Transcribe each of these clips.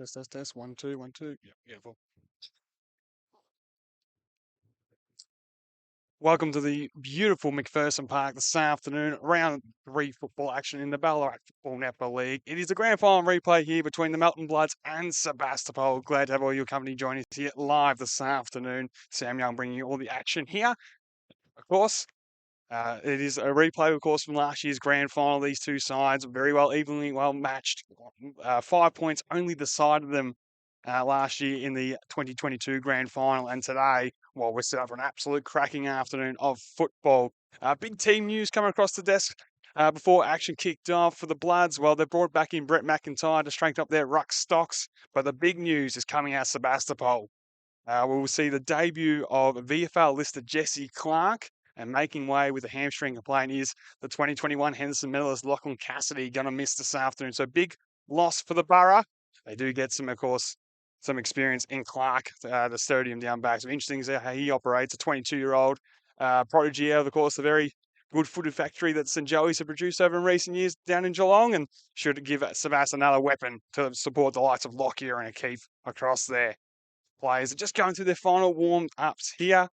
Test. 1, 2, 1, 2. Yeah, beautiful. Welcome to the beautiful McPherson Park this afternoon. Round 3 football action in the Ballarat+RD3 Netball League. It is the grand final replay here between the Melton+Bloods and Sebastopol. Glad to have all your company join us here live this afternoon. Sam Young bringing you all the action here. Of course, it is a replay, of course, from last year's grand final. These two sides very evenly well matched. 5 points only decided them last year in the 2022 grand final. And today, well, we're set up for an absolute cracking afternoon of football. Big team news coming across the desk before action kicked off for the Bloods. Well, they brought back in Brett McIntyre to strengthen up their ruck stocks. But the big news is coming out of Sebastopol. We will see the debut of VFL lister Jesse Clark. And making way with a hamstring complaint is the 2021 Henderson medalist Lachlan Cassidy, going to miss this afternoon. So big loss for the Borough. They do get some, of course, some experience in Clark, the stadium down back. So interesting to see how he operates, a 22-year-old prodigy out of, course, the very good footed factory that St. Joey's have produced over in recent years down in Geelong, and should give Sebas another weapon to support the likes of Lockyer and O'Keefe across there. Players are just going through their final warm-ups here.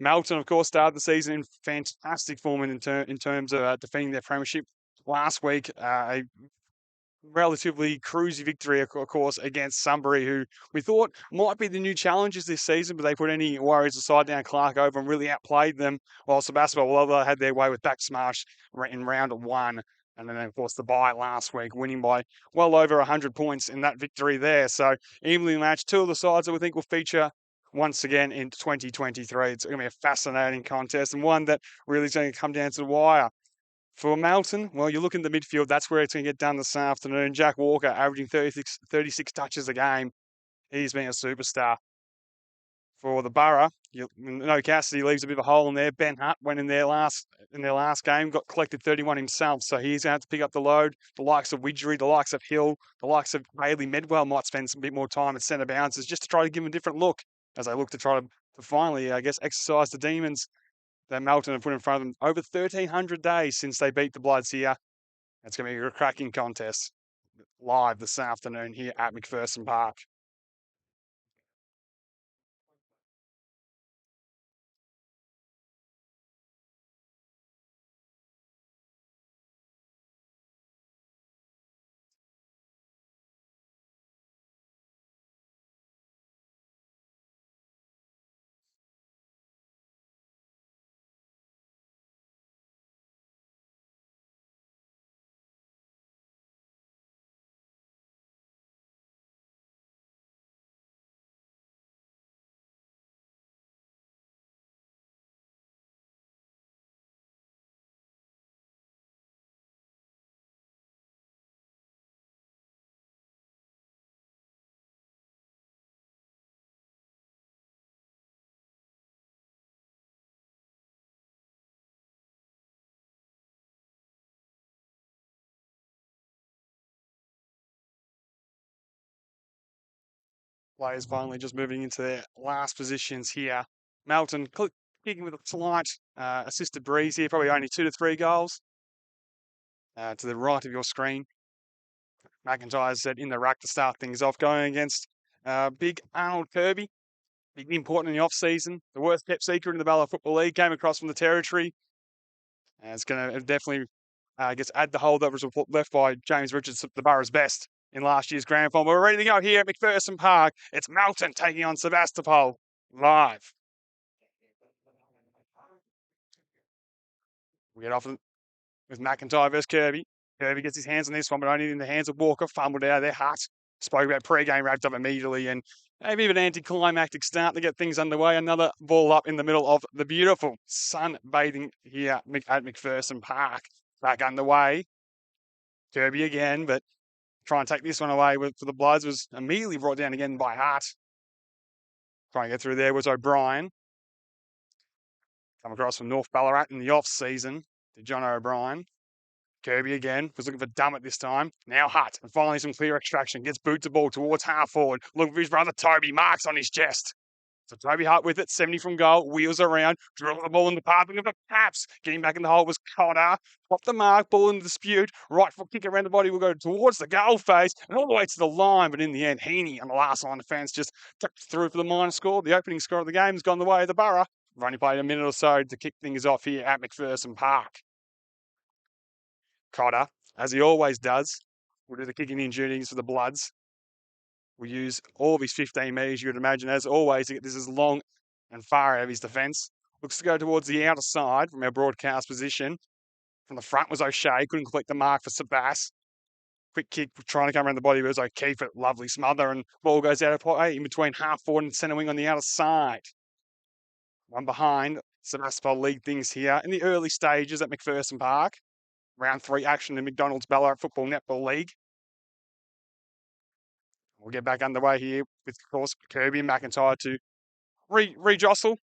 Melton, of course, started the season in fantastic form in terms of defending their premiership last week. A relatively cruisy victory, of course, against Sunbury, who we thought might be the new challengers this season, but they put any Warriors aside down Clark over and really outplayed them. While Sebastopol, well, they had their way with back smash in round 1. And then, of course, the bye last week, winning by well over 100 points in that victory there. So, evenly matched. Two of the sides that we think will feature once again in 2023. It's going to be a fascinating contest, and one that really is going to come down to the wire. For Melton, well, you look in the midfield, that's where it's going to get done this afternoon. Jack Walker averaging 36 touches a game. He's been a superstar. For the Borough, Cassidy leaves a bit of a hole in there. Ben Hutt went in their last game, got collected 31 himself, so he's going to have to pick up the load. The likes of Widgery, the likes of Hill, the likes of Bailey Medwell might spend some bit more time at centre bounces just to try to give him a different look as they look to try to finally, I guess, exercise the demons that Melton have put in front of them. Over 1,300 days since they beat the Bloods here. It's going to be a cracking contest live this afternoon here at McPherson Park. Players finally just moving into their last positions here. Melton kicking with a slight assisted breeze here, probably only 2 to 3 goals. To the right of your screen, McIntyre said in the rack to start things off, going against big Arnold Kirby. Big important in the off-season. The worst kept secret in the Ballarat Football League, came across from the Territory. It's going to definitely, add the hole that was left by James Richards, the Borough's best in last year's grand final. We're ready to go here at McPherson Park. It's Melton taking on Sebastopol live. We get off with McIntyre versus Kirby. Kirby gets his hands on this one, but only in the hands of Walker. Fumbled out of their heart. Spoke about pre-game, wrapped up immediately, and maybe an anticlimactic start to get things underway. Another ball up in the middle of the beautiful sunbathing here at McPherson Park. Back underway. Kirby again, but try and take this one away for the Bloods was immediately brought down again by Hart. Trying to get through there was O'Brien. Come across from North Ballarat in the off-season to John O'Brien. Kirby again was looking for Dummett this time. Now Hutt, and finally some clear extraction. Gets boot to ball towards half forward. Looking for his brother Toby. Marks on his chest. So Toby Hart with it, 70 from goal, wheels around, drill the ball in the pathing of the Paps. Getting back in the hole was Cotter. Off the mark, ball in dispute. Right foot kick around the body will go towards the goal face and all the way to the line. But in the end, Heaney on the last line of defence just tucked through for the minor score. The opening score of the game has gone the way of the Borough. We've only played a minute or so to kick things off here at McPherson Park. Cotter, as he always does, will do the kicking in duties for the Bloods. Will use all of his 15 metres, you would imagine, as always, to get this as long and far out of his defence. Looks to go towards the outer side from our broadcast position. From the front was O'Shea, couldn't complete the mark for Sebas. Quick kick, trying to come around the body, but it was O'Keefe, lovely smother, and ball goes out of play in between half forward and centre wing on the outer side. One behind, Sebastopol lead things here in the early stages at McPherson Park. Round 3 action in McDonald's Ballarat Football Netball League. We'll get back underway here with, of course, Kirby and McIntyre to re-jostle.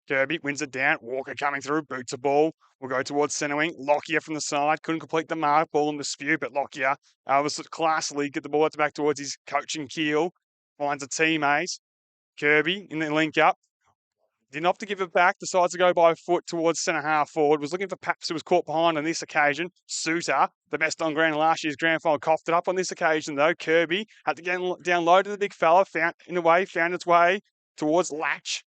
Kirby wins it down. Walker coming through, boots a ball. We'll go towards centre wing. Lockyer from the side. Couldn't complete the mark. Ball in dispute, but Lockyer was classily get the ball back towards his coaching keel. Finds a teammate. Kirby in the link up. Didn't have to give it back. Decides to go by foot towards centre half forward. Was looking for Paps, who was caught behind on this occasion. Suter, the best on ground in last year's grand final, coughed it up on this occasion though. Kirby had to get down low to the big fella. Found its way towards Latch.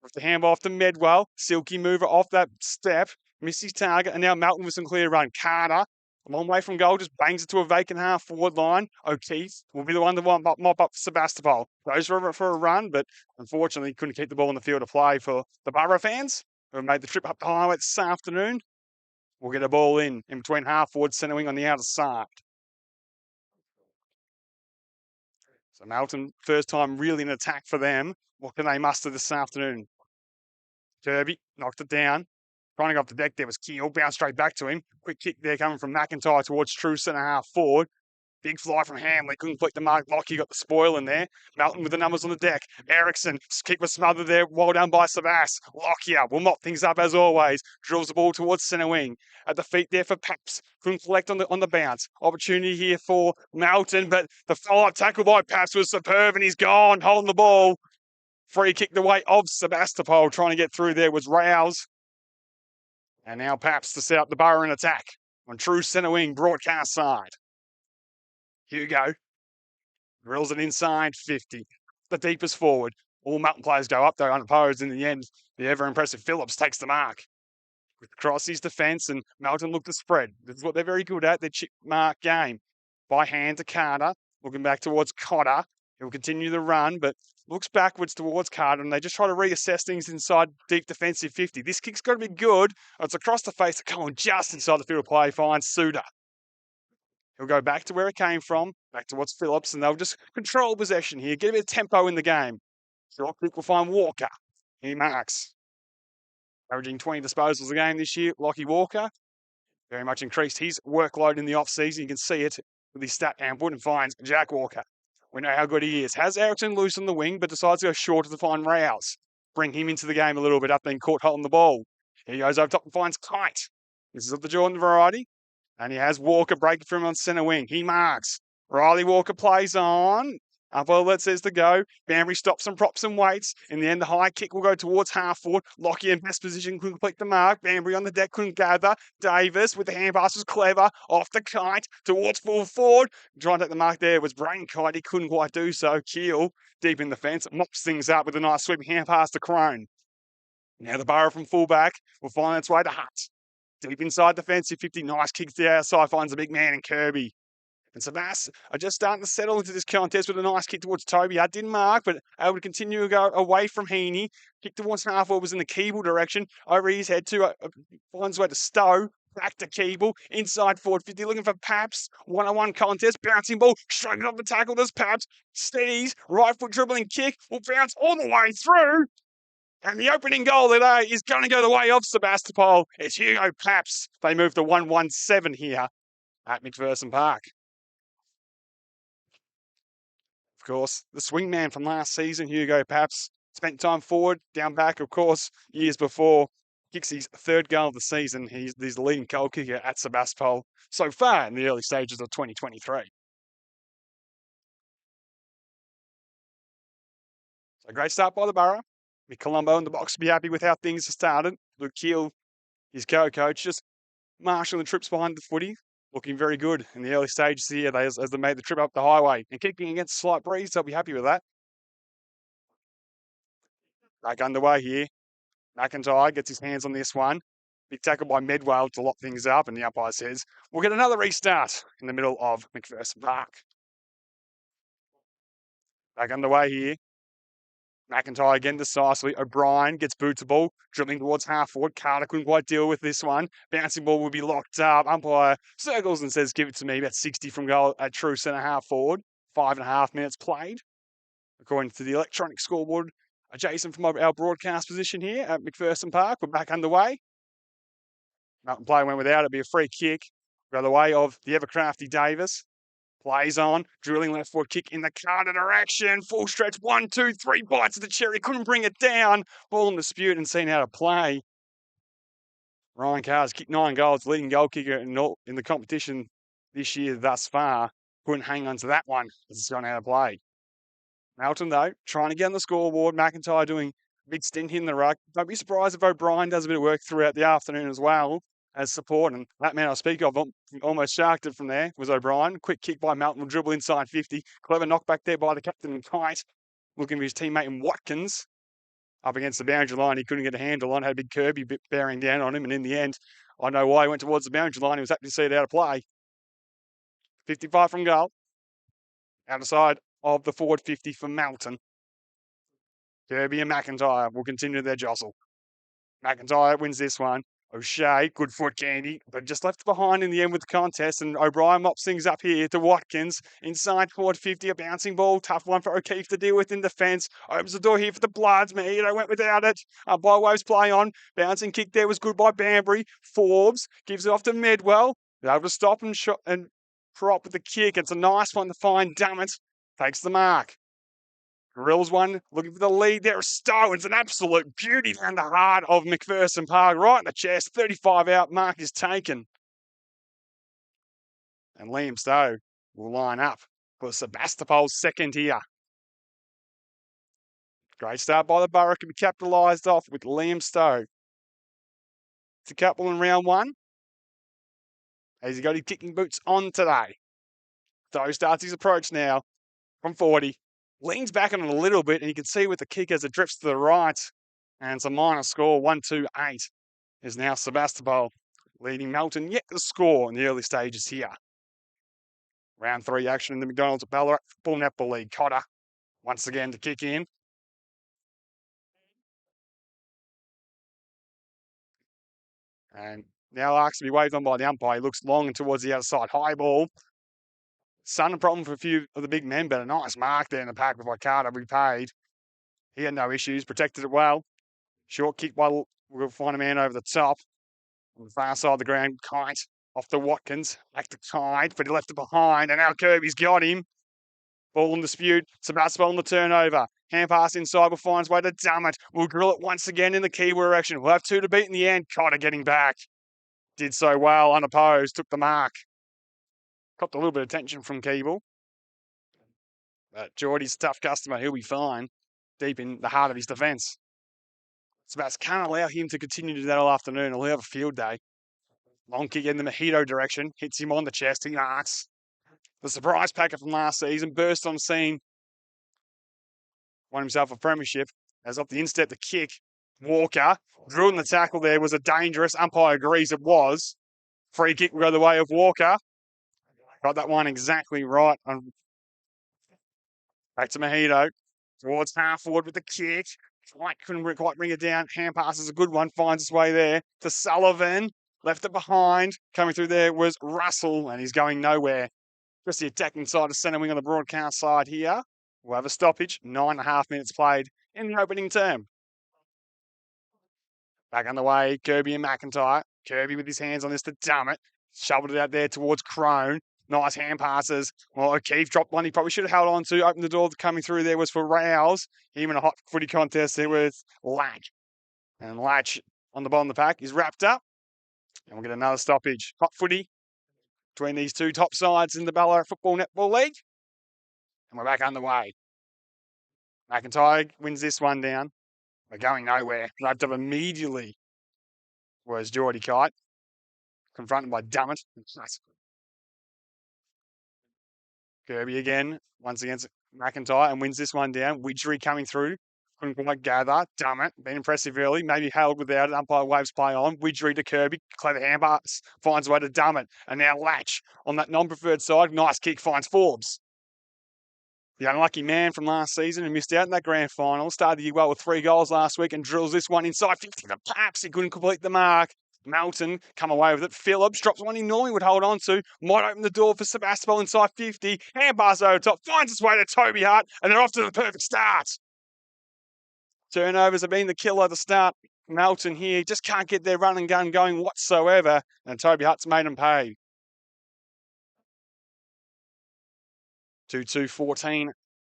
With the handball off to Medwell. Silky mover off that step. Missed his target, and now Melton with some clear run. Carter, a long way from goal, just bangs it to a vacant half forward line. O'Keefe will be the one to mop up Sebastopol. Goes for a run, but unfortunately couldn't keep the ball in the field of play for the Borough fans who have made the trip up the highway this afternoon. We'll get a ball in between half forward, centre wing on the outer side. So Melton, first time really in attack for them. What can they muster this afternoon? Kirby knocked it down. Trying to go off the deck there was Keel. Bounced straight back to him. Quick kick there coming from McIntyre towards true centre half forward. Big fly from Hamley. Couldn't complete the mark. Lockie got the spoil in there. Melton with the numbers on the deck. Ericsson. Kick was smothered there. Well done by Sebas. Lockyer will mop things up as always. Drills the ball towards centre wing. At the feet there for Paps. Couldn't collect on the bounce. Opportunity here for Melton, but the follow-up tackle by Paps was superb and he's gone. Holding the ball. Free kick the way of Sebastopol. Trying to get through there was Rouse. And now Paps to set up the Borough in attack on true centre wing broadcast side. Hugo drills it inside 50. The deepest forward. All Melton players go up though unopposed. In the end, the ever-impressive Phillips takes the mark. Across his defence and Melton look to spread. This is what they're very good at, their chip mark game. By hand to Carter. Looking back towards Cotter. He'll continue the run, but looks backwards towards Carter, and they just try to reassess things inside deep defensive 50. This kick's got to be good. It's across the face. Going just inside the field of play. Finds Suter. He'll go back to where it came from, back towards Phillips, and they'll just control possession here, get a bit of tempo in the game. Short kick will find Walker. He marks. Averaging 20 disposals a game this year, Lockie Walker. Very much increased his workload in the off-season. You can see it with his stat output, and finds Jack Walker. We know how good he is. Has Ericsson loose on the wing, but decides to go shorter to find Rouse. Bring him into the game a little bit after being caught holding the ball. He goes over top and finds Kite. This is of the Jordan variety. And he has Walker breaking for him on centre wing. He marks. Riley Walker plays on. Upper that says to go. Bambury stops and props and waits. In the end, the high kick will go towards half forward. Lockie in best position couldn't complete the mark. Bambury on the deck couldn't gather. Davis with the hand pass was clever. Off the Kite towards full forward. Trying to take the mark there was Brain Kite. He couldn't quite do so. Keel deep in the fence. Mops things up with a nice sweeping hand pass to Crone. Now the Borough from fullback will find its way to Hutt. Deep inside the fence, 50. Nice kick to the outside. Finds a big man in Kirby. And Sebas are just starting to settle into this contest with a nice kick towards Toby. I didn't mark, but able to continue to go away from Heaney. Kick towards half was in the Keeble direction. Over his head to finds his way to Stowe. Back to Keeble. Inside forward 50. Looking for Paps. One-on-one contest. Bouncing ball. Striking off the tackle. There's Paps. Steadies. Right foot dribbling kick. Will bounce all the way through. And the opening goal today is going to go the way of Sebastopol. It's Hugo Paps. They move to 1-1-7 here at McPherson Park. Of course, the swingman from last season, Hugo Paps, spent time forward, down back, of course, years before. Kicks his third goal of the season. He's the leading goal kicker at Sebastopol so far in the early stages of 2023. A great start by the Borough. Mick Colombo in the box to be happy with how things have started. Luke Keel, his co-coach, just marshalling the trips behind the footy. Looking very good in the early stages here as they made the trip up the highway. And kicking against a slight breeze, they'll be happy with that. Back underway here. McIntyre gets his hands on this one. Big tackle by Medwell to lock things up, and the umpire says, we'll get another restart in the middle of McPherson Park. Back underway here. McIntyre again decisively. O'Brien gets boots the ball, dribbling towards half forward. Carter couldn't quite deal with this one. Bouncing ball will be locked up. Umpire circles and says, give it to me. About 60 from goal at true centre half forward. 5.5 minutes played. According to the electronic scoreboard, adjacent from our broadcast position here at McPherson Park. We're back underway. Melton player went without it. It'll be a free kick. Go the way of the ever-crafty Davis. Plays on, drilling left foot kick in the Carter direction. Full stretch, 1, 2, 3 bites of the cherry. Couldn't bring it down. Ball in dispute and seen how to play. Ryan Carr's kicked 9 goals, leading goal kicker in the competition this year thus far. Couldn't hang on to that one as it's gone out of play. Melton, though, trying to get on the scoreboard. McIntyre doing a big stint in the ruck. Don't be surprised if O'Brien does a bit of work throughout the afternoon as well as support. And that man I speak of almost sharked it from there was O'Brien. Quick kick by Melton, will dribble inside 50. Clever knockback there by the captain and Kite. Looking for his teammate in Watkins. Up against the boundary line, he couldn't get a handle on. Had a big Kirby bearing down on him. And in the end, I know why he went towards the boundary line. He was happy to see it out of play. 55 from goal. Outside of the forward 50 for Melton. Kirby and McIntyre will continue their jostle. McIntyre wins this one. O'Shea, good foot candy, but just left behind in the end with the contest. And O'Brien mops things up here to Watkins. Inside forward 50, a bouncing ball. Tough one for O'Keefe to deal with in defence. Opens the door here for the Bloods. Mahito went without it. Bywaves play on. Bouncing kick there was good by Banbury. Forbes gives it off to Medwell. They're able to stop and shot and prop with the kick. It's a nice one to find. Dummett takes the mark. Grills one, looking for the lead there. Stowe, it's an absolute beauty down the heart of McPherson Park, right in the chest. 35 out, mark is taken. And Liam Stowe will line up for Sebastopol's second here. Great start by the Borough, can be capitalised off with Liam Stowe. It's a couple in round one. As he got his kicking boots on today. Stowe starts his approach now from 40. Leans back on it a little bit, and you can see with the kick as it drifts to the right. And it's a minor score, 1-2-8 is now Sebastopol leading Melton yet to score in the early stages here. Round 3 action in the McDonald's Ballarat Netball League. Cotter once again to kick in. And now asks to be waved on by the umpire. He looks long and towards the outside. High ball. Son, a problem for a few of the big men, but a nice mark there in the pack by Carter. We paid. He had no issues, protected it well. Short kick by, we'll find a man over the top. On the far side of the ground, Kite off to Watkins. Back to Kite, but he left it behind, and now Kirby's got him. Ball in dispute. Sebastopol on the turnover. Hand pass inside will find his way to Dummett. We'll drill it once again in the Kiwi direction. We'll have 2 to beat in the end. Cotter getting back. Did so well, unopposed, took the mark. Copped a little bit of attention from Keeble. But Geordie's a tough customer. He'll be fine. Deep in the heart of his defence. Sebas can't allow him to continue to do that all afternoon. He'll have a field day. Long kick in the Mahito direction. Hits him on the chest. He marks. The surprise packer from last season burst on scene. Won himself a premiership. As off the instep, the kick. Walker. Drilled in the tackle there. Was it dangerous? Umpire agrees it was. Free kick will go the way of Walker. Got that one exactly right. Back to Mahito. Towards half forward with the kick. Couldn't quite bring it down. Hand pass is a good one. Finds its way there to Sullivan. Left it behind. Coming through there was Russell, and he's going nowhere. Just the attacking side of centre wing on the broadcast side here. We'll have a stoppage. 9.5 minutes played in the opening term. Back on the way, Kirby and McIntyre. Kirby with his hands on this to Dummett. Shoveled it out there towards Crone. Nice hand passes. Well, O'Keefe dropped one he probably should have held on to. Opened the door coming through there was for Rouse. Him in a hot footy contest there with Latch. And Latch on the bottom of the pack is wrapped up. And we'll get another stoppage. Hot footy between these two top sides in the Ballarat Netball League. And we're back underway. McIntyre wins this one down. We're going nowhere. Wrapped up immediately was Geordie Kite, confronted by Dummett. Kirby again, once against McIntyre, and wins this one down. Widgery coming through. Couldn't quite gather. Dummett, been impressive early. Maybe held without it. Umpire waves play on. Widgery to Kirby. Clever hand pass. Finds a way to Dummett. And now Latch on that non-preferred side. Nice kick finds Forbes. The unlucky man from last season who missed out in that grand final. Started the year well with 3 goals last week and drills this one inside 50 to Paps. He couldn't complete the mark. Melton come away with it. Phillips drops one he normally would hold on to. Might open the door for Sebastopol inside 50. Hand pass over top. Finds its way to Toby Hart. And they're off to the perfect start. Turnovers have been the killer at the start. Melton here just can't get their run and gun going whatsoever. And Toby Hart's made them pay. 2-2-14.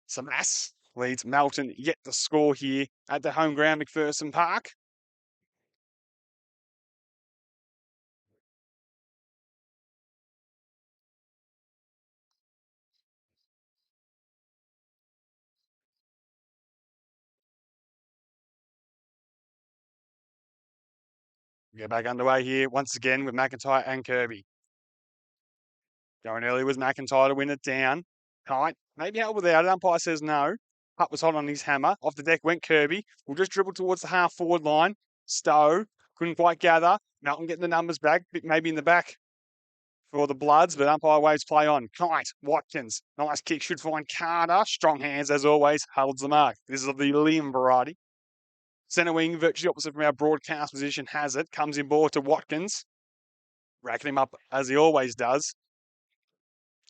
Samas leads Melton yet to score here at the home ground, McPherson Park. We get back underway here once again with McIntyre and Kirby. Going early was McIntyre to win it down. Tight. Maybe out without it. Umpire says no. Putt was hot on his hammer. Off the deck went Kirby. We'll just dribble towards the half forward line. Stowe. Couldn't quite gather. Melton getting the numbers back. Maybe in the back for the Bloods, but umpire waves play on. Kite. Watkins. Nice kick. Should find Carter. Strong hands as always. Holds the mark. This is of the Liam variety. Centre wing, virtually opposite from our broadcast position, has it. Comes in ball to Watkins. Racking him up as he always does.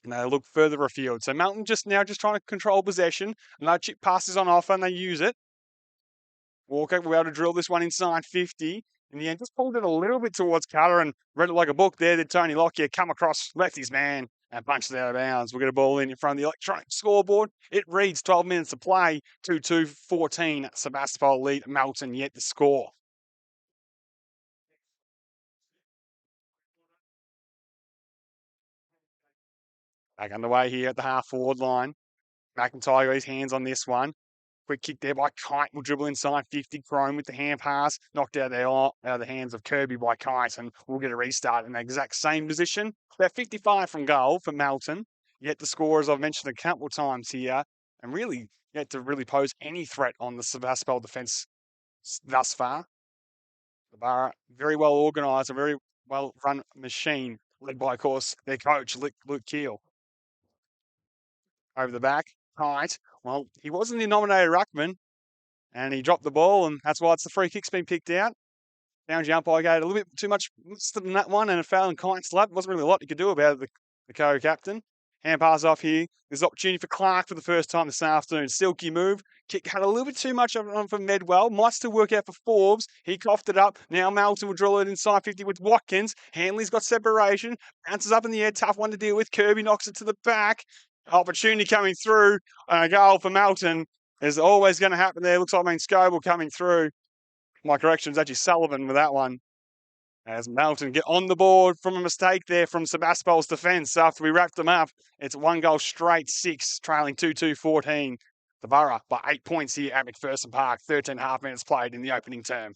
And they look further afield. So Melton just trying to control possession. No chip passes on offer and they use it. Walker will be able to drill this one inside 50. In the end, just pulled it a little bit towards Carter and read it like a book there. Did Tony Lockyer come across, left his man and punched it out of bounds. We'll get a ball in front of the electronic scoreboard. It reads 12 minutes to play. 2-2-14. Sebastopol lead Melton yet to score. Back underway here at the half forward line. McIntyre got his hands on this one. Quick kick there by Kite. Will dribble inside 50. Chrome with the hand pass. Knocked out of the hands of Kirby by Kite. And we'll get a restart in the exact same position. About 55 from goal for Melton. Yet the score, as I've mentioned a couple of times here, and really yet to really pose any threat on the Sebastopol defence thus far. The Bar very well organised, a very well run machine, led by, of course, their coach, Luke Keel. Over the back, Kite. Well, he wasn't the nominated ruckman, and he dropped the ball, and that's why it's the free kick's been picked out. Boundary umpire gave a little bit too much than that one, and it fell in Kite's lap. Wasn't really a lot you could do about it, the co-captain. Hand pass off here. There's opportunity for Clark for the first time this afternoon. Silky move. Kick had a little bit too much on for Medwell. Might still work out for Forbes. He coughed it up. Now Melton will drill it inside 50 with Watkins. Hanley's got separation. Bounces up in the air. Tough one to deal with. Kirby knocks it to the back. Opportunity coming through. A goal for Melton is always going to happen there. Looks like Scoble coming through. My correction is actually Sullivan with that one. As Melton get on the board from a mistake there from Sebastopol's defence after we wrapped them up. It's 1 goal straight, 6, trailing 2-2-14. The Borough by 8 points here at McPherson Park. 13.5 minutes played in the opening term.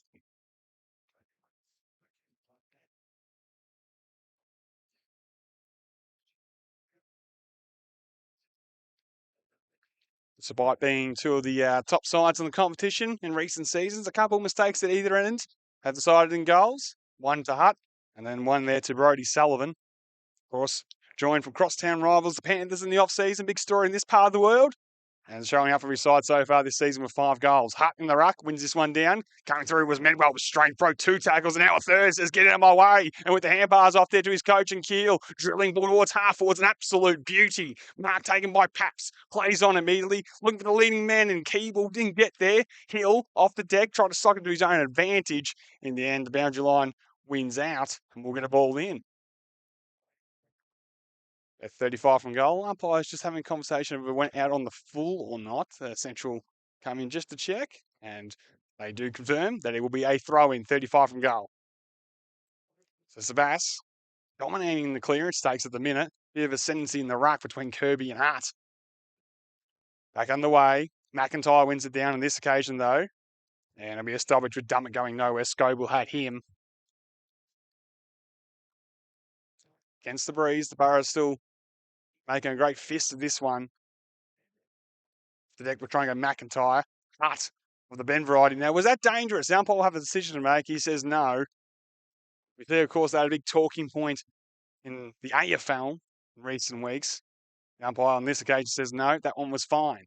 Despite being two of the top sides in the competition in recent seasons, a couple of mistakes at either end have decided in goals. One to Hutt, and then one there to Brodie Sullivan. Of course, joined from crosstown rivals, the Panthers in the off-season. Big story in this part of the world. And showing up for his side so far this season with 5 goals. Hutt in the ruck, wins this one down. Coming through was Medwell with straight broke 2 tackles, and now a third says, get out of my way. And with the hand bars off there to his coach and Keel, drilling ball towards half forwards, an absolute beauty. Mark taken by Paps, plays on immediately, looking for the leading man, and Keeble didn't get there. Hill off the deck, tried to sock it to his own advantage. In the end, the boundary line wins out, and we'll get a ball in. At 35 from goal, umpires just having a conversation if it went out on the full or not. Central come in just to check, and they do confirm that it will be a throw-in, 35 from goal. So Sebas dominating the clearance stakes at the minute. Bit of ascendancy in the ruck between Kirby and Hart. Back underway. McIntyre wins it down on this occasion, though. And it'll be a stoppage with Dummett going nowhere. Scoble had him. Against the breeze, the Burrows still making a great fist of this one. The deck, we're trying to go McIntyre. Cut of the Ben variety. Now, was that dangerous? The umpire will have a decision to make. He says no. We see, of course, that a big talking point in the AFL in recent weeks. The umpire on this occasion says no, that one was fine.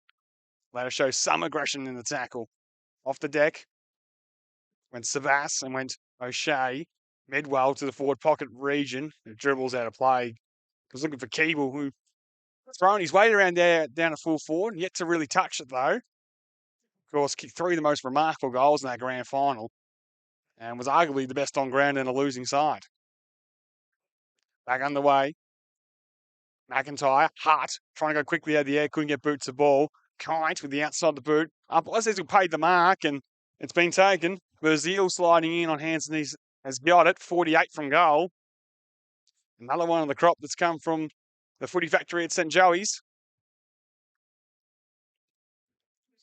Let us show some aggression in the tackle. Off the deck went Sebas and went O'Shea. Medwell to the forward pocket region. It dribbles out of play. Was looking for Keeble, who throwing his weight around there down to full forward. Yet to really touch it, though. Of course, kicked three of the most remarkable goals in that grand final and was arguably the best on ground in a losing side. Back underway. McIntyre, Hart, trying to go quickly out of the air, couldn't get boot to ball. Kite with the outside of the boot. Umpire says he paid the mark and it's been taken. Brazil sliding in on hands and knees has got it. 48 from goal. Another one on the crop that's come from the footy factory at St. Joey's.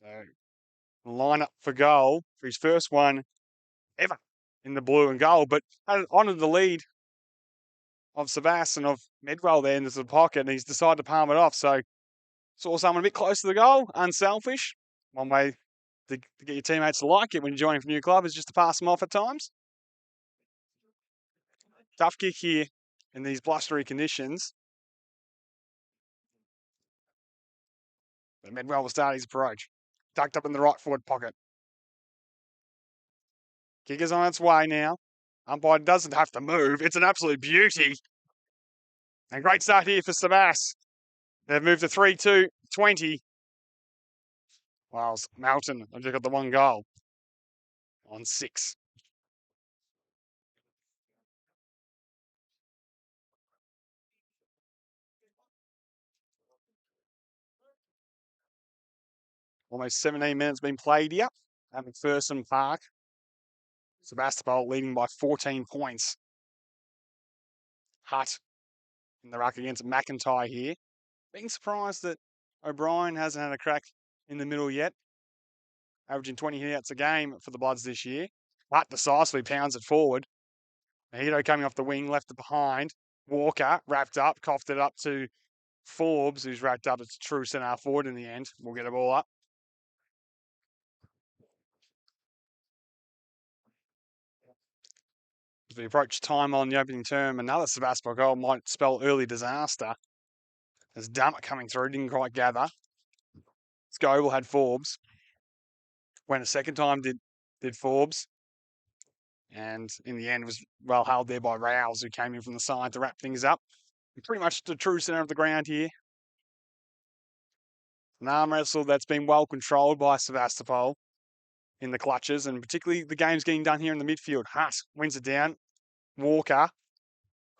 So, line up for goal for his first one ever in the blue and gold, but honoured the lead of Sebas and of Medwell there into the pocket, and he's decided to palm it off. So, saw someone a bit close to the goal, unselfish. One way to get your teammates to like it when you're joining from a new club is just to pass them off at times. Tough kick here in these blustery conditions. But Medwell will start his approach. Tucked up in the right forward pocket. Kick is on its way now. Umpire doesn't have to move. It's an absolute beauty. And great start here for Sebas. They've moved to 3-2-20. Whilst Melton have just got the one goal on 6. Almost 17 minutes been played here at McPherson Park. Sebastopol leading by 14 points. Hutt in the ruck against McIntyre here. Being surprised that O'Brien hasn't had a crack in the middle yet. Averaging 20 hits a game for the Bloods this year. Hutt decisively pounds it forward. Mahito coming off the wing, left it behind. Walker wrapped up, coughed it up to Forbes, who's wrapped up as true centre forward in the end. We'll get a ball up. As we approach time on the opening term, another Sebastopol goal might spell early disaster. As Dummett coming through, didn't quite gather. Scoble had Forbes. Went a second time, did Forbes. And in the end, was well held there by Rouse, who came in from the side to wrap things up. Pretty much the true centre of the ground here. An arm wrestle that's been well controlled by Sebastopol in the clutches, and particularly the game's getting done here in the midfield. Hutt wins it down. Walker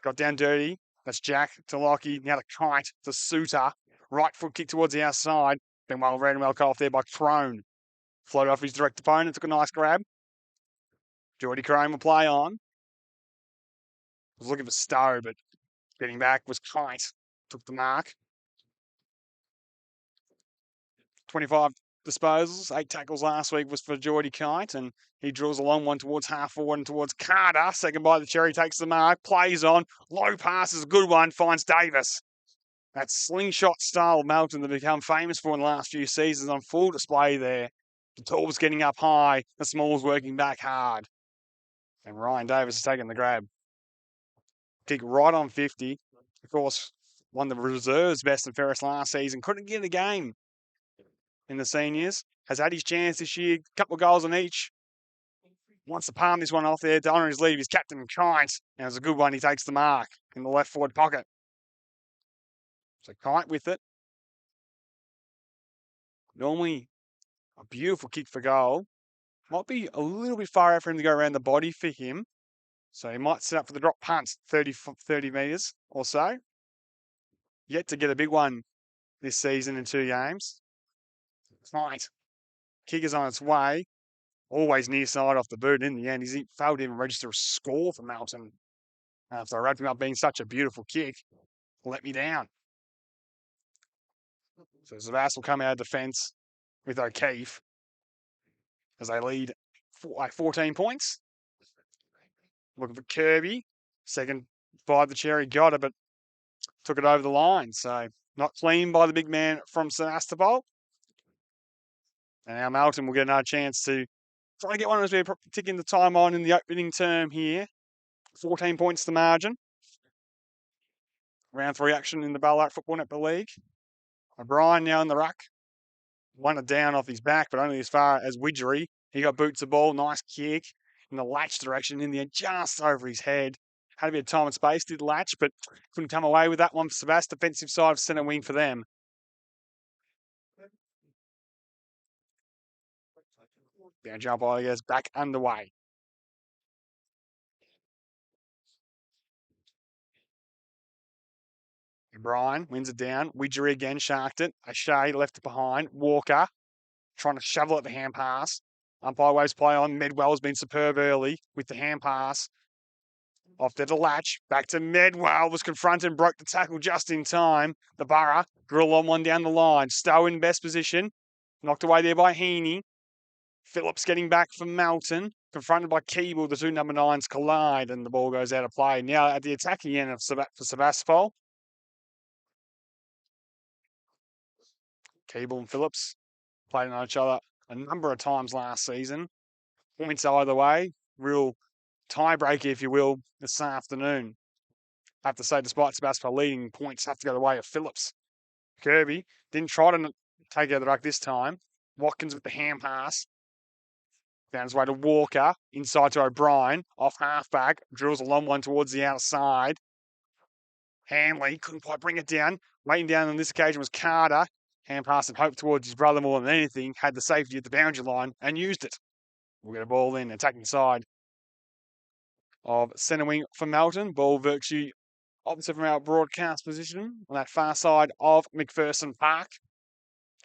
got down dirty. That's Jack to Lockie. Now to Kite to Suter. Right foot kick towards the outside. Been well read and well cut off there by Crone. Floated off his direct opponent. Took a nice grab. Geordie Crone will play on. Was looking for Stowe, but getting back was Kite. Took the mark. 25 disposals, 8 tackles last week was for Geordie Kite, and he draws a long one towards half forward and towards Carter. Second by the Cherry takes the mark, plays on, low pass is a good one, finds Davis. That slingshot style of Melton that become famous for in the last few seasons on full display there. The tall's getting up high, the small's working back hard. And Ryan Davis is taking the grab. Kick right on 50. Of course, won the reserves best and fairest last season. Couldn't get a game in the seniors. Has had his chance this year, a couple of goals on each. Wants to palm this one off there to honour his lead of his captain, Kite. And it's a good one. He takes the mark in the left forward pocket. So Kite with it. Normally a beautiful kick for goal. Might be a little bit far out for him to go around the body for him. So he might set up for the drop punt, 30 metres or so. Yet to get a big one this season in 2 games. Kite. Kick is on its way. Always near side off the boot. In the end, he's failed to even register a score for Melton. After I wrapped him up being such a beautiful kick, let me down. So Sebas will come out of defence with O'Keefe as they lead 14 points. Looking for Kirby. Second by the cherry got it, but took it over the line. So not clean by the big man from Sebastopol. And now Melton will get another chance to try to get one as we're ticking the time on in the opening term here. 14 points the margin. Round 3 action in the Ballarat Football Netball League. O'Brien now in the ruck. Won it down off his back, but only as far as Widgery. He got boots the ball. Nice kick in the latch direction in the end, just over his head. Had a bit of time and space, did latch, but couldn't come away with that one for Sebast. Defensive side of centre wing for them. Down jump, I guess, back underway. O'Brien wins it down. Widgery again sharked it. O'Shea left it behind. Walker trying to shovel at the hand pass. Umpire waves play on. Medwell's been superb early with the hand pass. Off to the latch. Back to Medwell. Was confronted and broke the tackle just in time. The Borough drill on one down the line. Stowe in best position. Knocked away there by Heaney. Phillips getting back from Melton. Confronted by Keeble. The two number 9s collide and the ball goes out of play. Now at the attacking end for Sebastopol. Keeble and Phillips played on each other a number of times last season. Points either way. Real tiebreaker, if you will, this afternoon. I have to say, despite Sebastopol leading, points have to go the way of Phillips. Kirby didn't try to take out the ruck this time. Watkins with the hand pass. Found his way to Walker. Inside to O'Brien. Off halfback. Drills a long one towards the outside. Hanley couldn't quite bring it down. Waiting down on this occasion was Carter. Hand pass and hope towards his brother more than anything. Had the safety at the boundary line and used it. We'll get a ball in, attacking side of centre wing for Melton. Ball virtually opposite from our broadcast position on that far side of McPherson Park.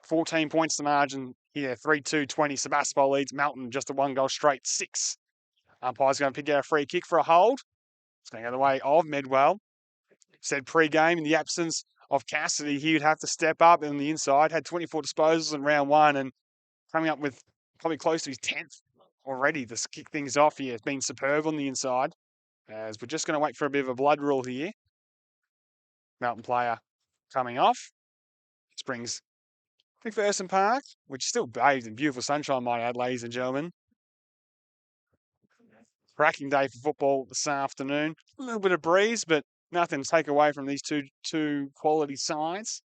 14 points to margin here. 3-2-20. Sebastopol leads Melton just a 1 goal straight. 6. Umpire's going to pick out a free kick for a hold. It's going to go the way of Medwell. Said pre-game, in the absence of Cassidy, he would have to step up on the inside. Had 24 disposals in round 1 and coming up with probably close to his 10th already to kick things off here. It's been superb on the inside. As we're just going to wait for a bit of a blood rule here. Melton player coming off. This brings McPherson Park, which is still bathed in beautiful sunshine, might add, ladies and gentlemen. Cracking day for football this afternoon. A little bit of breeze, but nothing to take away from these two quality sides.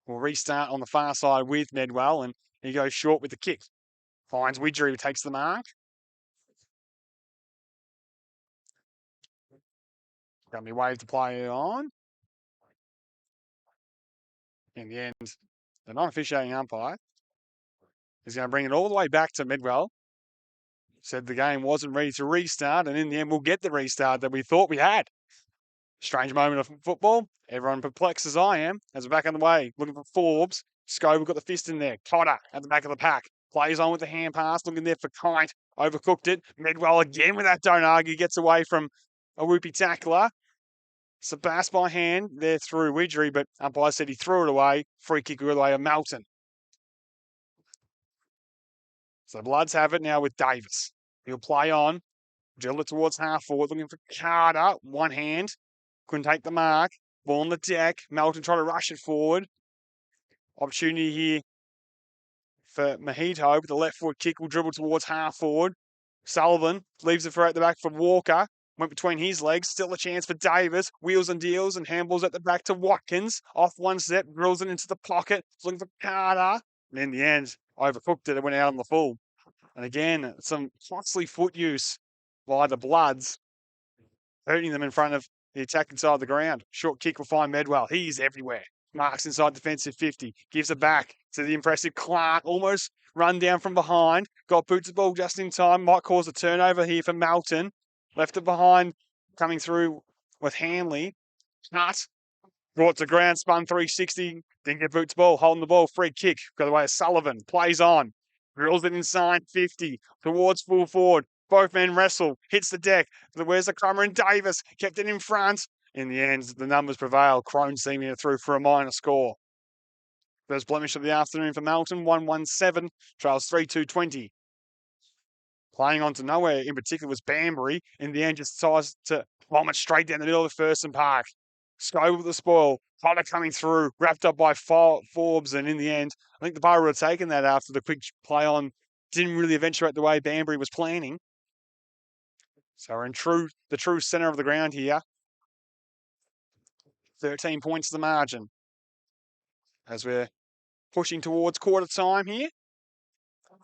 We'll restart on the far side with Medwell, and he goes short with the kick. Finds Widgery, who takes the mark. Going to be waved to play on. In the end, the non-officiating umpire is going to bring it all the way back to Medwell. Said the game wasn't ready to restart, and in the end, we'll get the restart that we thought we had. Strange moment of football. Everyone perplexed as I am, as we're back on the way. Looking for Forbes. Scoble got the fist in there. Cotter at the back of the pack. Plays on with the hand pass. Looking there for Kite. Overcooked it. Medwell again with that don't argue. Gets away from a whoopie tackler. Sebast by hand there through Widgery, but umpire said he threw it away. Free kick all the way of Melton. So the Bloods have it now with Davis. He'll play on. Drilled it towards half forward. Looking for Carter. One hand. Couldn't take the mark. Ball on the deck. Melton trying to rush it forward. Opportunity here for Mahito with the left foot kick. Will dribble towards half forward. Sullivan leaves it for at the back for Walker. Went between his legs. Still a chance for Davis. Wheels and deals and handballs at the back to Watkins. Off one step. Drills it into the pocket. Looking for Carter. And in the end, overcooked it. It went out on the full. And again, some costly foot use by the Bloods, hurting them in front of the attacking side of the ground. Short kick will find Medwell. He's everywhere. Marks inside defensive 50. Gives it back to the impressive Clark. Almost run down from behind. Got boots the ball just in time. Might cause a turnover here for Melton. Left it behind. Coming through with Hanley. Cut. Brought to ground. Spun 360. Didn't get boots ball. Holding the ball. Free kick. Got away with Sullivan. Plays on. Drills it inside 50. Towards full forward. Both men wrestle. Hits the deck. Where's the Crummer and Davis? Kept it in front. In the end, the numbers prevail. Crone seeming it through for a minor score. First blemish of the afternoon for Melton, 117, trails 3-2-20. Playing on to nowhere in particular was Banbury. In the end, just decides to bomb it straight down the middle of Thurston Park. Scope with the spoil. Potter coming through, wrapped up by Forbes, and in the end, I think the bar would have taken that after the quick play on. Didn't really eventuate the way Banbury was planning. So we're in the true centre of the ground here. 13 points to the margin. As we're pushing towards quarter time here.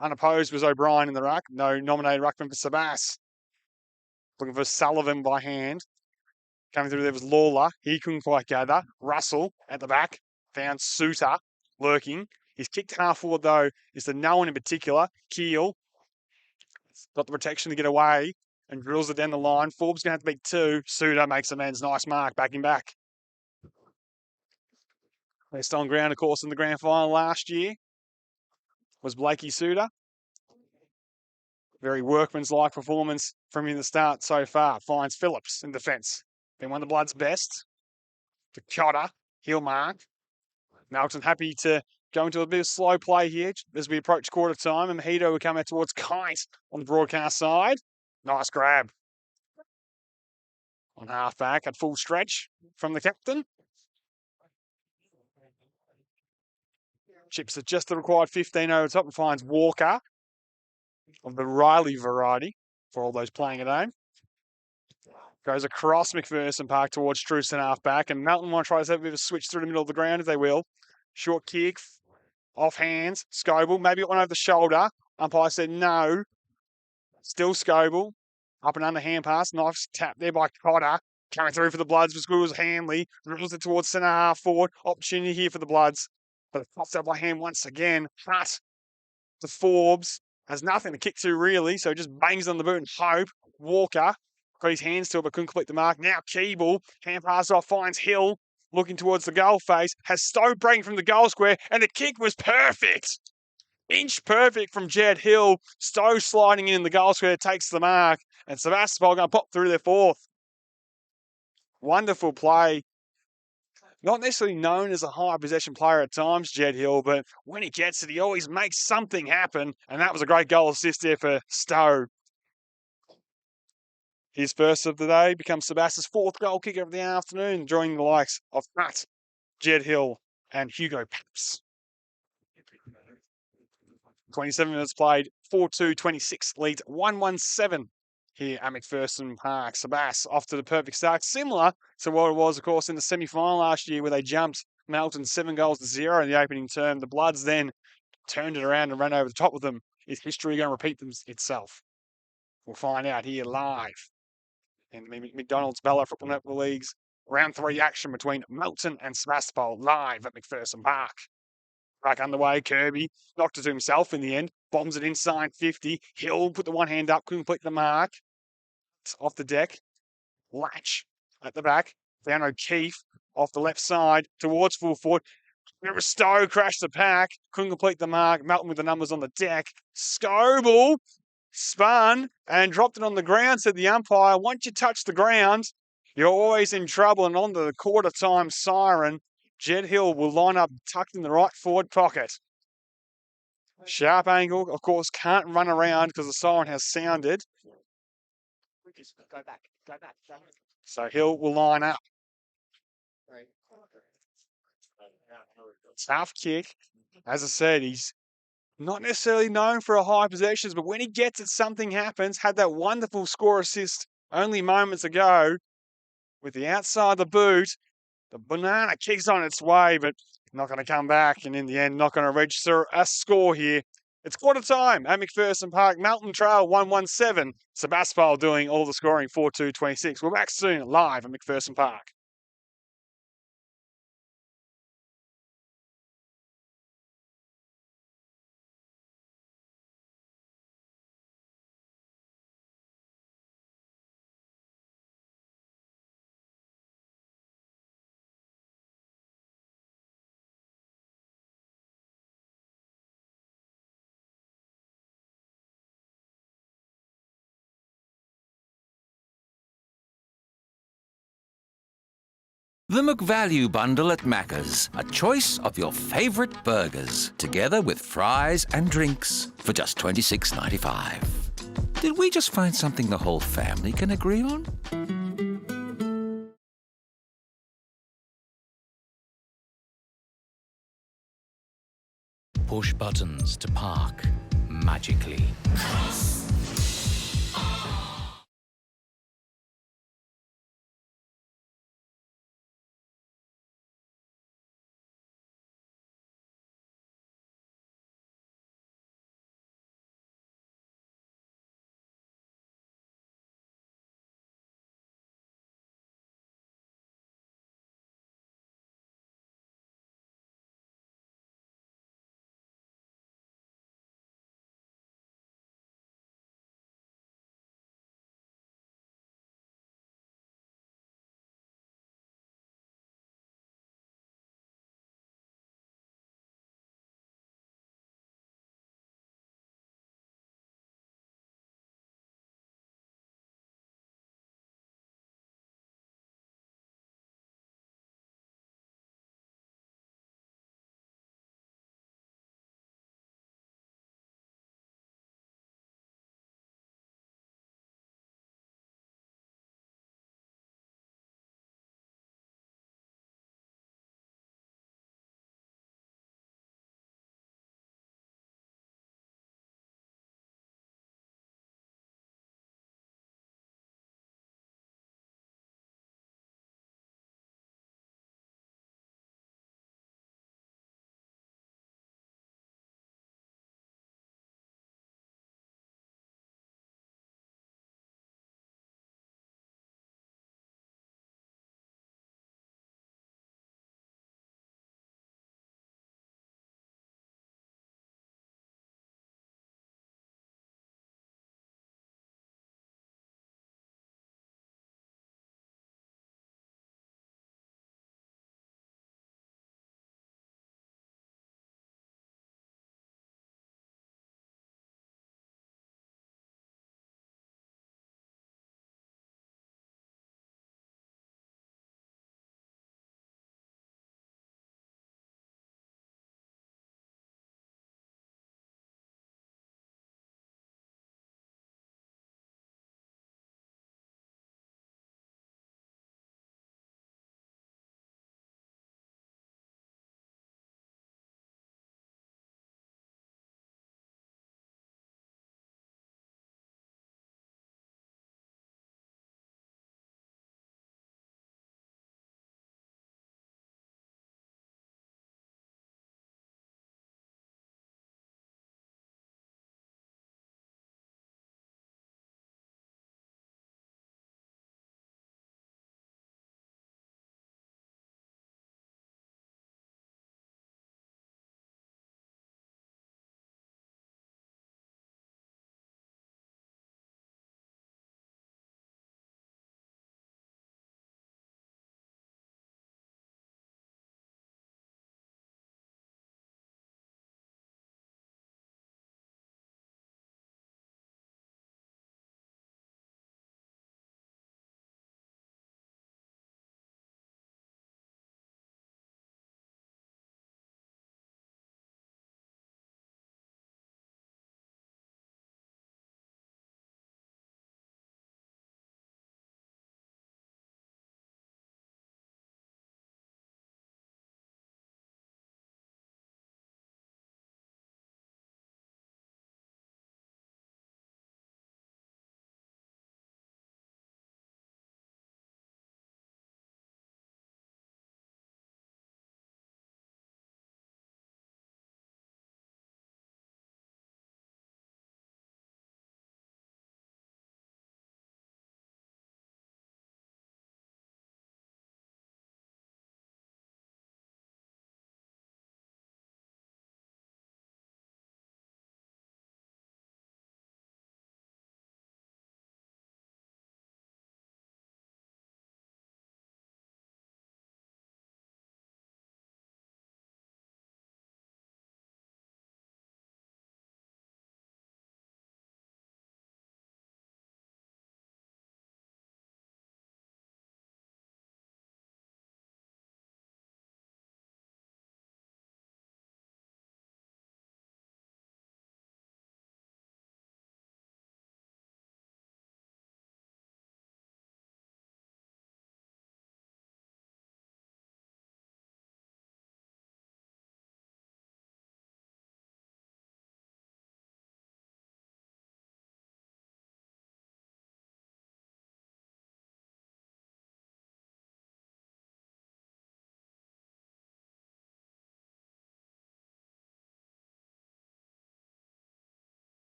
Unopposed was O'Brien in the ruck. No nominated ruckman for Sebas. Looking for Sullivan by hand. Coming through there was Lawler. He couldn't quite gather. Russell at the back. Found Suter lurking. He's kicked half forward though. Is the no one in particular. Keel. Got the protection to get away and drills it down the line. Forbes going to have to beat two. Suter makes a man's nice mark. Backing back. Best on ground, of course, in the grand final last year was Blakey Suter. Very workman's-like performance from him in the start so far. Finds Phillips in defence. Been one of the Blood's best. To Cotter, heel mark. Melton happy to go into a bit of slow play here as we approach quarter time. And Mahito will come out towards Kite on the broadcast side. Nice grab. On half-back at full stretch from the captain. Chips at just the required 15 over the top and finds Walker of the Riley variety for all those playing at home. Goes across McPherson Park towards Truce and half-back, and Melton want to try to have a bit of a switch through the middle of the ground if they will. Short kick, off hands, Scoble, maybe it went over the shoulder. Umpire said no. Still Scoble. Up and under hand pass, nice tap there by Cotter. Coming through for the Bloods was Wills Hanley. Drills it towards centre half forward. Opportunity here for the Bloods. But it pops out by hand once again. But the Forbes has nothing to kick to really, so just bangs on the boot and hope. Walker got his hands to it but couldn't complete the mark. Now Keeble, hand pass off, finds Hill, looking towards the goal face, has Stowe breaking from the goal square, and the kick was perfect. Inch perfect from Jed Hill. Stowe sliding in the goal square, takes the mark, and Sebastopol going to pop through their fourth. Wonderful play. Not necessarily known as a high possession player at times, Jed Hill, but when he gets it, he always makes something happen. And that was a great goal assist there for Stowe. His first of the day becomes Sebastian's fourth goal kicker of the afternoon, joining the likes of Matt, Jed Hill, and Hugo Paps. 27 minutes played, 4-2-26 leads 1-1-7 here at McPherson Park. Sebas off to the perfect start, similar to what it was, of course, in the semi-final last year where they jumped Melton 7-0 in the opening term. The Bloods then turned it around and ran over the top of them. Is history going to repeat itself? We'll find out here live in the McDonald's Ballarat Football Netball League's round 3 action between Melton and Sebastopol live at McPherson Park. Back underway, Kirby knocked it to himself in the end, bombs it inside 50. Hill put the one hand up, couldn't complete the mark. It's off the deck. Latch at the back. Down O'Keefe off the left side towards full forward. Stowe crashed the pack, couldn't complete the mark. Melton with the numbers on the deck. Scoble spun and dropped it on the ground, said the umpire. Once you touch the ground, you're always in trouble. And on to the quarter time siren. Jed Hill will line up tucked in the right forward pocket. Sharp angle, of course, can't run around because the siren has sounded. Go back. So Hill will line up. Tough kick. As I said, he's not necessarily known for a high possessions, but when he gets it, something happens. Had that wonderful score assist only moments ago with the outside the boot. The banana kicks on its way, but not going to come back. And in the end, not going to register a score here. It's quarter time at McPherson Park. Melton trail 1-1-7. Sebastopol doing all the scoring 4-2-26. We're back soon live at McPherson Park. The McValue Bundle at Macca's. A choice of your favourite burgers, together with fries and drinks for just $26.95. Did we just find something the whole family can agree on? Push buttons to park magically.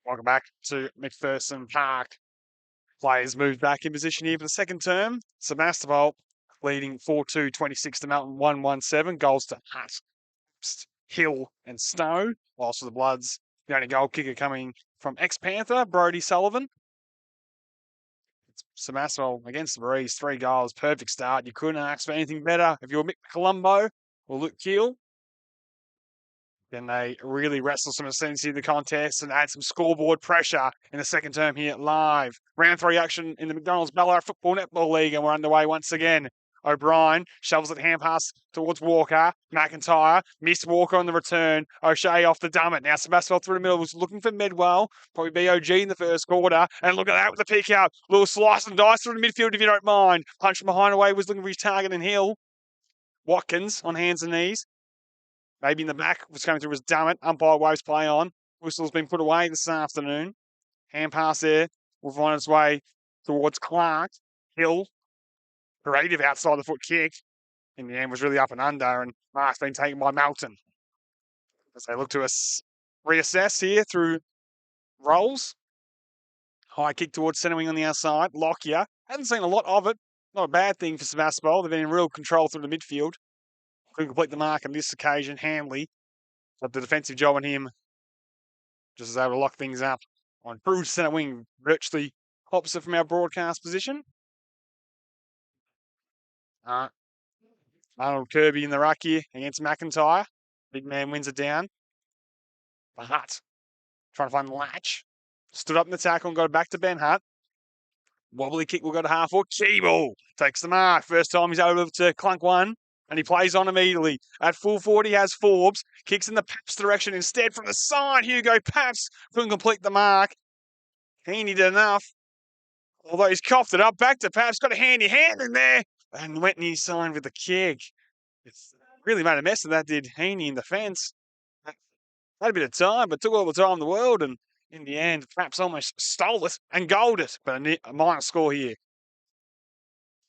Welcome back to McPherson Park. Players moved back in position here for the second term. Sebastopol leading 4-2, 26 to Melton 1-1-7. Goals to Hutt, Hill, and Snow. Whilst for the Bloods, the only goal kicker coming from ex-Panther, Brodie Sullivan. Sebastopol against the Breeze, 3 goals, perfect start. You couldn't ask for anything better if you're Mick Colombo or Luke Keel. Then they really wrestle some intensity in the contest and add some scoreboard pressure in the second term here live. Round 3 action in the McDonald's Ballarat Football Netball League, and we're underway once again. O'Brien shovels it hand pass towards Walker. McIntyre missed Walker on the return. O'Shea off the dummet. Now Sebastopol through the middle was looking for Medwell. Probably BOG in the first quarter. And look at that with the pick out. Little slice and dice through the midfield if you don't mind. Punch from behind away was looking for his target and Hill. Watkins on hands and knees. Maybe in the back was coming through was Dummett. Umpire waves play on. Whistle's been put away this afternoon. Hand pass there will find its way towards Clark. Hill, creative outside the foot kick. In the end was really up and under, and mark's been taken by Melton. As they look to reassess here through rolls. High kick towards centre wing on the outside. Lockyer. Haven't seen a lot of it. Not a bad thing for Sebastopol. They've been in real control through the midfield. Couldn't complete the mark on this occasion. Hanley, but the defensive job on him just was able to lock things up on true centre wing, virtually opposite from our broadcast position. Arnold Kirby in the ruck here against McIntyre. Big man wins it down. The Hutt trying to find Latch. Stood up in the tackle and got it back to Ben Hutt. Wobbly kick will go to half forward. Keeble takes the mark. First time he's able to clunk one. And he plays on immediately. At full forward, he has Forbes. Kicks in the Paps direction instead from the side. Hugo Paps couldn't complete the mark. Heaney did enough. Although he's coughed it up. Back to Paps. Got a handy hand in there. And went and he signed with the kick. It's really made a mess of that, did Heaney in the fence. Had a bit of time, but took all the time in the world. And in the end, Paps almost stole it and goaled it. But a minor score here.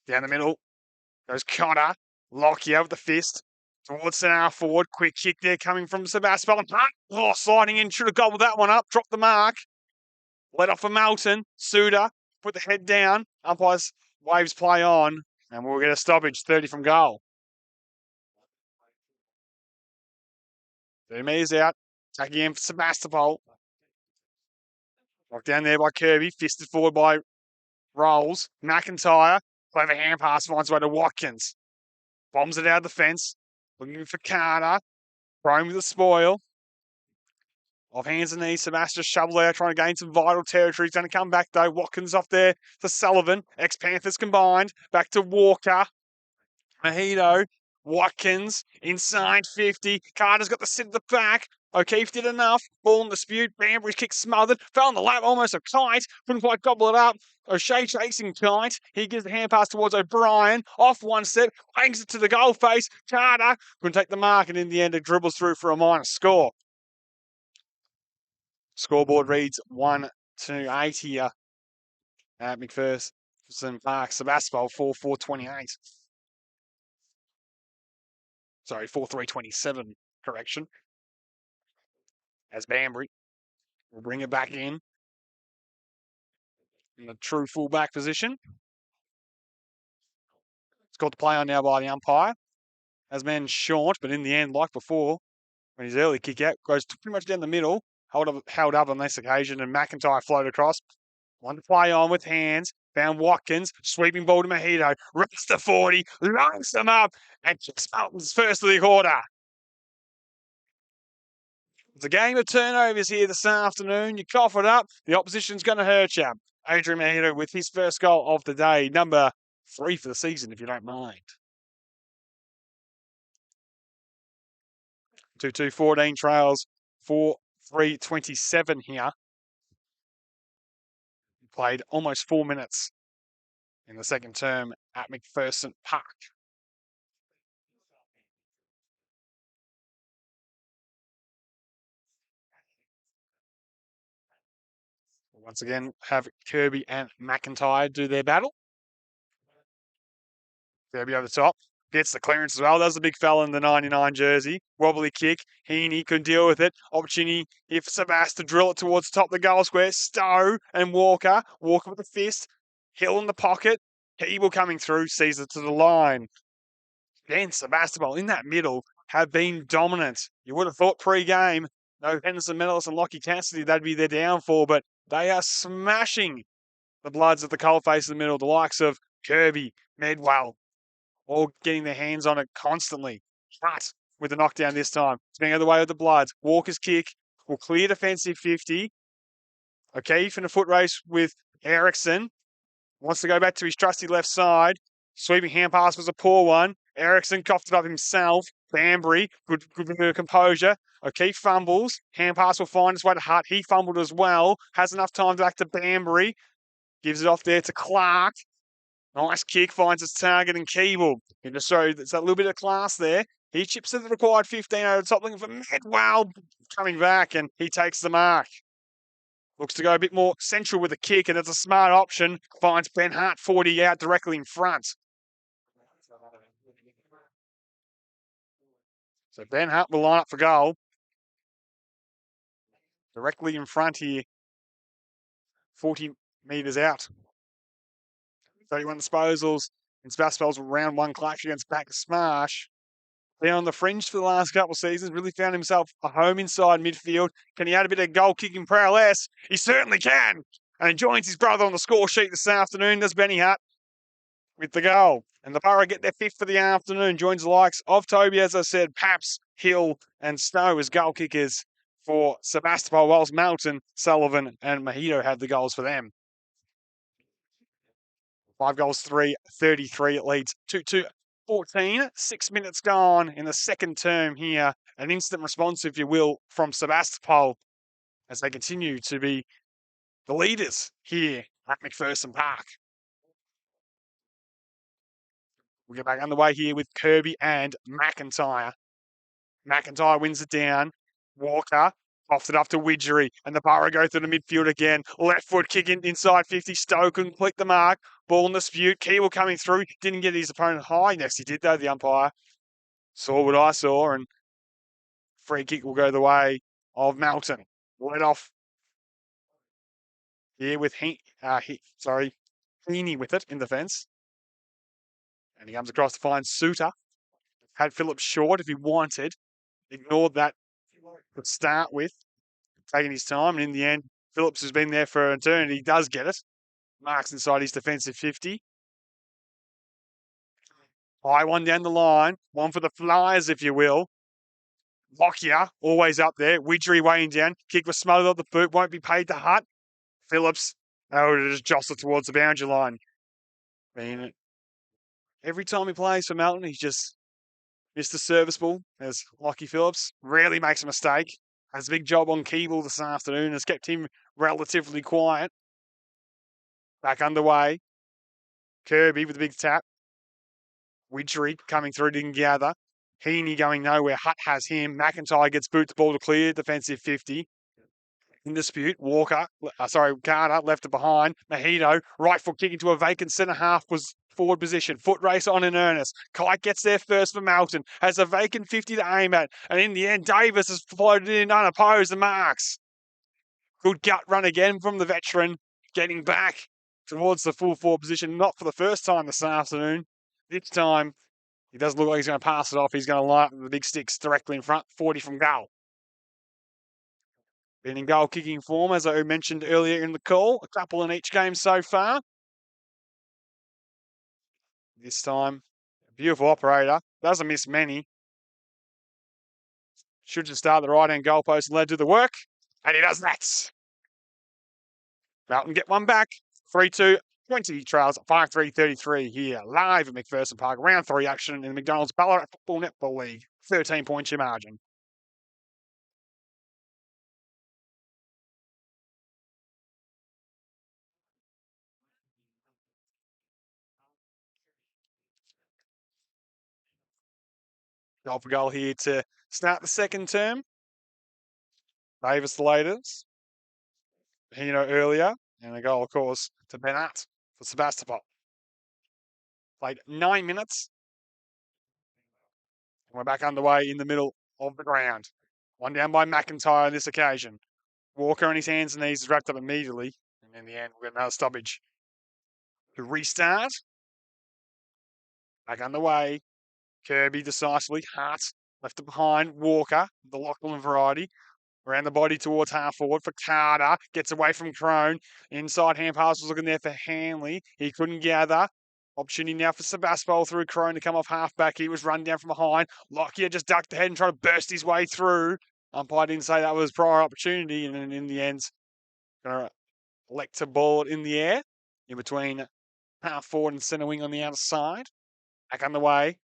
Down the middle goes Cotter. Lockyer with the fist towards centre forward. Quick kick there coming from Sebastopol. Oh, sliding in. Should have gobbled that one up. Dropped the mark. Let off for Melton. Suda put the head down. Umpires waves play on. And we'll get a stoppage. 30 from goal. 30 metres out. Attacking in for Sebastopol. Knocked down there by Kirby. Fisted forward by Rolls. McIntyre. Clever hand pass finds way to Watkins. Bombs it out of the fence. Looking for Carter. Throwing with the spoil. Off hands and knees. Sebastian shovel out, trying to gain some vital territory. He's going to come back though. Watkins off there to Sullivan. Ex-Panthers combined. Back to Walker. Mahito. Watkins. Inside 50. Carter's got the sit at the back. O'Keefe did enough. Ball in dispute. Banbury's kick smothered. Fell on the lap almost a kite. Couldn't quite gobble it up. O'Shea chasing Kite. He gives the hand pass towards O'Brien. Off one step. Hangs it to the goal face. Carter couldn't take the mark, and in the end it dribbles through for a minor score. Scoreboard reads 1-8 here at McPherson Park. Sebastopol 4-4-28. Sorry, 4-3-27. Correction. As Banbury will bring it back in the true full-back position. It's got the play on now by the umpire. As man short, but in the end, like before, when his early kick out goes pretty much down the middle, held up on this occasion, and McIntyre floated across. One to play on with hands. Found Watkins, sweeping ball to Mahito, rips to 40, lungs them up, and kicks Melton's first of the quarter. It's a game of turnovers here this afternoon. You cough it up, the opposition's going to hurt you. Adrian Mahito with his first goal of the day, number 3 for the season, if you don't mind. 2-2-14 trails, 4-3-27 here. Played almost 4 minutes in the second term at McPherson Park. Once again, have Kirby and McIntyre do their battle. Kirby over the top. Gets the clearance as well. That was a big fella in the 99 jersey. Wobbly kick. Heaney couldn't deal with it. Opportunity here for Sebas to drill it towards the top of the goal square. Stowe and Walker. Walker with the fist. Hill in the pocket. Keeble coming through. Sees it to the line. Then Sebastopol in that middle have been dominant. You would have thought pre-game, no Henderson Medalist and Lockie Cassidy, that'd be their downfall, but they are smashing the Bloods at the coalface in the middle, the likes of Kirby, Medwell, all getting their hands on it constantly. But with the knockdown this time, it's going the way of the Bloods. Walker's kick will clear defensive 50. O'Keefe in a foot race with Ericsson. Wants to go back to his trusty left side. Sweeping hand pass was a poor one. Ericsson coughed it up himself. Banbury, good bit of composure. O'Keefe fumbles. Hand pass will find its way to Hutt. He fumbled as well. Has enough time back to Banbury. Gives it off there to Clark. Nice kick, finds its target and Keeble. You just show there's a little bit of class there. He chips to the required 15 over the top, looking for Medwell coming back, and he takes the mark. Looks to go a bit more central with the kick, and it's a smart option. Finds Ben Hart 40 out directly in front. So Ben Hart will line up for goal. Directly in front here. 40 metres out. 31 disposals in Sebastopol's round one clash against Back Smash. Been on the fringe for the last couple of seasons, really found himself a home inside midfield. Can he add a bit of goal-kicking prowess? He certainly can. And he joins his brother on the score sheet this afternoon. Does Benny Hutt with the goal. And the Borough get their fifth for the afternoon. Joins the likes of Toby, as I said, Paps, Hill and Stowe as goal kickers for Sebastopol, whilst Melton, Sullivan and Mojito have the goals for them. 5 goals, 33. It leads 2-2-14. 6 minutes gone in the second term here. An instant response, if you will, from Sebastopol as they continue to be the leaders here at McPherson Park. We'll get back underway here with Kirby and McIntyre. McIntyre wins it down. Walker offed it up to Widgery, and the Borough go through the midfield again. Left foot kick inside 50. Stowe couldn't complete the mark. Ball in dispute. Keeble coming through. Didn't get his opponent high. Next he did, though, the umpire. Saw what I saw, and free kick will go the way of Melton. Let off here with Heaney with it in defence. And he comes across to find Suter. Had Phillips short if he wanted. Ignored that to start with. Taking his time. And in the end, Phillips has been there for an eternity. He does get it. Marks inside his defensive 50. High one down the line. One for the Flyers, if you will. Lockyer, always up there. Widgery weighing down. Kick was smothered up the boot. Won't be paid to Hutt. Phillips, to just jostle towards the boundary line. I mean, every time he plays for Melton, he's just Mr. Serviceable, as Lockie Phillips. Rarely makes a mistake. Has a big job on Keeble this afternoon. Has kept him relatively quiet. Back underway. Kirby with a big tap. Widgery coming through, didn't gather. Heaney going nowhere. Hutt has him. McIntyre gets boot the ball to clear. Defensive 50. In dispute, Carter left it behind. Mojito, right foot kick into a vacant centre half was forward position. Foot race on in earnest. Kite gets there first for Melton. Has a vacant 50 to aim at. And in the end, Davis has floated in unopposed and marks. Good gut run again from the veteran. Getting back towards the full forward position. Not for the first time this afternoon. This time, he doesn't look like he's going to pass it off. He's going to line up with the big sticks directly in front. 40 from goal. Been in goal kicking form, as I mentioned earlier in the call. A couple in each game so far. This time, beautiful operator. Doesn't miss many. Should just start the right-hand goalpost and let do the work. And he does that. Melton get one back. 3-2. 20 trails. 5-3-33 here. Live at McPherson Park. Round 3 action in the McDonald's Ballarat Football Netball League. 13 points your margin. Goal for goal here to start the second term. Davis the latest. Earlier. And a goal, of course, to Benat for Sebastopol. Played 9 minutes. We're back underway in the middle of the ground. One down by McIntyre on this occasion. Walker on his hands and knees is wrapped up immediately. And in the end, we'll get another stoppage. To restart. Back underway. Kirby decisively. Hart left it behind. Walker, the Lachlan variety. Around the body towards half forward for Carter. Gets away from Crone. Inside hand pass was looking there for Hanley. He couldn't gather. Opportunity now for Sebastopol through Crone to come off half back. He was run down from behind. Lockyer just ducked ahead and tried to burst his way through. Umpire didn't say that was prior opportunity, and then in the end, going to elect to ball it in the air in between half forward and centre wing on the outside. Back underway.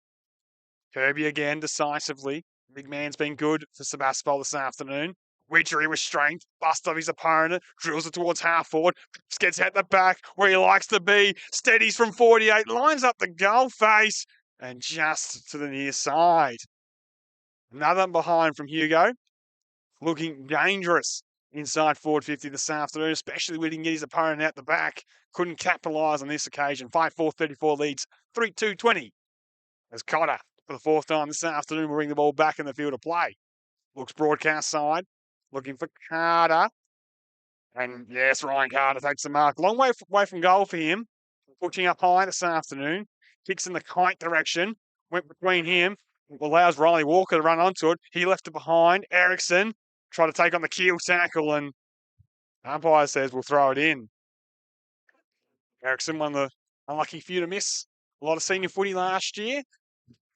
Kirby again decisively. Big man's been good for Sebastopol this afternoon. Widgery with strength, bust off his opponent, drills it towards half forward, gets out the back where he likes to be, steadies from 48, lines up the goal face, and just to the near side. Another behind from Hugo, looking dangerous inside forward 50 this afternoon, especially when he can get his opponent out the back. Couldn't capitalise on this occasion. 5-4-34 leads, 3-2-20. As Cotter, for the fourth time this afternoon, will bring the ball back in the field of play. Looks broadcast side, looking for Carter. And yes, Ryan Carter takes the mark. Long way away from goal for him. Pushing up high this afternoon. Kicks in the kite direction. Went between him. Allows Riley Walker to run onto it. He left it behind. Ericsson tried to take on the keel tackle, and umpire says we'll throw it in. Ericsson, one of the unlucky few to miss a lot of senior footy last year.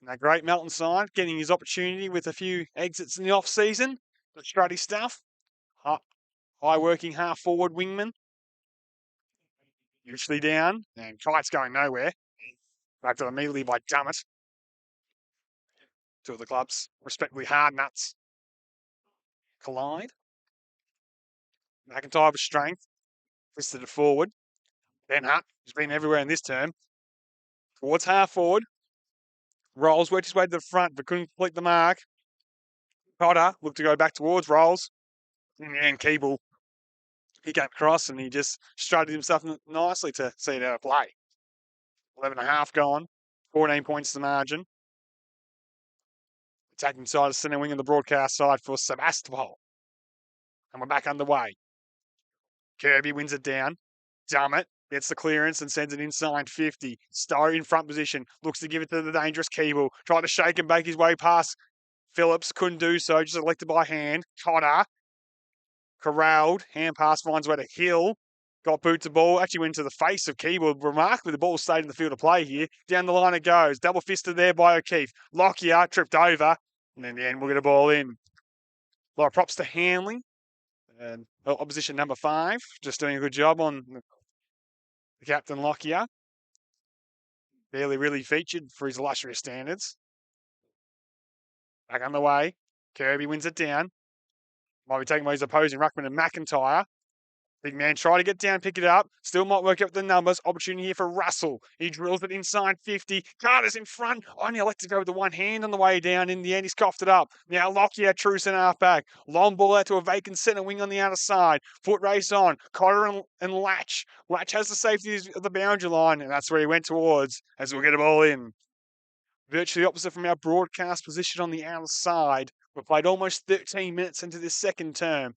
And that great Melton side, getting his opportunity with a few exits in the off-season. The strutty stuff. High working half forward wingman. Usually down, and Kite's going nowhere. Backed up immediately by Dummett. Two of the clubs, respectively hard nuts, collide. McIntyre with strength, twisted it forward. Ben Hutt, who's been everywhere in this term, towards half forward. Rolls worked his way to the front, but couldn't complete the mark. Cotter looked to go back towards Rolls. In the end, Keeble, he came across and he just strutted himself nicely to see it out of play. 11.5 gone, 14 points to the margin. Attacking side of centre wing and the broadcast side for Sebastopol. And we're back underway. Kirby wins it down. Dummett gets the clearance and sends it inside 50. Stowe in front position. Looks to give it to the dangerous Keeble. Tried to shake and bake his way past Phillips. Couldn't do so. Just elected by hand. Cotter. Corralled. Hand pass finds way to Hill. Got boot to ball. Actually went to the face of Keeble. Remarkably, the ball stayed in the field of play here. Down the line it goes. Double fisted there by O'Keefe. Lockyer tripped over. And in the end, we'll get a ball in. A lot of props to Hanley. And opposition number 5, just doing a good job on the captain Lockyer. Barely really featured for his illustrious standards. Back underway. Kirby wins it down. Might be taken by his opposing ruckman and McIntyre. Big man try to get down, pick it up. Still might work out the numbers. Opportunity here for Russell. He drills it inside 50. Carter's in front. Only elect to go with the one hand on the way down. In the end, he's coughed it up. Now Lockyer, true centre half back. Long ball out to a vacant centre wing on the outer side. Foot race on. Cotter and Latch. Latch has the safety of the boundary line, and that's where he went towards as we'll get a ball in. Virtually opposite from our broadcast position on the outside. We've played almost 13 minutes into this second term.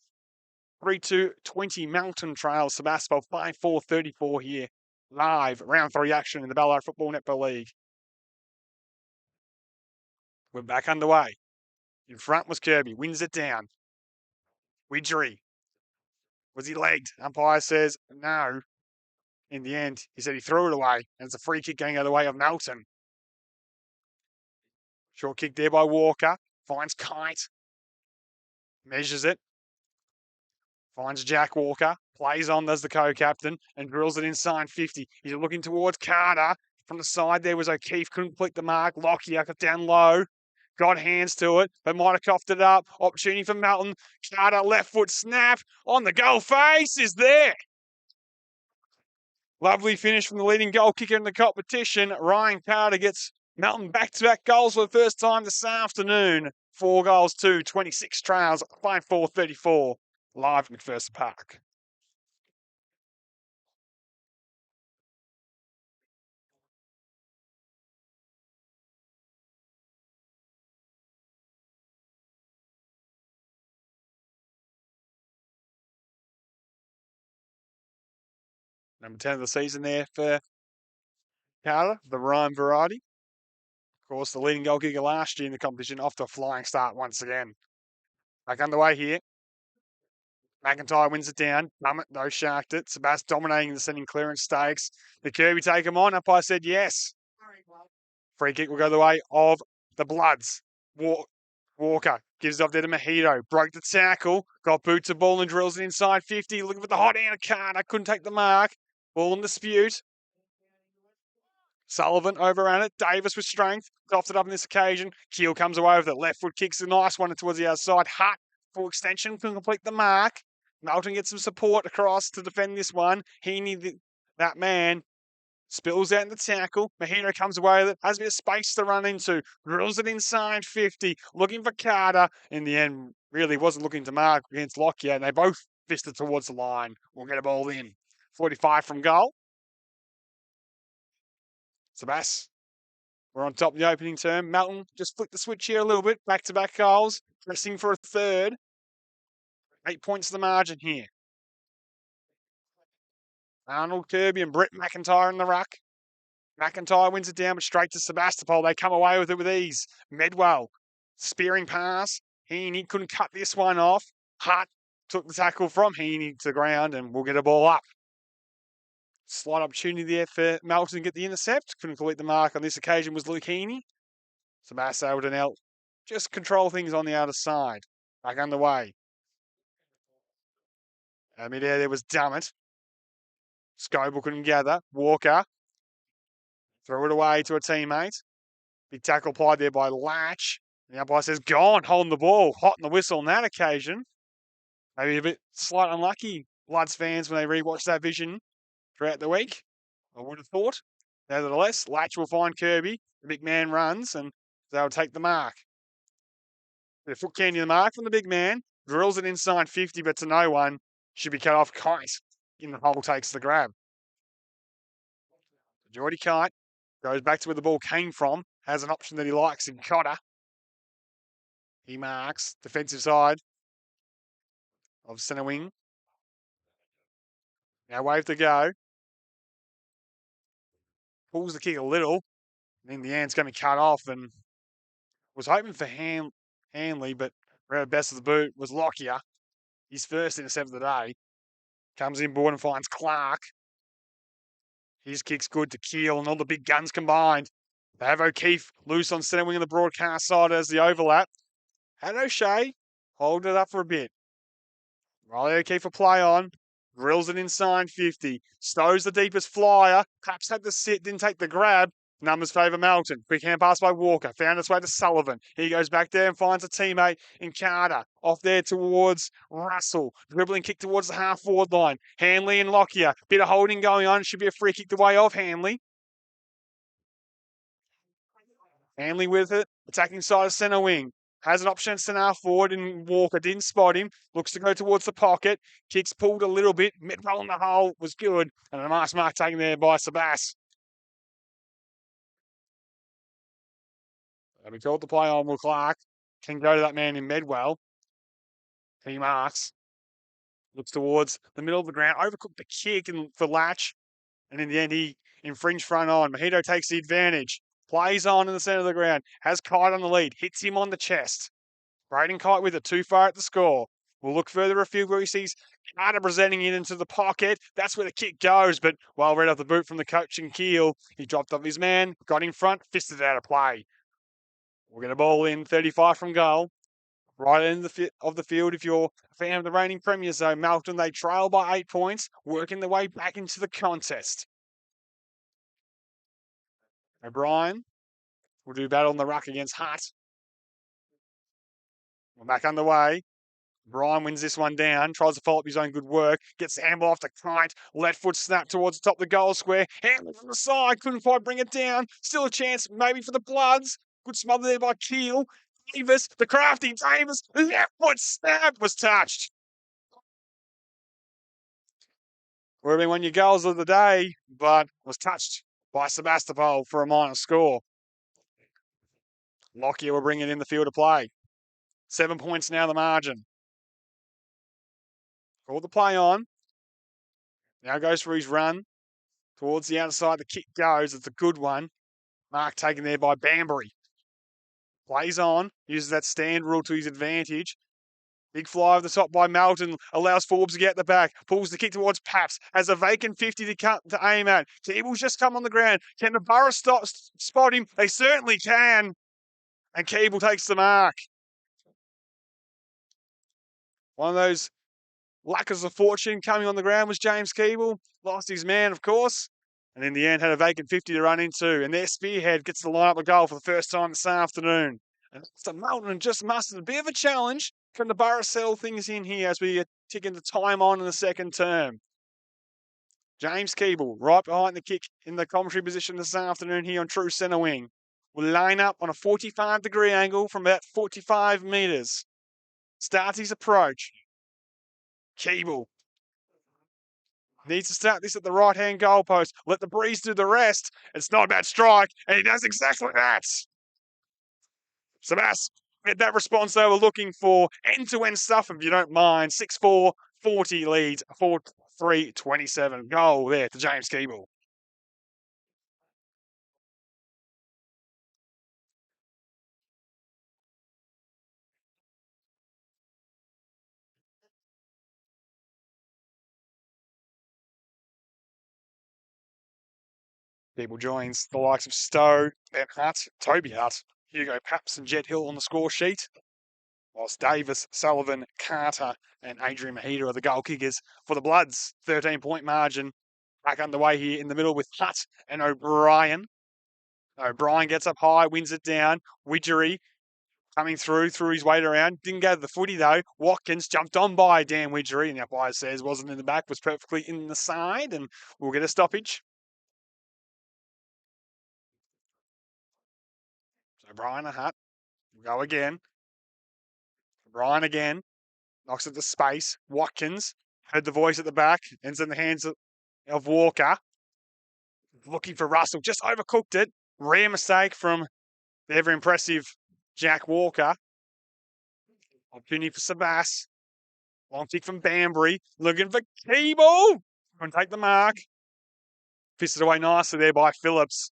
3-2-20 Melton trails Sebastopol 5-4-34 here. Live round 3 action in the Ballarat Football Netball League. We're back underway. In front was Kirby. Wins it down. Widgery. Was he legged? Umpire says no. In the end, he said he threw it away. And it's a free kick going out of the way of Melton. Short kick there by Walker. Finds Kite. Measures it. Finds Jack Walker, plays on as the co-captain and drills it inside 50. He's looking towards Carter. From the side there was O'Keefe, couldn't complete the mark. Lockyer got down low, got hands to it, but might have coughed it up. Opportunity for Melton. Carter, left foot snap on the goal face is there. Lovely finish from the leading goal kicker in the competition. Ryan Carter gets Melton back-to-back goals for the first time this afternoon. 4 goals to 26 trails, 5-4-34. Live at McPherson Park. Number 10 of the season there for Carter, the Rhyme variety. Of course, the leading goal kicker last year in the competition, off to a flying start once again. Back underway here. McIntyre wins it down. Dummet, though, sharked it. Sebas dominating the sending clearance stakes. The Kirby take him on. Umpire said yes. Free kick will go the way of the Bloods. Walker gives it off there to Mojito. Broke the tackle. Got boots of ball and drills it inside 50. Looking for the hot hand of Carter. Couldn't take the mark. Ball in dispute. Sullivan overran it. Davis with strength. Doffed it up on this occasion. Keel comes away with it. Left foot kicks a nice one towards the outside. Hutt, full extension, can complete the mark. Melton gets some support across to defend this one. That man, spills out in the tackle. Mojito comes away with it. Has a bit of space to run into. Drills it inside 50. Looking for Carter. In the end, really wasn't looking to mark against Lockyer. And they both fisted towards the line. We'll get a ball in. 45 from goal. Sebas, we're on top of the opening term. Melton just flicked the switch here a little bit. Back-to-back goals. Pressing for a third. 8 points to the margin here. Arnold, Kirby and Brett McIntyre in the ruck. McIntyre wins it down, but straight to Sebastopol. They come away with it with ease. Medwell, spearing pass. Heaney couldn't cut this one off. Hutt took the tackle from Heaney to the ground, and we'll get a ball up. Slight opportunity there for Melton to get the intercept. Couldn't complete the mark on this occasion was Luke Heaney. Sebas able to now just control things on the outer side. Back underway. Midair there was Dummet. Scoble couldn't gather. Walker. Throw it away to a teammate. Big tackle applied there by Latch. The umpire says, gone, holding the ball. Hot in the whistle on that occasion. Maybe a bit slight unlucky, Bloods fans, when they rewatch that vision throughout the week. I would have thought. Nevertheless, Latch will find Kirby. The big man runs and they'll take the mark. The foot candy the mark from the big man. Drills it inside 50, but to no one. Should be cut off. Kite in the hole takes the grab. Geordie Kite goes back to where the ball came from. Has an option that he likes in Cotter. He marks defensive side of centre wing. Now wave to go. Pulls the kick a little. In the end, it's going to be cut off, and was hoping for Hanley, but best of the boot was Lockyer. His first intercept of the day. Comes in board and finds Clark. His kick's good to Keel, and all the big guns combined. They have O'Keefe loose on centre wing of the broadcast side as the overlap. Had O'Shea hold it up for a bit. Riley O'Keefe a play on. Drills it inside 50. Stows the deepest flyer. Perhaps had the sit, didn't take the grab. Numbers favour Melton. Quick hand pass by Walker. Found its way to Sullivan. He goes back there and finds a teammate in Carter. Off there towards Russell. Dribbling kick towards the half-forward line. Hanley and Lockyer. Bit of holding going on. Should be a free kick the way of Hanley. Hanley with it. Attacking side of centre wing. Has an option at centre forward and Walker didn't spot him. Looks to go towards the pocket. Kicks pulled a little bit. Mid-roll in the hole was good. And a nice mark taken there by Sebas. We called the play on Will Clark. Can go to that man in Medwell. He marks. Looks towards the middle of the ground. Overcooked the kick for Latch. And in the end, he infringed front on. Mojito takes the advantage. Plays on in the centre of the ground. Has Kite on the lead. Hits him on the chest. Braden Kite with it. Too far at the score. We'll look further afield where he sees Carter presenting it into the pocket. That's where the kick goes. But well read off the boot from the coach and Keel. He dropped off his man. Got in front. Fisted out of play. We'll get a ball in. 35 from goal. Right end of the field if you're a fan of the reigning premiers, though. Melton, they trail by 8 points. Working their way back into the contest. O'Brien will do battle in the ruck against Hutt. We're back underway. Brian wins this one down, tries to follow up his own good work, gets the handball off to Kite, left foot snap towards the top of the goal square, handle from the side, couldn't quite bring it down, still a chance maybe for the Bloods, good smother there by Keel, Davis, the crafty Davis, left foot snap was touched. Would have been one of your goals of the day, but was touched by Sebastopol for a minor score. Lockyer will bring it in the field of play. 7 points now the margin. Called the play on. Now goes for his run. Towards the outside, the kick goes. It's a good one. Mark taken there by Banbury. Plays on, uses that stand rule to his advantage. Big fly over the top by Melton, allows Forbes to get the back, pulls the kick towards Paps, has a vacant 50 to aim at. Keeble's just come on the ground. Can the Borough spot him? They certainly can. And Keeble takes the mark. One of those luckers of fortune coming on the ground was James Keeble. Lost his man, of course. And in the end, had a vacant 50 to run into. And their spearhead gets to line up a goal for the first time this afternoon. And so Melton just mustered a bit of a challenge. Can the Borough settle things in here as we tick into time on in the second term? James Keeble, right behind the kick in the commentary position this afternoon here on true centre wing. Will line up on a 45-degree angle from about 45 metres. Starts his approach. Keeble needs to start this at the right-hand goalpost. Let the breeze do the rest. It's not about strike, and he does exactly that. Sebas, get that response they were looking for. End-to-end stuff, if you don't mind. 6-4, 40 leads, 4-3, 27. Goal there to James Keeble. Keeble joins the likes of Stowe, Ben Hutt, Toby Hutt, Hugo Paps and Jet Hill on the score sheet. Whilst Davis, Sullivan, Carter, and Adrian Mahida are the goal kickers for the Bloods. 13-point margin. Back underway here in the middle with Hutt and O'Brien. O'Brien gets up high, wins it down. Widgery coming through his weight around. Didn't go to the footy though. Watkins jumped on by Dan Widgery, and the umpire says wasn't in the back, was perfectly in the side, and we'll get a stoppage. So O'Brien and Hutt will go again. O'Brien again. Knocks at the space. Watkins heard the voice at the back. Ends in the hands of Walker. Looking for Russell. Just overcooked it. Rare mistake from the ever impressive Jack Walker. Opportunity for Sebas. Long kick from Banbury. Looking for Keeble. Couldn't take the mark. Fisted away nicely there by Phillips.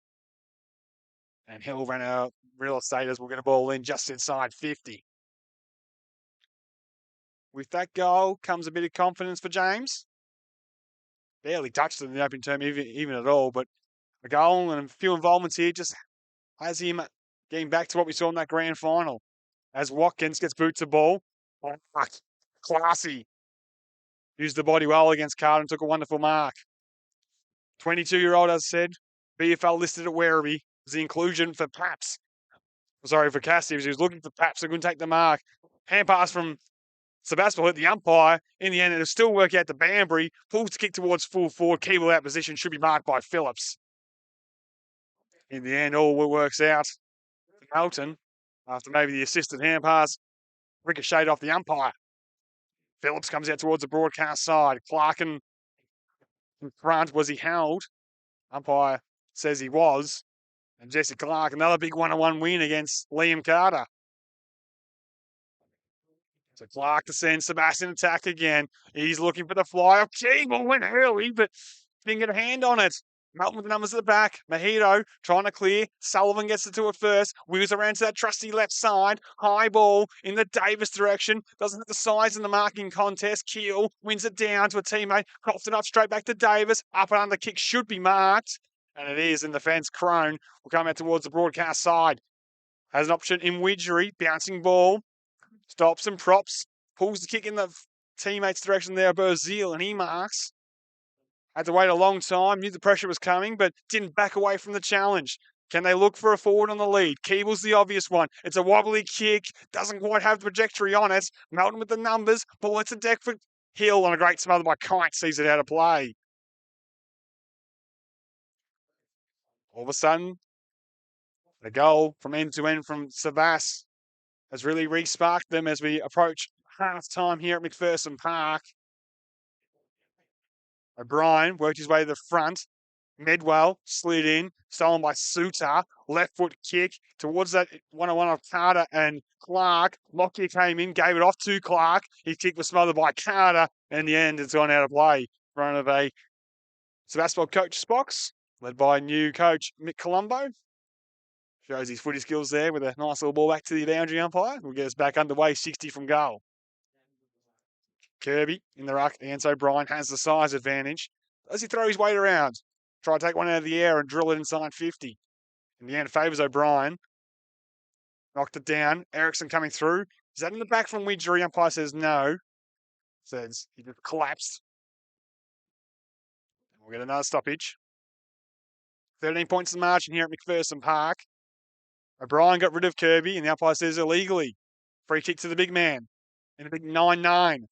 And Hill ran out. Real estate as we'll get a ball in just inside 50. With that goal comes a bit of confidence for James. Barely touched it in the open term, even at all, but a goal and a few involvements here just has him getting back to what we saw in that grand final. As Watkins gets boots the ball. Classy. Used the body well against Carter and took a wonderful mark. 22-year-old, as I said, BFL listed at Werribee was the inclusion for Paps. Sorry, for Cassidy. He was looking for Paps, so couldn't take the mark. Hand pass from Sebastopol hit the umpire. In the end, it'll still work out to Banbury. Pulls the kick towards full forward. Keeble out position. Should be marked by Phillips. In the end, all works out for Melton after maybe the assisted hand pass ricocheted off the umpire. Phillips comes out towards the broadcast side. Clark in front. Was he held? Umpire says he was. And Jesse Clark, another big one-on-one win against Liam Carter. So Clark to send Sebastian attack again. He's looking for the fly. Keeble went early, but didn't get a hand on it. Melton with the numbers at the back. Mahito trying to clear. Sullivan gets it to it first. Wheels around to that trusty left side. High ball in the Davis direction. Doesn't have the size in the marking contest. Keel wins it down to a teammate. Coughs it up straight back to Davis. Up and under kick should be marked. And it is in the fence. Crone will come out towards the broadcast side. Has an option in Widgery. Bouncing ball. Stops and props. Pulls the kick in the teammate's direction there. Berzil, and he marks. Had to wait a long time. Knew the pressure was coming, but didn't back away from the challenge. Can they look for a forward on the lead? Keeble's the obvious one. It's a wobbly kick. Doesn't quite have the trajectory on it. Melton with the numbers. Ball hits a deck for Hill on a great smother by Kite. Sees it out of play. All of a sudden, the goal from end to end from Sebas has really re-sparked them as we approach half-time here at McPherson Park. O'Brien worked his way to the front. Medwell slid in, stolen by Suter. Left foot kick towards that one-on-one of Carter and Clark. Lockyer came in, gave it off to Clark. His kick was smothered by Carter. And in the end, it's gone out of play in front of a Sebastopol coach's box, led by new coach Mick Colombo. Shows his footy skills there with a nice little ball back to the boundary umpire. Will get us back underway, 60 from goal. Kirby in the ruck. Ance O'Brien has the size advantage. Does he throw his weight around? Try to take one out of the air and drill it inside 50. In the end, favours O'Brien. Knocked it down. Ericsson coming through. Is that in the back from Widgery? Umpire says no. Says he just collapsed. We'll get another stoppage. 13 points in the margin here at McPherson Park. O'Brien got rid of Kirby, and the umpire says illegally. Free kick to the big man. And a big 9-9.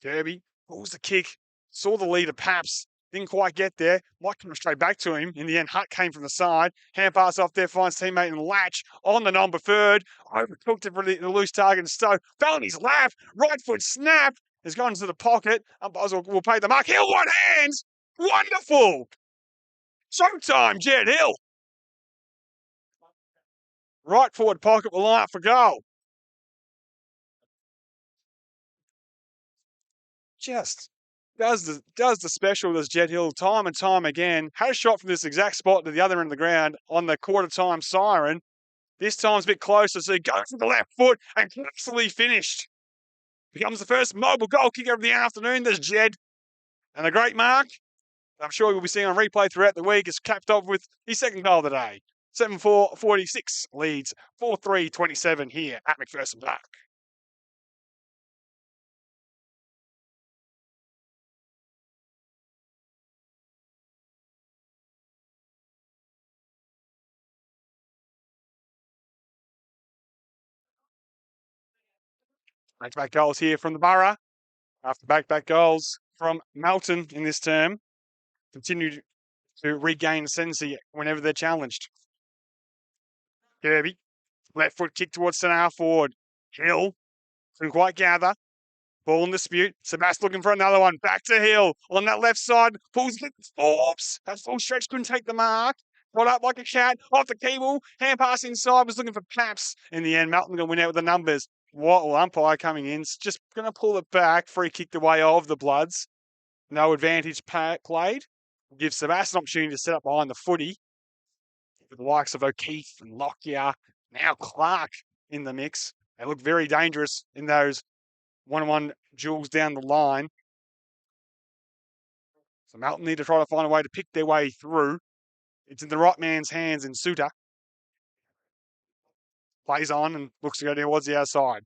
Kirby pulls the kick. Saw the leader, Paps. Didn't quite get there. Might come straight back to him. In the end, Hutt came from the side. Hand pass off there, finds teammate in Latch on the non-preferred. Overcooked it for the loose target and Stowe. Fell in his lap. Right foot snap. Has gone into the pocket. Umpires will pay the mark. Hill, one hands. Wonderful. Showtime, Jed Hill. Right forward pocket will line up for goal. Just does the special, does Jed Hill, time and time again. Had a shot from this exact spot to the other end of the ground on the quarter time siren. This time's a bit closer, so he goes to the left foot and classically finished. Becomes the first mobile goal kicker of the afternoon. There's Jed. And a great mark. I'm sure we'll be seeing on replay throughout the week. Is capped off with his second goal of the day. 7-4-46 leads 4-3-27 here at McPherson Park. Back-to-back goals here from the Borough. After back-to-back goals from Melton in this term. Continue to regain ascendancy whenever they're challenged. Kirby, left foot kick towards centre half forward. Hill, couldn't quite gather. Ball in dispute. Sebastopol looking for another one. Back to Hill on that left side. Pulls it. Oops. That full stretch couldn't take the mark. Got up like a cat. Off the cable. Hand pass inside. Was looking for Paps. In the end, Melton going to win out with the numbers. What umpire coming in. Just going to pull it back. Free kick the way of the Bloods. No advantage played. Gives Sebastopol an opportunity to set up behind the footy. With the likes of O'Keefe and Lockyer. Now Clark in the mix. They look very dangerous in those one-on-one duels down the line. So Melton need to try to find a way to pick their way through. It's in the right man's hands in Suter. Plays on and looks to go towards the outside.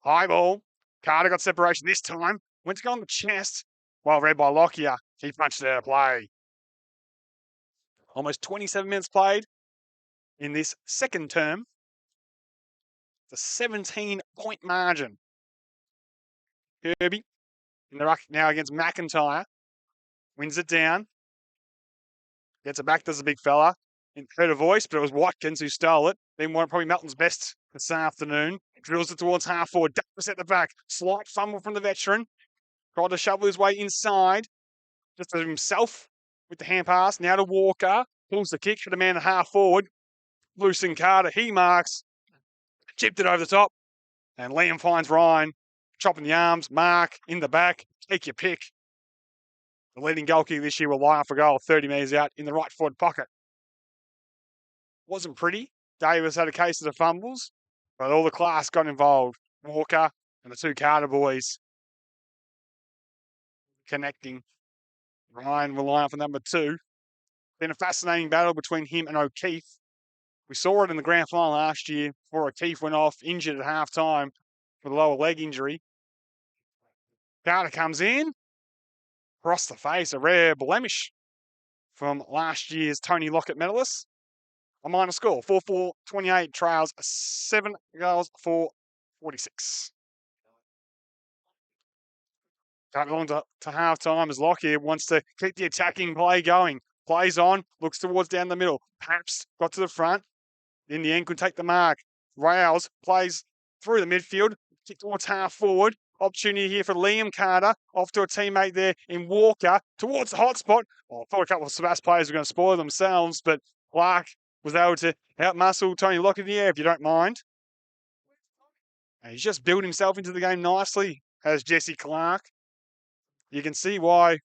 High ball. Carter got separation this time. Went to go on the chest. Well read by Lockyer. He punched it out of play. Almost 27 minutes played in this second term. It's a 17-point margin. Kirby in the ruck now against McIntyre. Wins it down. Gets it back, does a big fella. Heard a voice, but it was Watkins who stole it. Then one probably Melton's best this afternoon. Drills it towards half forward. Davis at the back. Slight fumble from the veteran. Tried to shovel his way inside. Just to himself with the hand pass. Now to Walker. Pulls the kick for the man at half forward. Loosen Carter. He marks. Chipped it over the top. And Liam finds Ryan. Chopping the arms. Mark in the back. Take your pick. The leading goal kicker this year will line up for goal 30 metres out in the right forward pocket. Wasn't pretty. Davis had a case of the fumbles, but all the class got involved. Walker and the two Carter boys connecting. Ryan will line up for number 2. Been a fascinating battle between him and O'Keefe. We saw it in the grand final last year before O'Keefe went off injured at half time with a lower leg injury. Carter comes in. Across the face, a rare blemish from last year's Tony Lockett medalist. A minor score, 4-4-28 trails, 7 goals for 46. Cut along to half time as Lockyer wants to keep the attacking play going. Plays on, looks towards down the middle. Paps got to the front. In the end, could take the mark. Rouse plays through the midfield, kick towards half forward. Opportunity here for Liam Carter, off to a teammate there in Walker, towards the hot spot. Well, I thought a couple of Sebastopol players were going to spoil themselves, but Clark was able to outmuscle Tony Lockett in the air, if you don't mind. And he's just built himself into the game nicely, has Jesse Clark. You can see why,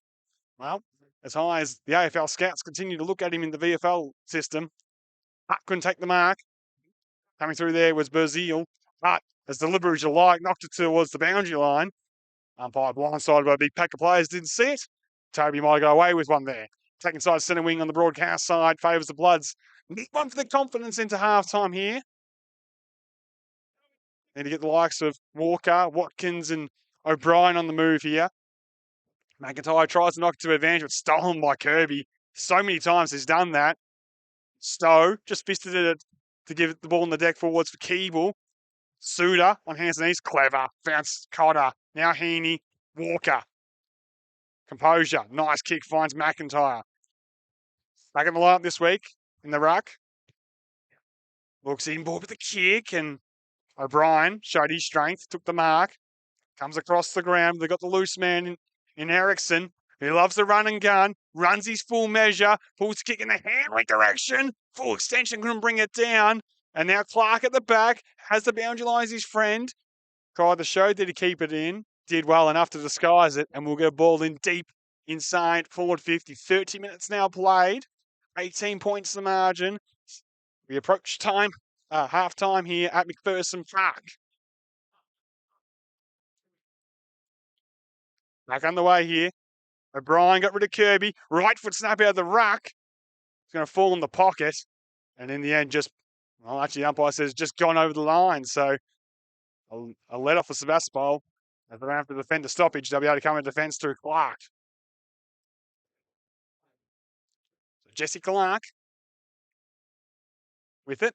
well, as high as the AFL scouts continue to look at him in the VFL system, Hutt couldn't take the mark. Coming through there was Berzeel, but as deliberate as you like, knocked it towards the boundary line. Umpire blindsided by a big pack of players, didn't see it. Toby might go away with one there. Taking side centre wing on the broadcast side, favours the Bloods. Need one for the confidence into half-time here. Need to get the likes of Walker, Watkins and O'Brien on the move here. McIntyre tries to knock it to advantage, but stolen by Kirby. So many times he's done that. Stowe just fisted it to give the ball in the deck forwards for Keeble. Suda on hands and knees, clever. Found Cotter. Now Heaney, Walker. Composure, nice kick, finds McIntyre. Back in the lineup this week, in the ruck. Looks inboard with the kick, and O'Brien showed his strength, took the mark. Comes across the ground. They've got the loose man in Ericsson. He loves the run and gun, runs his full measure, pulls the kick in the Hanley direction. Full extension, couldn't bring it down. And now Clark at the back has the boundary line as his friend. Tried the show, did he keep it in? Did well enough to disguise it, and we'll get a ball in deep inside forward 50. 30 minutes now played. 18 points the margin. We approach time, half-time here at McPherson Park. Back underway here. O'Brien got rid of Kirby. Right foot snap out of the ruck. It's going to fall in the pocket. And in the end, actually, the umpire says just gone over the line. So a let off for Sebastopol. If they don't have to defend a stoppage, they'll be able to come in defence through Clark. So Jesse Clark with it.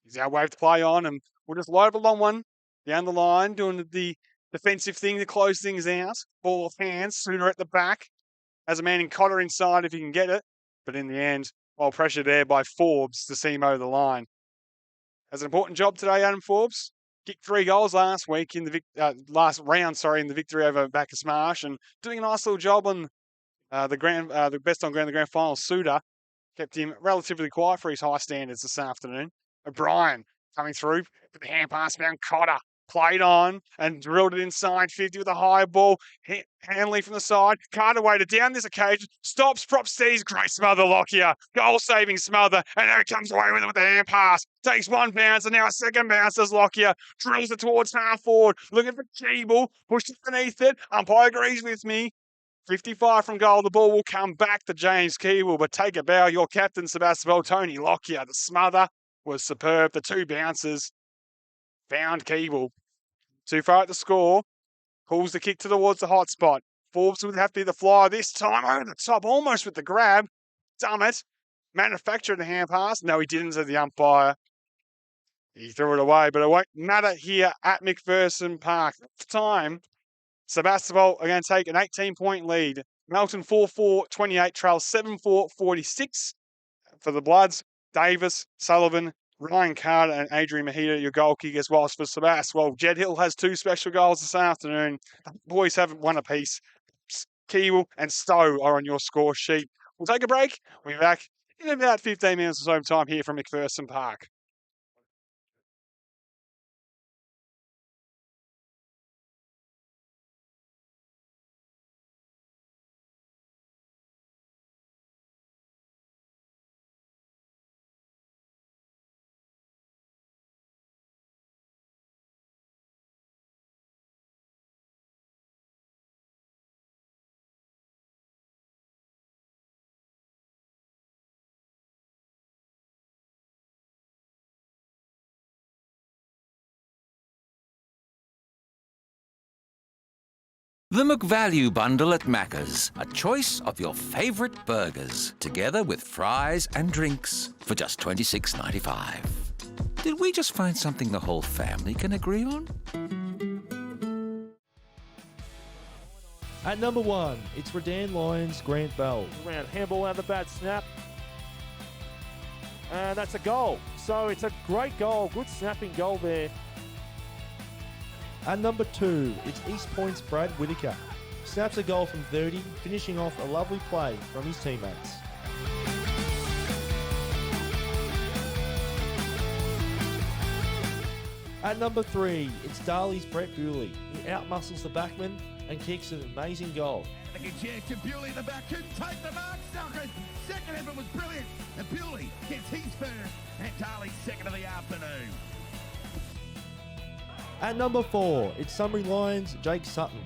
He's our wave to play on, and we'll just load up a long one down the line, doing the defensive thing to close things out. Ball off hands, Sooner at the back. Has a man in Cotter inside if he can get it. But in the end, well, pressure there by Forbes to see him over the line. Has an important job today, Adam Forbes. Kicked 3 goals last week in the last round, in the victory over Bacchus Marsh, and doing a nice little job on the best on ground, the grand final. Suda kept him relatively quiet for his high standards this afternoon. O'Brien coming through for the hand pass down Cotter. Played on and drilled it inside 50 with a high ball. Hanley from the side. Carter weighted down this occasion. Stops, prop steadies. Great smother Lockyer. Goal-saving smother. And there he comes away with it with the hand pass. Takes one bounce and now a second bounce as Lockyer drills it towards half forward. Looking for Keeble. Pushed it beneath it. Umpire agrees with me. 55 from goal. The ball will come back to James Keeble. But take a bow. Your captain, Sebastopol, Tony Lockyer. The smother was superb. The 2 bounces found Keeble. Too far at the score. Pulls the kick towards the hot spot. Forbes would have to be the flyer this time. Over the top, almost with the grab. Damn it. Manufactured the hand pass. No, he didn't, said the umpire. He threw it away, but it won't matter here at McPherson Park. This time, Sebastopol are going to take an 18-point lead. Melton 4-4-28, trails 7-4-46 for the Bloods. Davis, Sullivan, Ryan Carter and Adrian Mahita, your goal kickers, whilst for Sebastopol, Jed Hill has 2 special goals this afternoon. The boys haven't won a piece. Keeble and Stowe are on your score sheet. We'll take a break. We'll be back in about 15 minutes or so time here from McPherson Park. The McValue Bundle at Macca's. A choice of your favourite burgers, together with fries and drinks for just $26.95. Did we just find something the whole family can agree on? At number 1, it's Redan Lions Grant Bell. Around handball out of the bad snap. And that's a goal. So it's a great goal. Good snapping goal there. At number 2, it's East Point's Brad Whitaker. Snaps a goal from 30, finishing off a lovely play from his teammates. At number 3, it's Darley's Brett Dooley. He outmuscles the backman and kicks an amazing goal. They can check to Bewley in the back, couldn't take the mark, Sockers. Second effort was brilliant, and Bewley gets his first, and Darley's second of the afternoon. At number 4, it's Sunbury Lions' Jake Sutton.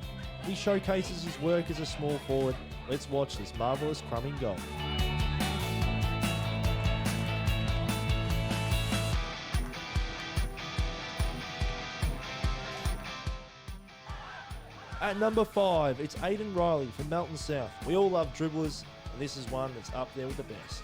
He showcases his work as a small forward. Let's watch this marvellous crumbing goal. At number 5, it's Aidan Riley from Melton South. We all love dribblers, and this is one that's up there with the best.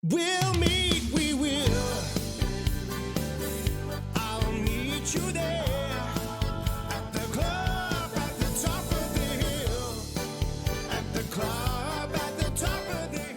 We'll meet, we will. I'll meet you there at the club at the top of the hill. At the club at the top of the hill.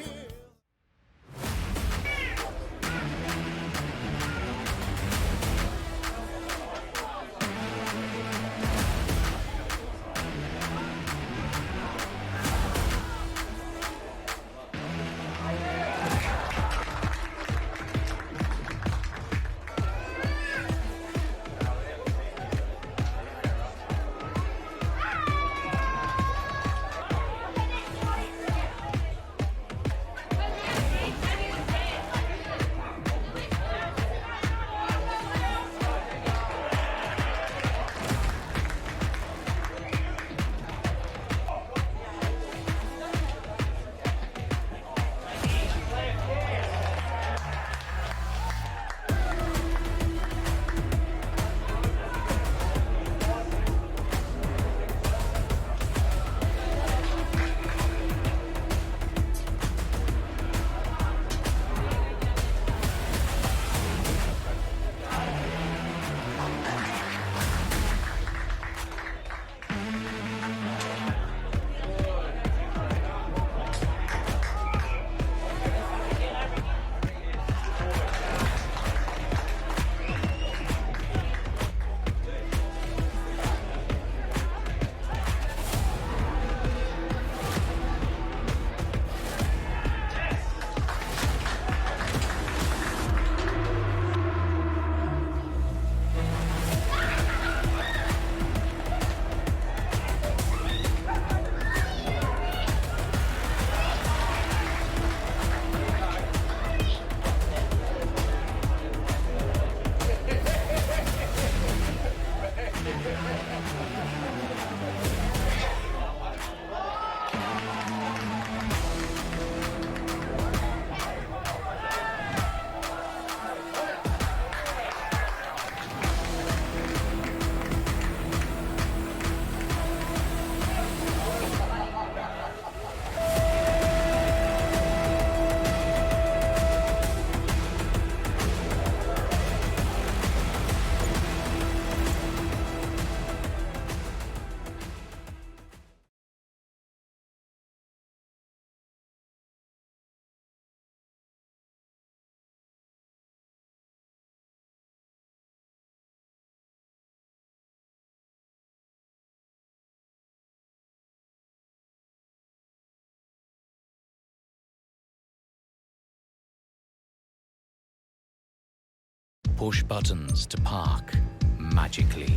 Push buttons to park magically.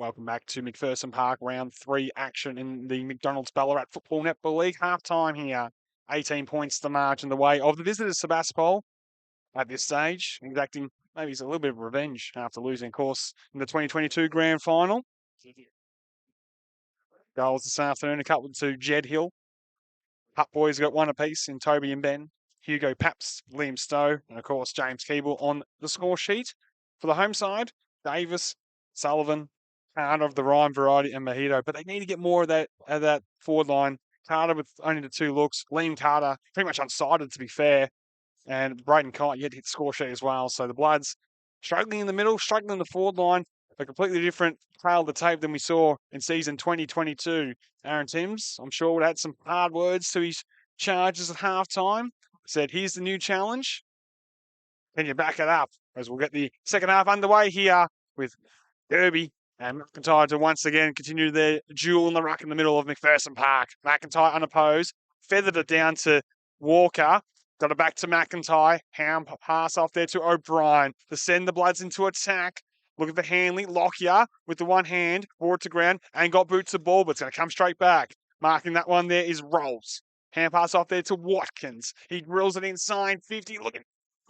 Welcome back to McPherson Park, round 3 action in the McDonald's Ballarat Football Netball League. Half time here, 18 points the margin the way of the visitors Sebastopol at this stage, exacting maybe a little bit of revenge after losing, of course, in the 2022 grand final. Goals this afternoon, a couple to Jed Hill. Hutt boys got one apiece in Toby and Ben. Hugo Paps, Liam Stowe, and of course James Keeble on the score sheet. For the home side, Davis, Sullivan, Carter of the Rhyme variety, and Mojito. But they need to get more of that forward line. Carter with only the 2 looks. Liam Carter, pretty much unsighted to be fair. And Braden Kite yet hit the score sheet as well. So the Bloods struggling in the middle, struggling in the forward line. A completely different trail of the tape than we saw in season 2022. Aaron Timms, I'm sure, would add some hard words to his charges at halftime. Said, here's the new challenge. Can you back it up? As we'll get the second half underway here with Derby and McIntyre to once again continue their duel in the ruck in the middle of McPherson Park. McIntyre unopposed, feathered it down to Walker. Got it back to McIntyre. Ham pass off there to O'Brien to send the Bloods into attack. Looking for Hanley. Lockyer with the one hand, brought to ground and got boots of ball, but it's going to come straight back. Marking that one there is Rolls. Hand pass off there to Watkins. He drills it inside 50. Looking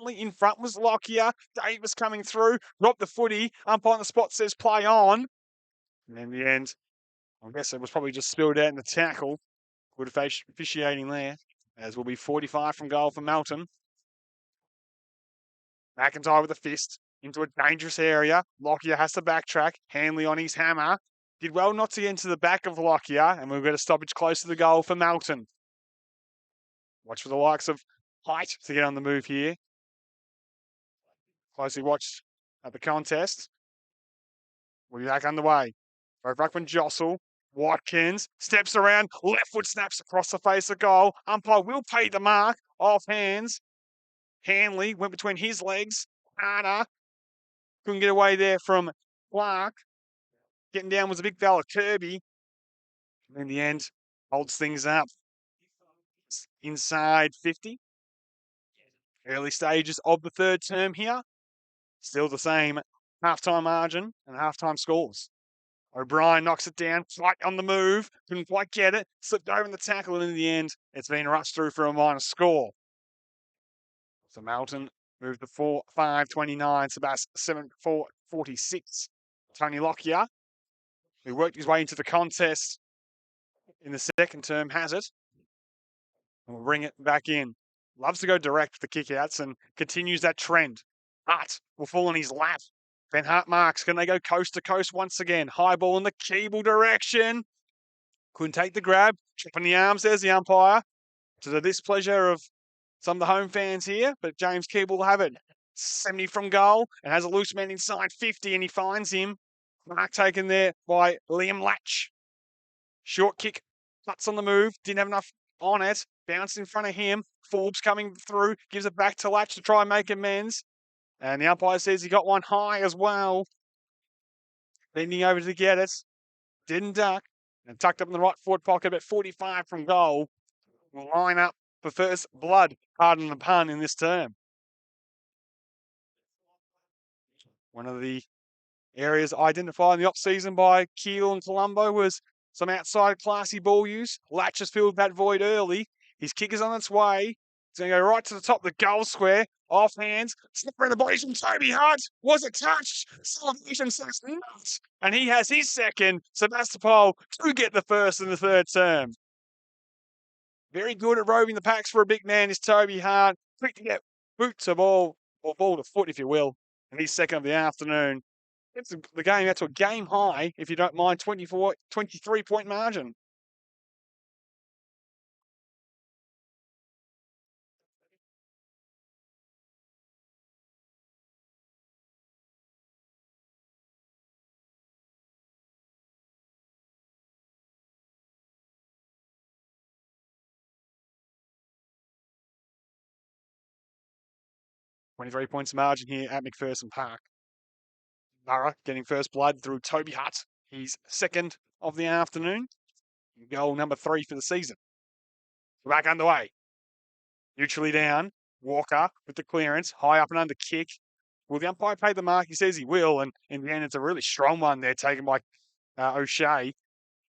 in front was Lockyer. Davis coming through. Dropped the footy. Umpire on the spot says play on. And in the end, I guess it was probably just spilled out in the tackle. Good officiating there. As will be 45 from goal for Melton. McIntyre with a fist into a dangerous area. Lockyer has to backtrack. Hanley on his hammer. Did well not to get into the back of Lockyer, and we've got a stoppage close to the goal for Melton. Watch for the likes of Height to get on the move here. Closely watched at the contest. We'll be back underway. Both ruckman jostle. Watkins steps around. Left foot snaps across the face of goal. Umpire will pay the mark. Off hands. Hanley went between his legs. Carter couldn't get away there from Clark. Getting down was a big fella, Kirby. And in the end, holds things up. Inside 50. Early stages of the third term here. Still the same halftime margin and halftime scores. O'Brien knocks it down, Flight on the move, couldn't quite get it, slipped over in the tackle, and in the end, it's been rushed through for a minor score. So Melton moved to 4-5-29, Sebastopol 7-4-46. Tony Lockyer, who worked his way into the contest in the second term, has it. And we'll bring it back in. Loves to go direct with the kickouts and continues that trend. Hart will fall on his lap. Ben Hart marks. Can they go coast to coast once again? High ball in the Keeble direction. Couldn't take the grab. Chopping the arms. There's the umpire. To the displeasure of some of the home fans here, but James Keeble will have it. 70 from goal and has a loose man inside 50, and he finds him. Mark taken there by Liam Latch. Short kick. Cuts on the move. Didn't have enough on it. Bounced in front of him. Forbes coming through. Gives it back to Latch to try and make amends. And the umpire says he got one high as well. Bending over to get it. Didn't duck. And tucked up in the right forward pocket, about 45 from goal. Will line up for first blood, pardon the pun, in this term. One of the areas identified in the off-season by Keel and Colombo was some outside classy ball use. Latch has filled that void early. His kick is on its way. It's going to go right to the top of the goal square. Off hands. Snap around the body from Toby Hutt. Was it touched? Celebration says not. And he has his second. Sebastopol to get the first in the third term. Very good at roving the packs for a big man is Toby Hutt. Quick to get boot to ball, or ball to foot, if you will. And he's second of the afternoon. It's the game out to a game high, if you don't mind, 23-point margin. Twenty-three points margin here at McPherson Park. Borough getting first blood through Toby Hutt. He's second of the afternoon. Goal number 3 for the season. We're back underway. Neutrally down. Walker with the clearance. High up and under kick. Will the umpire pay the mark? He says he will. And in the end, it's a really strong one there taken by O'Shea.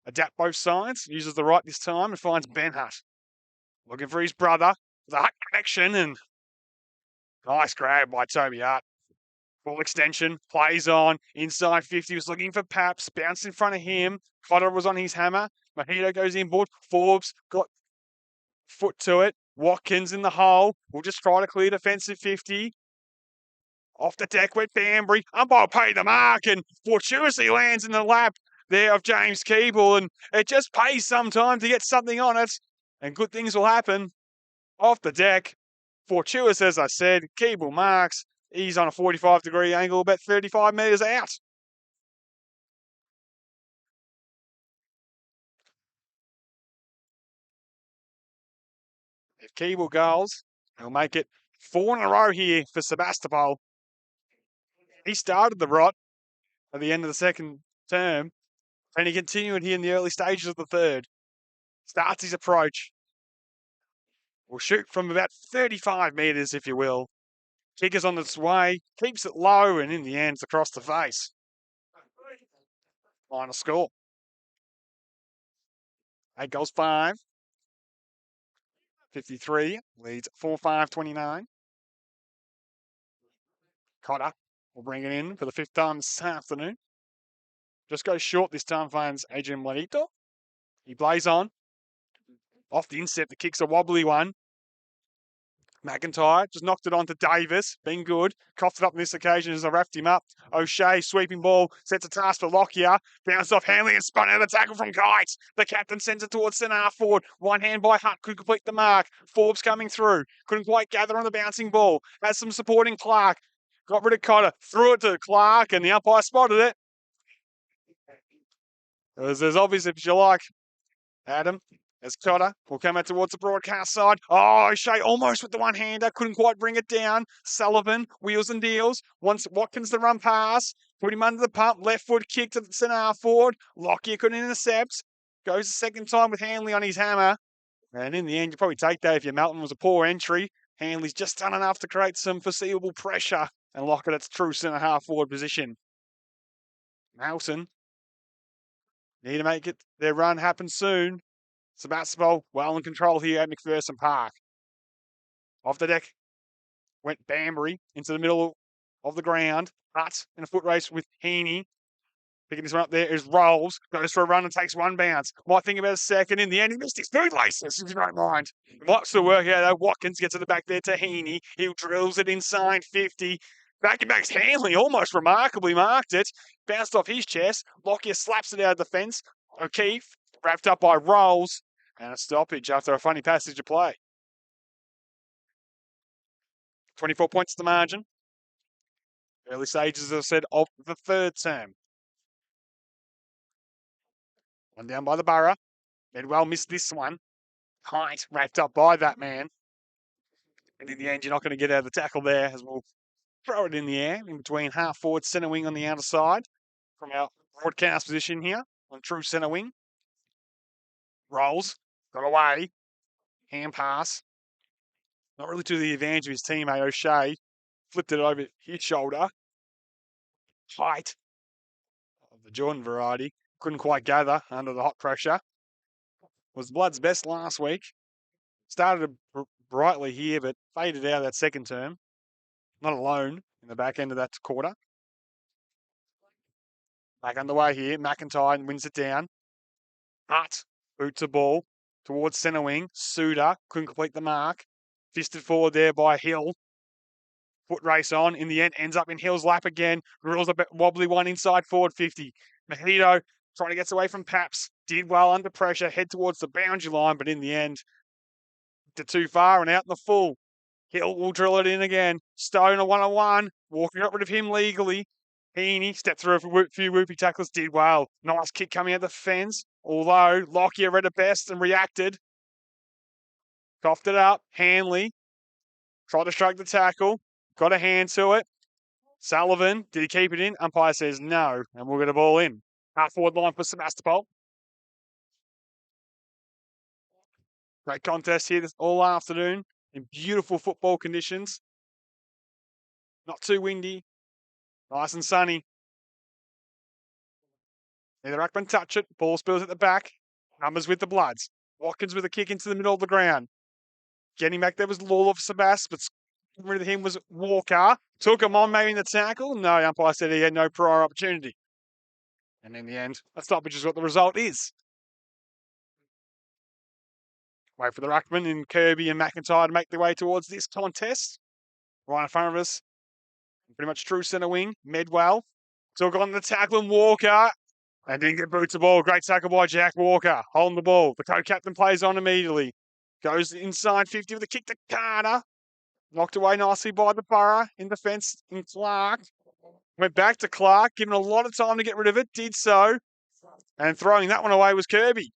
Adapt both sides, uses the right this time and finds Ben Hutt. Looking for his brother. The Hutt connection and nice grab by Toby Hart. Full extension, plays on, inside 50, was looking for Paps, bounced in front of him. Cotter was on his hammer. Mojito goes inboard. Forbes got foot to it. Watkins in the hole. Will just try to clear defensive 50. Off the deck went Banbury. Umpire paid the mark and fortuitously lands in the lap there of James Keeble. And it just pays some time to get something on it. And good things will happen. Off the deck. Fortuitous, as I said. Keeble marks. He's on a 45-degree angle, about 35 metres out. If Keeble goals, he'll make it 4 in a row here for Sebastopol. He started the rot at the end of the second term, and he continued here in the early stages of the third. Starts his approach. Will shoot from about 35 metres, if you will. Kick is on its way, keeps it low, and in the end, it's across the face. Final score. 8 goals, 5. 53 leads 4-5-29. Cotter will bring it in for the 5th time this afternoon. Just goes short this time, finds Adrian Blanito. He plays on. Off the inset, the kick's a wobbly one. McIntyre just knocked it on to Davis. Been good. Coughed it up on this occasion as I wrapped him up. O'Shea, sweeping ball, sets a task for Lockyer. Bounced off Hanley and spun out of the tackle from Kite. The captain sends it towards centre half forward. One hand by Hutt could complete the mark. Forbes coming through. Couldn't quite gather on the bouncing ball. Has some supporting Clark. Got rid of Cotter. Threw it to Clark and the umpire spotted it. It was as obvious if you like, Adam. As Cotter will come out towards the broadcast side. Oh, O'Shea almost with the one-hander. Couldn't quite bring it down. Sullivan, wheels and deals. Wants Watkins to run past. Put him under the pump. Left foot kick to the centre half forward. Lockyer couldn't intercept. Goes the second time with Hanley on his hammer. And in the end, you probably take that if your Melton was a poor entry. Hanley's just done enough to create some foreseeable pressure and lock it at its true centre half forward position. Melton need to make it their run happen soon. Sebastopol well in control here at McPherson Park. Off the deck went Banbury into the middle of the ground. Hutt in a foot race with Heaney. Picking this one up there is Rolls. Goes for a run and takes one bounce. Might think about a second. In the end, he missed his boot laces, if you don't mind. Might still work out though. Watkins gets it the back there to Heaney. He drills it inside 50. Back and back's Hanley almost remarkably marked it. Bounced off his chest. Lockyer slaps it out of the fence. O'Keefe wrapped up by Rolls. And a stoppage after a funny passage of play. 24 points to margin. Early stages, as I said, of the third term. One down by the Borough. Medwell missed this one. Height wrapped up by that man. And in the end, you're not going to get out of the tackle there as we'll throw it in the air in between half forward, centre wing on the outer side from our broadcast position here on true centre wing. Rolls. Got away. Hand pass. Not really to the advantage of his teammate, O'Shea. Flipped it over his shoulder. Height of the Jordan variety. Couldn't quite gather under the hot pressure. Was Blood's best last week. Started brightly here, but faded out that second term. Not alone in the back end of that quarter. Back underway here. McIntyre wins it down. Hutt boots the ball towards centre wing. Suda couldn't complete the mark. Fisted forward there by Hill. Foot race on. In the end, ends up in Hill's lap again. Grills a bit wobbly one inside forward 50. Mojito trying to get away from Paps. Did well under pressure. Head towards the boundary line, but in the end, too far and out in the full. Hill will drill it in again. Stone a 1-on-1. Walker got rid of him legally. Heaney stepped through a few whoopie tackles. Did well. Nice kick coming out the fence. Although Lockyer read it best and reacted. Coughed it up. Hanley tried to stroke the tackle. Got a hand to it. Sullivan, did he keep it in? Umpire says no, and we'll get a ball in. Half forward line for Sebastopol. Great contest here all afternoon in beautiful football conditions. Not too windy. Nice and sunny. Neither ruckman touch it. Ball spills at the back. Numbers with the Bloods. Watkins with a kick into the middle of the ground. Getting back there was Lawler for Sebas, but rid of him was Walker. Took him on maybe in the tackle. No, the umpire said he had no prior opportunity. And in the end, a stoppage is what the result is. Wait for the ruckman in Kirby and McIntyre to make their way towards this contest. Right in front of us, pretty much true centre wing, Medwell. Took on the tackle and Walker. And didn't get boots the ball. Great tackle by Jack Walker. Holding the ball. The co-captain plays on immediately. Goes inside 50 with a kick to Carter. Knocked away nicely by the Borough in defence in Clark. Went back to Clark, given a lot of time to get rid of it. Did so. And throwing that one away was Kirby.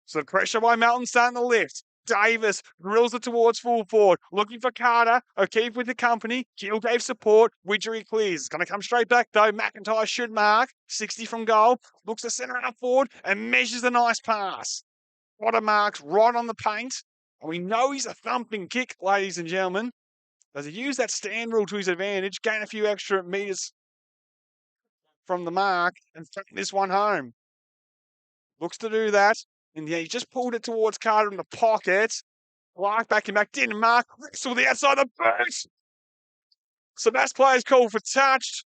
So the pressure by Melton starting to lift. Davis drills it towards full forward. Looking for Carter. O'Keefe with the company. Gill gave support. Widgery clears. It's going to come straight back though. McIntyre should mark. 60 from goal. Looks to centre up forward and measures a nice pass. Potter marks right on the paint. And we know he's a thumping kick, ladies and gentlemen. Does he use that stand rule to his advantage? Gain a few extra metres from the mark and take this one home. Looks to do that. And yeah, he just pulled it towards Carter in the pocket. Clark backing back, didn't mark. Wrestle the outside of the boot. Sebas players called for touch.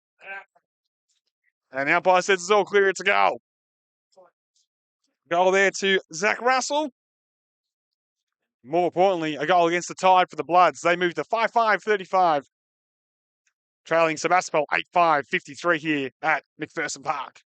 And the umpire says it's all clear, it's a goal. Goal there to Zach Russell. More importantly, a goal against the tide for the Bloods. They moved to 5-5-35. Trailing Sebastopol 8-5-53 here at McPherson Park.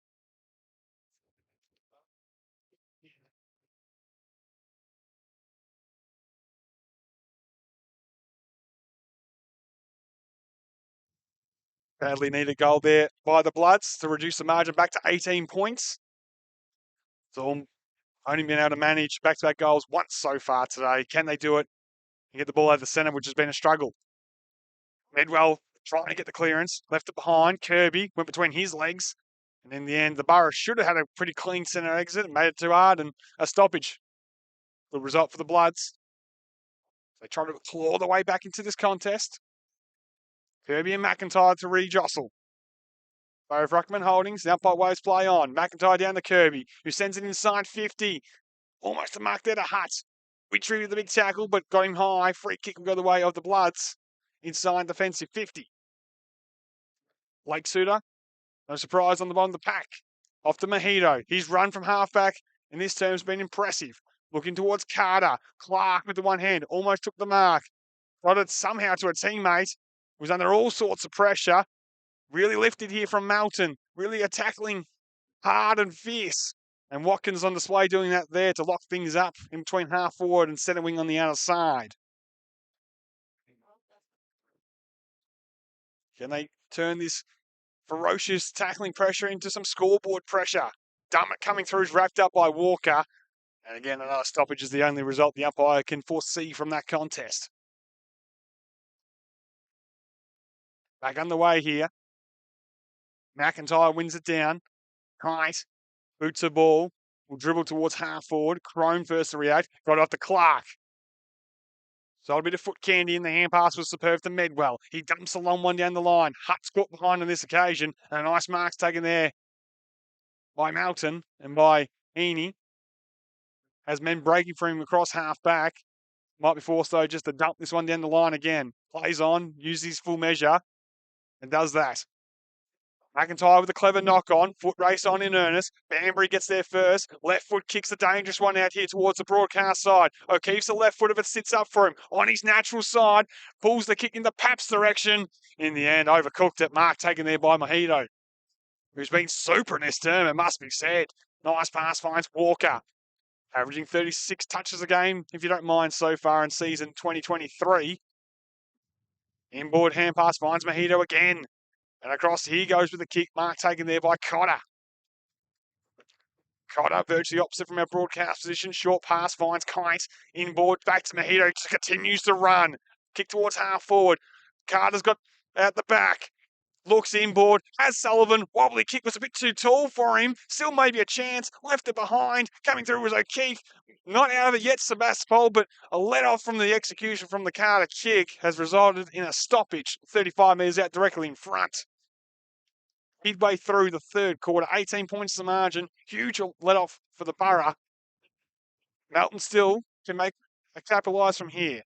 Badly needed goal there by the Bloods to reduce the margin back to 18 points. So only been able to manage back-to-back goals once so far today. Can they do it and get the ball out of the centre, which has been a struggle? Medwell trying to get the clearance, left it behind. Kirby went between his legs. And in the end, the Borough should have had a pretty clean centre exit, made it too hard, and a stoppage. The result for the Bloods. They try to claw their way back into this contest. Kirby and McIntyre to re-jostle. Both ruckman holdings, the umpire waves play on. McIntyre down to Kirby, who sends it inside 50. Almost a mark there to Hutt. We treated the big tackle, but got him high. Free kick will go the way of the Bloods. Inside defensive 50. Lake Suter, no surprise on the bottom of the pack. Off to Mojito. His run from halfback in this term has been impressive. Looking towards Carter. Clark with the one hand. Almost took the mark. Got it somehow to a teammate. Was under all sorts of pressure. Really lifted here from Melton. Really a tackling hard and fierce. And Watkins on display doing that there to lock things up in between half forward and centre wing on the outer side. Can they turn this ferocious tackling pressure into some scoreboard pressure? Dummett coming through is wrapped up by Walker. And again, another stoppage is the only result the umpire can foresee from that contest. Back underway here. McIntyre wins it down. Kite boots the ball. Will dribble towards half forward. Crone first to react. Got it off to Clark. So a bit of foot candy, and the hand pass was superb to Medwell. He dumps a long one down the line. Hutt's caught behind on this occasion. And a nice mark's taken there by Melton and by Heaney. Has men breaking for him across half back. Might be forced, though, just to dump this one down the line again. Plays on, uses his full measure, and does that. McIntyre with a clever knock on. Foot race on in earnest. Banbury gets there first. Left foot kicks a dangerous one out here towards the broadcast side. O'Keefe's the left foot of it sits up for him. On his natural side. Pulls the kick in the Paps direction. In the end, overcooked it. Mark taken there by Mojito, who's been super in this term, it must be said. Nice pass finds Walker. Averaging 36 touches a game, if you don't mind, so far in season 2023. Inboard hand pass finds Mojito again. And across he goes with the kick. Mark taken there by Cotter. Cotter virtually opposite from our broadcast position. Short pass finds Kite. Inboard back to Mojito. Continues to run. Kick towards half forward. Carter's got out the back. Looks inboard. Has Sullivan. Wobbly kick was a bit too tall for him. Still maybe a chance. Left it behind. Coming through was O'Keefe. Not out of it yet, Sebastopol, but a let off from the execution from the Carter kick has resulted in a stoppage. 35 metres out directly in front. midway through the third quarter. 18 points the margin. Huge let off for the Borough. Melton still can capitalise from here.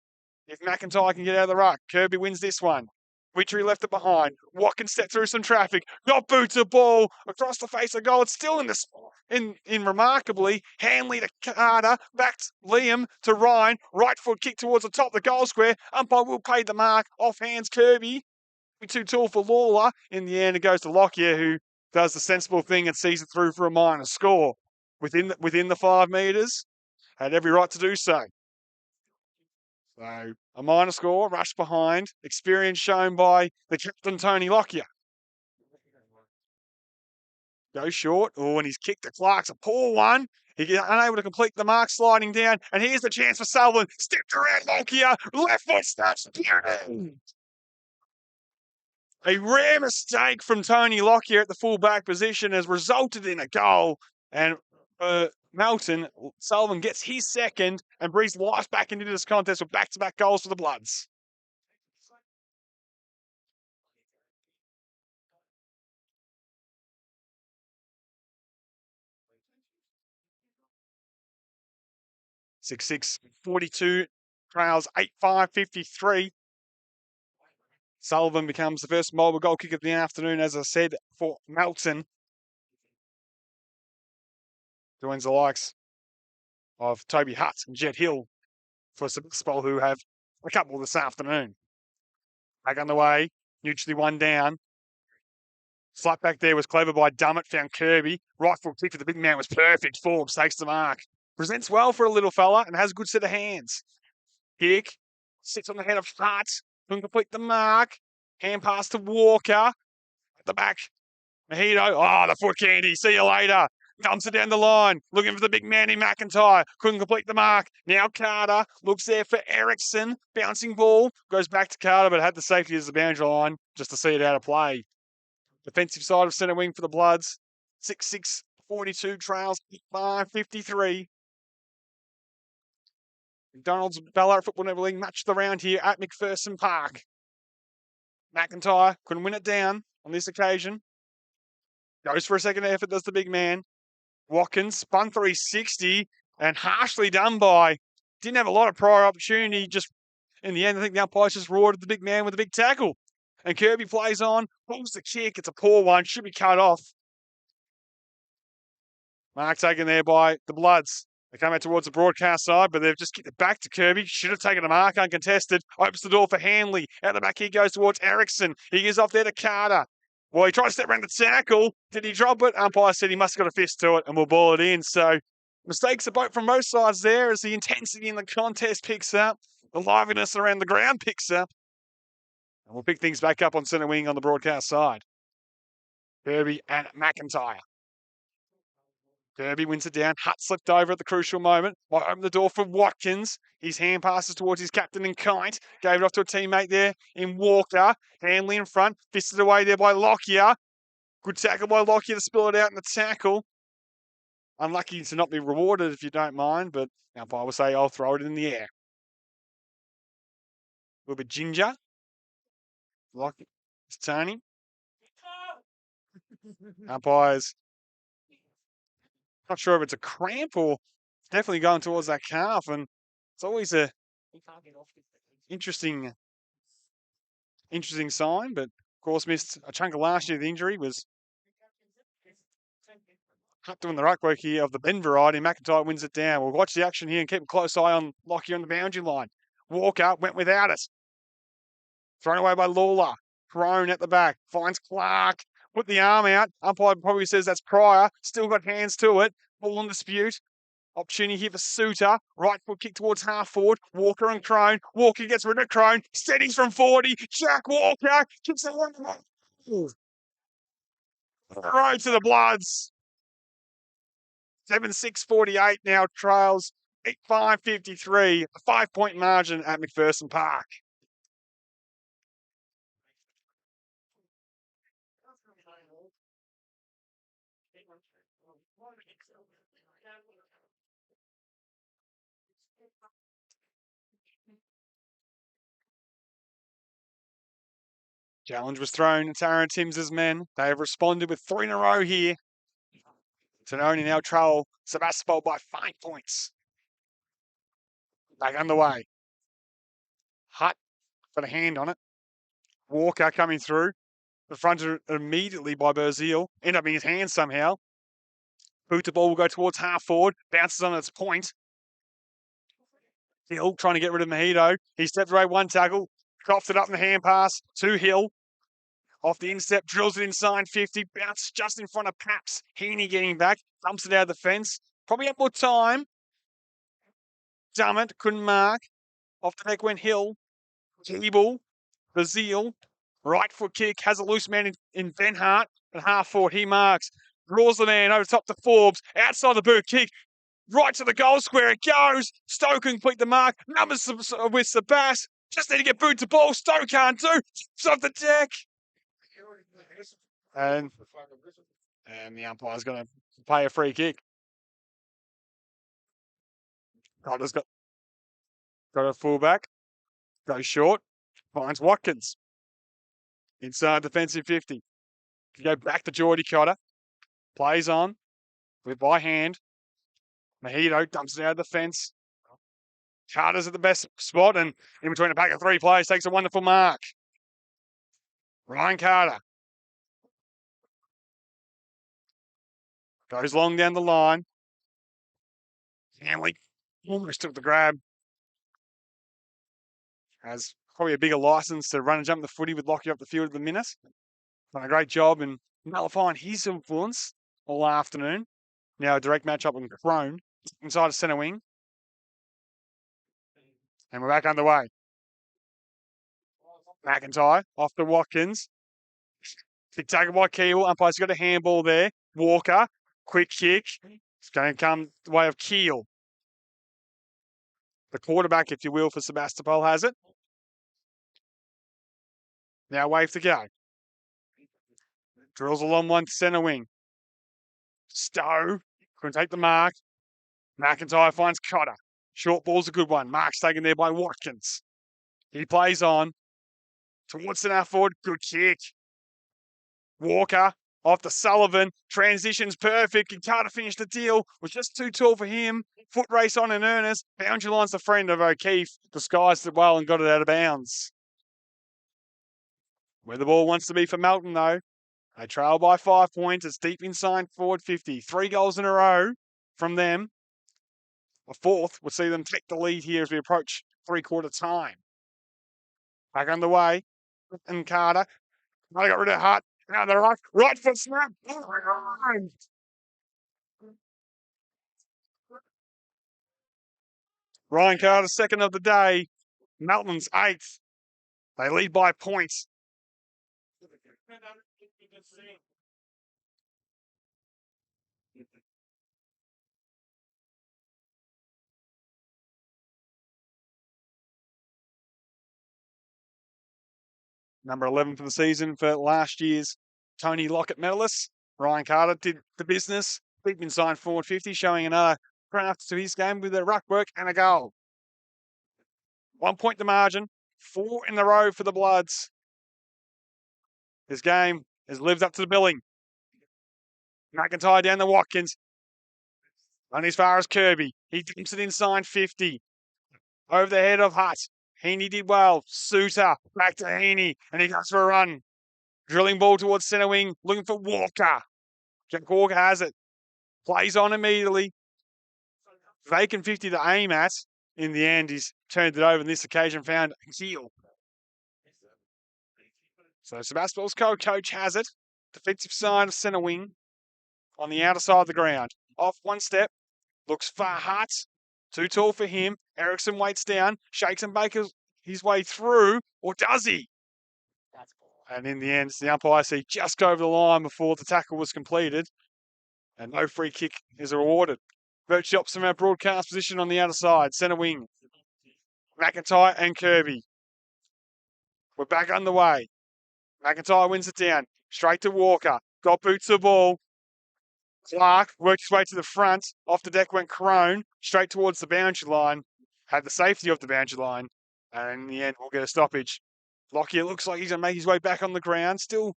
If McIntyre can get out of the ruck, Kirby wins this one. Witchery left it behind. Watkins stepped through some traffic. Got boots a ball across the face of goal. It's still in remarkably. Hanley to Carter. Back to Liam to Ryan. Right foot kick towards the top of the goal square. Umpire will pay the mark. Off hands Kirby. Too tall for Lawler. In the end, it goes to Lockyer, who does the sensible thing and sees it through for a minor score. Within the 5 metres. Had every right to do so. So a minor score, rush behind, experience shown by the captain, Tony Lockyer. Goes short. Oh, and he's kicked to Clark's a poor one. He gets unable to complete the mark, sliding down. And here's the chance for Sullivan. Stepped around Lockyer. Left foot starts beauty. A rare mistake from Tony Lockyer at the full-back position has resulted in a goal. And Melton, Sullivan gets his second and breathes life back into this contest with back-to-back goals for the Bloods. (6-6) 42 trails 8-5 53. Sullivan becomes the first mobile goal kick of the afternoon, as I said, for Melton. Joins the likes of Toby Hutt and Jet Hill for Sebastopol, who have a couple this afternoon. Back on the way, neutrally one down. Slap back there was clever by Dummett, found Kirby. Right foot kick for the big man was perfect. Forbes takes the mark. Presents well for a little fella and has a good set of hands. Kick, sits on the head of Hutt. Couldn't complete the mark. Hand pass to Walker. At the back, Mahito. Oh, the foot candy. See you later. Dumps it down the line. Looking for the big man in McIntyre. Couldn't complete the mark. Now Carter looks there for Ericsson. Bouncing ball. Goes back to Carter, but had the safety as the boundary line just to see it out of play. Defensive side of centre wing for the Bloods. 6-6, 42 trails, 5-53. McDonald's Ballarat Football Netball League matched the round here at McPherson Park. McIntyre couldn't win it down on this occasion. Goes for a second effort, does the big man. Watkins spun 360 and harshly done by. Didn't have a lot of prior opportunity. Just in the end, I think the umpires just rewarded the big man with a big tackle. And Kirby plays on, pulls the kick. It's a poor one, should be cut off. Mark taken there by the Bloods. They come out towards the broadcast side, but they've just kicked it back to Kirby. Should have taken a mark uncontested. Opens the door for Hanley. Out the back he goes towards Ericsson. He gives off there to Carter. Well, he tried to step around the tackle. Did he drop it? Umpire said he must have got a fist to it and we'll ball it in. So mistakes are both from both sides there as the intensity in the contest picks up. The liveliness around the ground picks up. And we'll pick things back up on centre wing on the broadcast side. Kirby and McIntyre. Kirby wins it down. Hutt slipped over at the crucial moment. Might open the door for Watkins. His hand passes towards his captain in Kite. Gave it off to a teammate there in Walker. Hanley in front. Fisted away there by Lockyer. Good tackle by Lockyer to spill it out in the tackle. Unlucky to not be rewarded if you don't mind, but umpire will say, I'll throw it in the air. A little bit ginger. Lockyer. It's Tony. Umpires. Not sure if it's a cramp or definitely going towards that calf, and it's always a interesting sign. But of course, missed a chunk of last year. The injury was Hutt doing the ruck work here of the Ben variety. McIntyre wins it down. We'll watch the action here and keep a close eye on Lockyer on the boundary line. Walker went without it. Thrown away by Lawler. Prone at the back. Finds Clark. Put the arm out. Umpire probably says that's Pryor. Still got hands to it. Ball in dispute. Opportunity here for Suter. Right foot kick towards half forward. Walker and Crone. Walker gets rid of Crone. Steadies from 40. Jack Walker kicks it one. Right to the Bloods. 7-6 48 now trails 8-5 53. A 5-point margin at McPherson Park. Challenge was thrown to Aaron Timms' men. They have responded with 3 in a row here. Tononi now trail Sebastopol by 5 points. Back underway. Hutt got a hand on it. Walker coming through. Confronted immediately by Berzeel. End up in his hands somehow. Boot the ball will go towards half forward. Bounces on its point. Hill trying to get rid of Mojito. He steps away 1 tackle. Coughs it up in the hand pass to Hill. Off the instep, drills it inside 50. Bounce just in front of Paps. Heaney getting back. Dumps it out of the fence. Probably had more time. Dummett couldn't mark. Off the deck went Hill. Keeble. Bazile. Right foot kick. Has a loose man in Ben Hart. At half forward, he marks. Draws the man over top to Forbes. Outside the boot kick. Right to the goal square. It goes. Stowe can complete the mark. Numbers with Sebas. Just need to get boot to ball. Stowe can't do. It's off the deck. And the umpire's going to pay a free kick. Cotter's got a fullback. Goes short. Finds Watkins. Inside defensive 50. Go back to Geordie Cotter. Plays on. With by hand. Mojito dumps it out of the fence. Carter's at the best spot, and in between a pack of 3 players, takes a wonderful mark. Ryan Carter goes long down the line. Hanley almost took the grab. Has probably a bigger license to run and jump the footy with Lockie up the field at the minute. Done a great job in nullifying his influence all afternoon. Now a direct matchup on Crone inside a centre wing. And we're back underway. McIntyre off to Watkins. Big tackle by Keel. Umpire's got a handball there. Walker, quick kick. It's going to come the way of Keel. The quarterback, if you will, for Sebastopol has it. Now wave to go. Drills along one centre wing. Stowe couldn't take the mark. McIntyre finds Cotter. Short ball's a good one. Mark's taken there by Watkins. He plays on. Towards the half forward. Good kick. Walker off to Sullivan. Transition's perfect. Can Carter finish the deal? Was just too tall for him. Foot race on in earnest. Boundary line's the friend of O'Keefe. Disguised it well and got it out of bounds. Where the ball wants to be for Melton, though. They trail by 5 points. It's deep inside forward 50. 3 goals in a row from them. A 4th would see them take the lead here as we approach 3/4 time. Back underway. And Carter. They got rid of Hart. Now the right foot snap. Ryan Carter, 2nd of the day. Melton's 8th. They lead by points. Number 11 for the season for last year's Tony Lockett medalist. Ryan Carter did the business. Deep inside forward 50, showing another craft to his game with a ruck work and a goal. 1 point the margin. 4 in the row for the Bloods. This game has lived up to the billing. McIntyre down to Watkins. Only as far as Kirby. He dumps it inside 50. Over the head of Hutt. Heaney did well. Suter back to Heaney, and he goes for a run. Drilling ball towards centre wing, looking for Walker. Jack Walker has it. Plays on immediately. Vacant 50 to aim at. In the end, he's turned it over, and this occasion found Keel. So Sebastopol's coach has it. Defensive side of centre wing on the outer side of the ground. Off 1 step. Looks for Hart. Too tall for him. Ericsson waits down. Shakes and bakes his way through. Or does he? And in the end, the umpire see just go over the line before the tackle was completed. And no free kick is awarded. Bert Shops from our broadcast position on the outer side. Centre wing. McIntyre and Kirby. We're back underway. McIntyre wins it down. Straight to Walker. Got boots the ball. Clark worked his way to the front. Off the deck went Crone. Straight towards the boundary line. Had the safety of the boundary line. And in the end, we'll get a stoppage. Lockyer looks like he's going to make his way back on the ground, still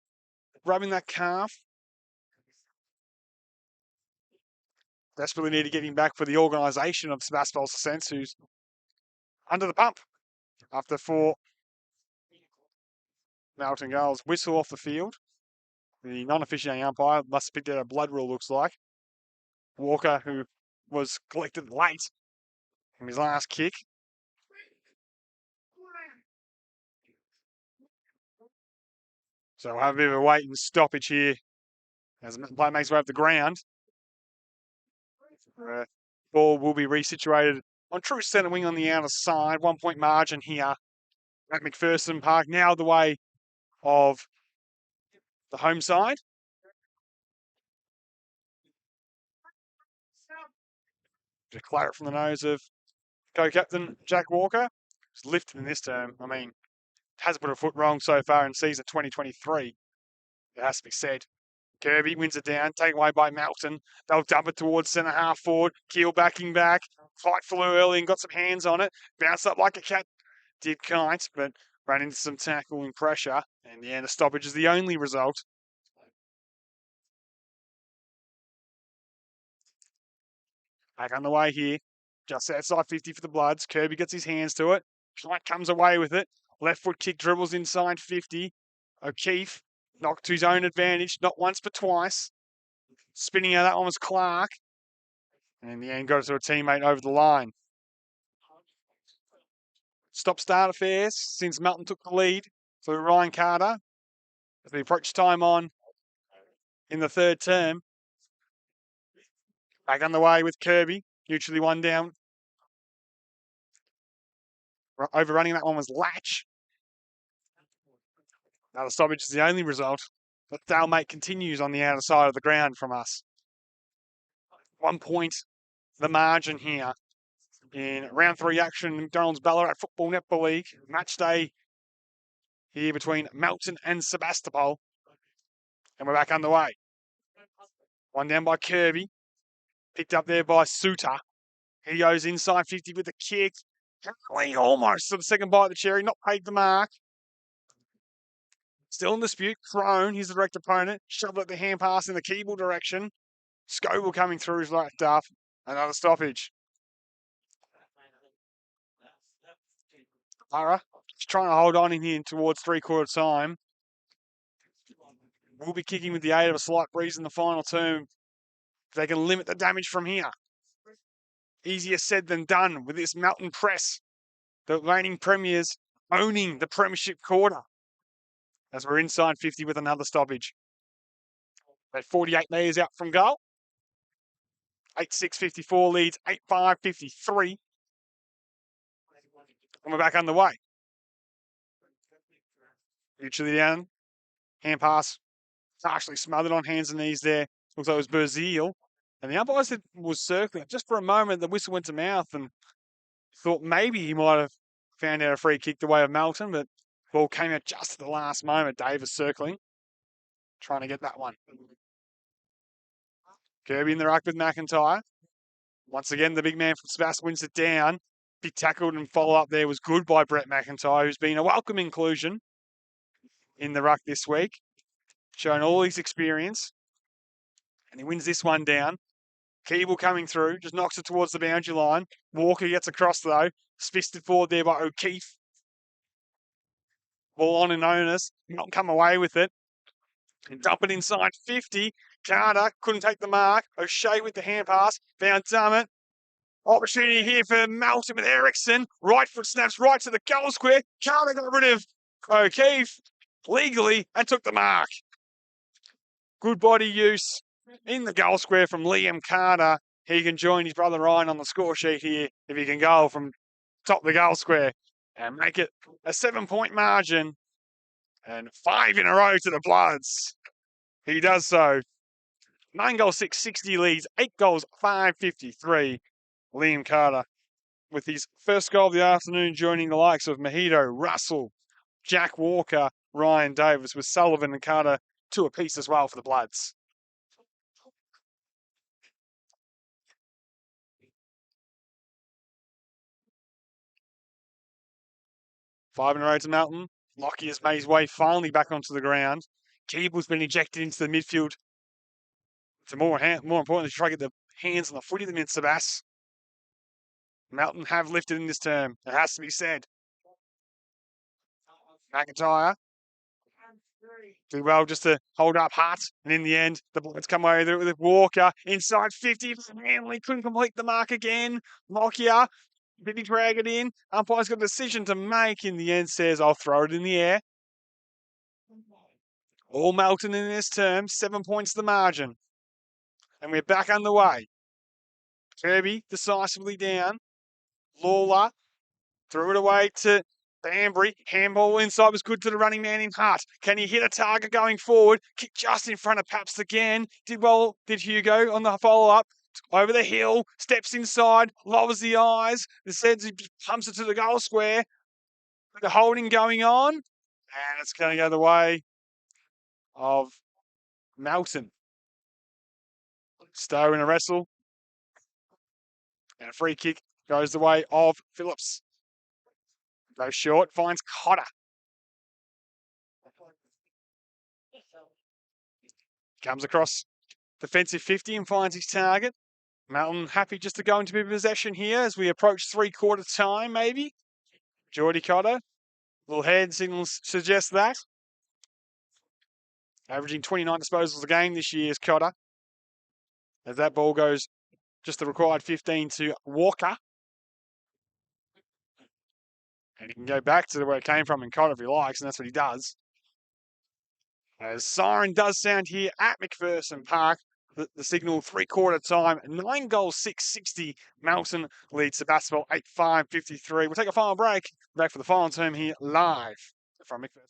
rubbing that calf. Desperately need to get him back for the organisation of Sebastopol's Ascents, who's under the pump after 4 Melton goals. Whistle off the field. The non-officiating umpire must have picked out a blood rule, looks like. Walker, who was collected late from his last kick. So we'll have a bit of a wait and stoppage here as the player makes his way up the ground. Ball will be resituated on true centre wing on the outer side. 1 point margin here at McPherson Park. Now the way of the home side. Declare it from the nose of co-captain Jack Walker. He's lifted in this term. I mean, hasn't put a foot wrong so far in season 2023. It has to be said. Kirby wins it down, taken away by Melton. They'll dump it towards centre half forward. Keel backing back. Fight flew early and got some hands on it. Bounced up like a cat. Did kite, but ran into some tackle and pressure. In the end, a stoppage is the only result. Back on the way here. Just outside 50 for the Bloods. Kirby gets his hands to it. Kite comes away with it. Left foot kick dribbles inside 50. O'Keefe knocked to his own advantage, not once but twice. Spinning out that one was Clark. And in the end, got it to a teammate over the line. Stop-start affairs since Melton took the lead for Ryan Carter as we approach time on in the third term. Back on the way with Kirby, neutrally 1 down. Overrunning that one was Latch. Another stoppage is the only result. But stalemate continues on the outer side of the ground from us. 1 point, the margin here in round 3 action in McDonald's Ballarat Football Netball League. Match day here between Melton and Sebastopol. And we're back underway. 1 down by Kirby. Picked up there by Suter. He goes inside 50 with the kick. Almost to the second bite of the cherry, not paid the mark. Still in dispute. Crone, his direct opponent, shoved at the hand pass in the Keeble direction. Scoble coming through is like duff. Another stoppage. Ara just trying to hold on in here towards 3/4 time. We'll be kicking with the aid of a slight breeze in the final term. If they can limit the damage from here. Easier said than done with this Melton press. The reigning premiers owning the premiership quarter. As we're inside 50 with another stoppage. At 48 metres out from goal. 8-6-54 leads 8-5-53. And we're back underway. Mutually down. Hand pass. Partially smothered on hands and knees there. Looks like it was Berzeel. And the umpire said was circling. Just for a moment, the whistle went to mouth and thought maybe he might have found out a free kick the way of Melton, but ball came out just at the last moment. Davis circling. Trying to get that one. Kirby in the ruck with McIntyre. Once again, the big man from Sebastopol wins it down. Big tackled and follow-up there was good by Brett McIntyre, who's been a welcome inclusion in the ruck this week. Showing all his experience. And he wins this one down. Keeble coming through, just knocks it towards the boundary line. Walker gets across though. Fisted forward there by O'Keefe. Ball on in onus. Not come away with it. And dump it inside 50. Carter couldn't take the mark. O'Shea with the hand pass. Found Dummett. Opportunity here for Melton with Ericsson. Right foot snaps right to the goal square. Carter got rid of O'Keefe legally and took the mark. Good body use in the goal square from Liam Carter. He can join his brother Ryan on the score sheet here if he can go from top of the goal square and make it a 7-point margin and 5 in a row to the Bloods. He does so. 9 goals, 660 leads, 8 goals, 553. Liam Carter with his first goal of the afternoon, joining the likes of Mahito, Russell, Jack Walker, Ryan Davis, with Sullivan and Carter 2 apiece as well for the Bloods. Five in a row to Melton. Lockie has made his way finally back onto the ground. Keeble's been ejected into the midfield. To more importantly, try to get the hands on the footy of the mid Sebas. Melton have lifted in this term. It has to be said. McIntyre did well just to hold up Hart, and in the end, the Bloods come away with Walker inside 50. Manly couldn't complete the mark again. Lockyer, did he drag it in? Umpire's got a decision to make. In the end, says, I'll throw it in the air. All Melton in this term, 7 points the margin. And we're back underway. Kirby decisively down. Lawler threw it away to Banbury. Handball inside was good to the running man in Hart. Can he hit a target going forward? Kick just in front of Paps again. Did well, did Hugo on the follow-up. Over the hill, steps inside, lowers the eyes. The Seds pumps it to the goal square. The holding going on. And it's going to go the way of Melton. Stowe in a wrestle. And a free kick goes the way of Phillips. Goes short, finds Cotter. Comes across defensive 50 and finds his target. Melton happy just to go into possession here as we approach three-quarter time, maybe. Geordie Cotter. Little hand signals suggest that. Averaging 29 disposals a game this year is Cotter. As that ball goes just the required 15 to Walker. And he can go back to where it came from in Cotter if he likes, and that's what he does. As siren does sound here at McPherson Park, the signal three-quarter time, 9 goals, 660. Melton leads Sebastopol 8-5-53. We'll take a final break. Back for the final term here live from McPherson.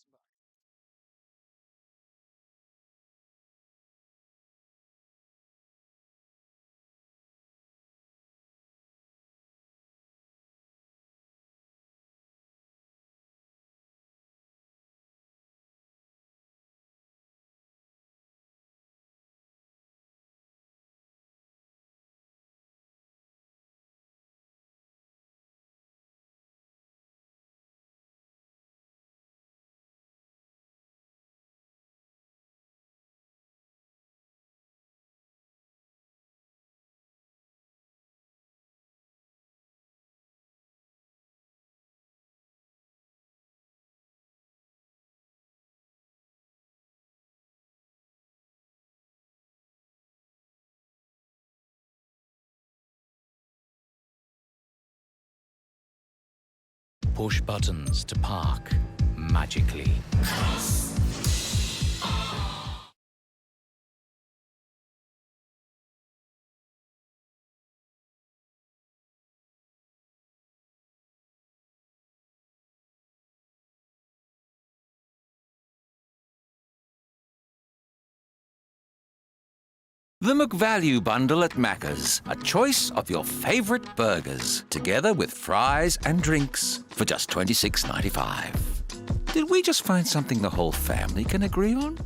Push buttons to park magically. The McValue bundle at Macca's. A choice of your favourite burgers, together with fries and drinks for just $26.95. Did we just find something the whole family can agree on?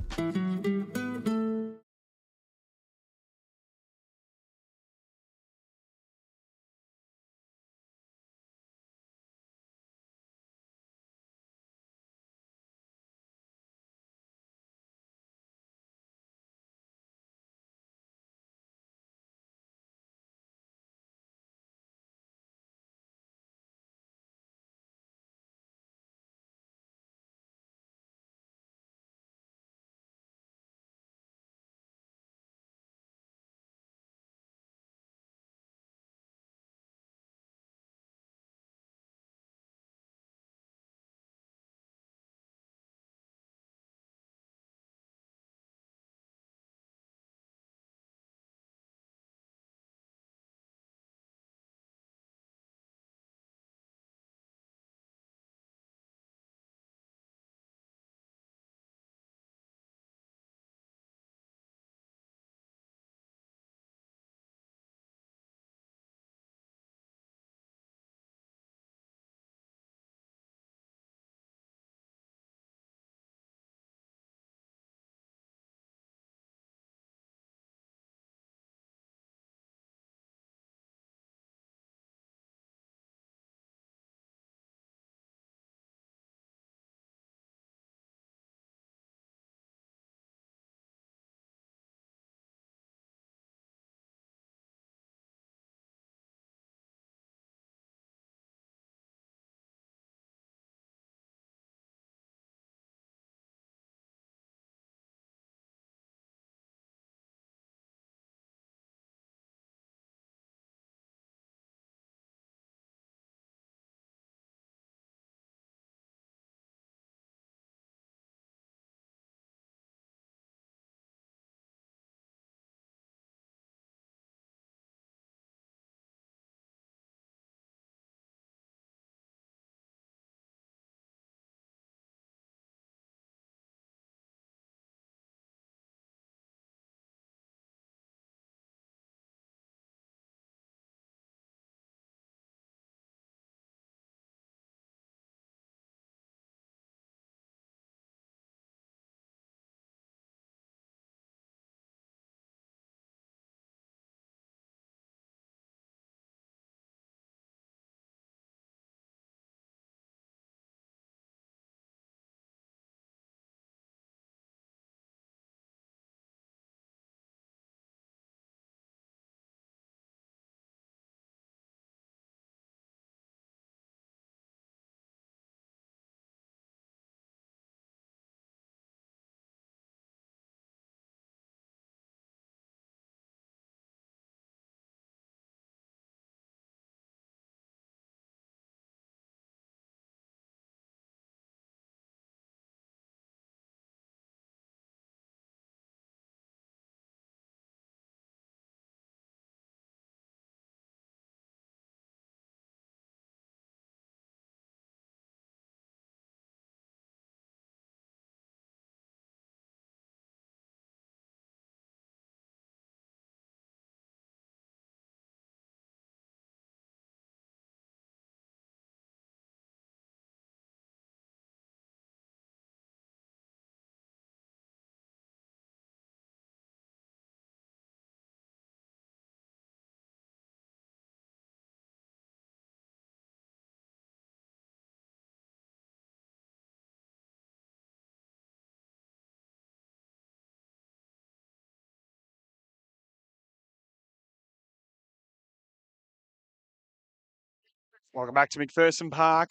Welcome back to McPherson Park.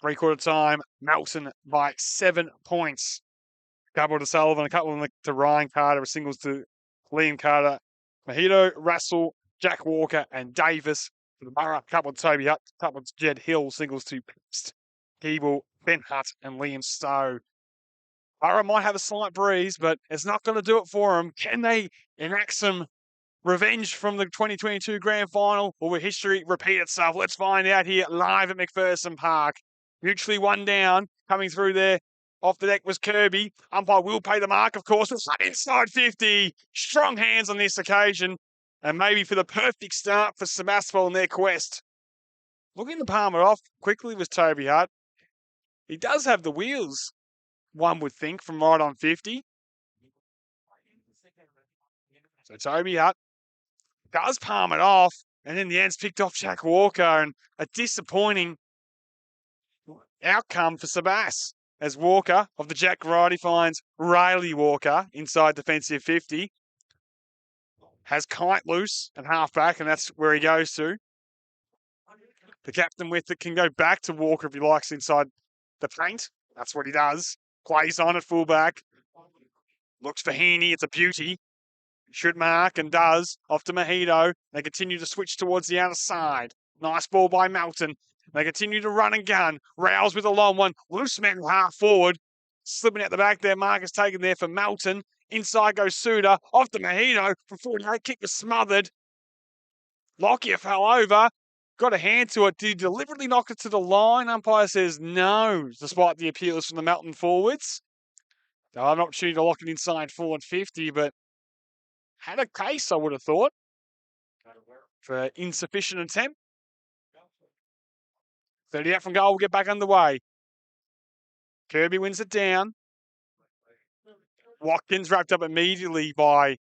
3/4 time, Melton by 7 points. A couple to Sullivan, a couple to Ryan Carter, singles to Liam Carter, Mojito, Russell, Jack Walker, and Davis for the Borough. A couple to Toby Hutt, a couple to Jed Hill, singles to Pest, Keeble, Ben Hutt, and Liam Stowe. Borough might have a slight breeze, but it's not going to do it for them. Can they enact some revenge from the 2022 grand final, or will history repeat itself? Let's find out here live at McPherson Park. Mutually one down, coming through there. Off the deck was Kirby. Umpire will pay the mark, of course. It's inside 50. Strong hands on this occasion, and maybe for the perfect start for Sebastopol in their quest. Looking to palm it off quickly was Toby Hutt. He does have the wheels, one would think, from right on 50. So Toby Hutt does palm it off, and in the end's picked off Jack Walker, and a disappointing outcome for Sebas, as Walker of the Jack variety finds Rayleigh Walker inside defensive 50. Has Kite loose and half back, and that's where he goes to. The captain with it can go back to Walker if he likes inside the paint. That's what he does. Plays on at fullback. Looks for Heaney. It's a beauty. Should mark and does. Off to Mojito. They continue to switch towards the outer side. Nice ball by Melton. They continue to run and gun. Rouse with a long one. Loose man half forward. Slipping out the back there. Mark is taken there for Melton. Inside goes Suda. Off to Mojito. From 48. Kick was smothered. Lockyer fell over. Got a hand to it. Did he deliberately knock it to the line? Umpire says no, despite the appeals from the Melton forwards. They'll have an opportunity to lock it inside forward 50, but had a case, I would have thought, for insufficient attempt. 30 out from goal, will get back underway. Kirby wins it down. Watkins wrapped up immediately by,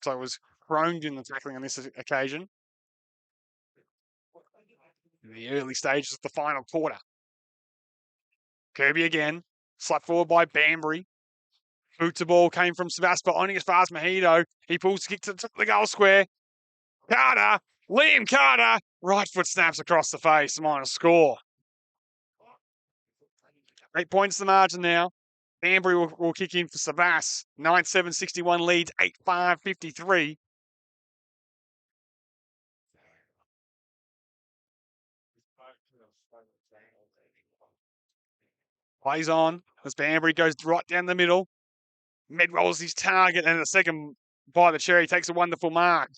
so it was Croned in the tackling on this occasion. In the early stages of the final quarter. Kirby again, slapped forward by Banbury. Boot to ball came from Sebastopol, only as far as Mojito. He pulls the kick to the top of the goal square. Carter, Liam Carter, right foot snaps across the face, minus score. 8 points the margin now. Banbury will kick in for Sebas. 9-7, 61 leads, 8-5, 53. Plays on as Banbury goes right down the middle. Medwell's his target, and the second by the cherry takes a wonderful mark.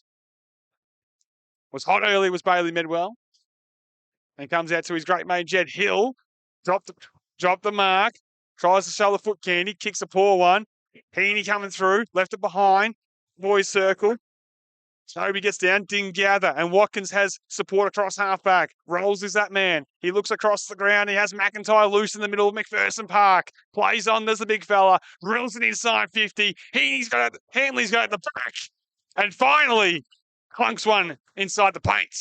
Was hot early, was Bailey Medwell. And comes out to his great mate, Jed Hill. Dropped the mark. Tries to sell the foot candy. Kicks a poor one. Heaney coming through. Left it behind. Boys circle. Toby gets down, didn't gather, and Watkins has support across halfback. Rolls is that man. He looks across the ground. He has McIntyre loose in the middle of McPherson Park. Plays on, there's the big fella. Drills it inside 50. Hanley's got it at the back. And finally, clunks one inside the paint.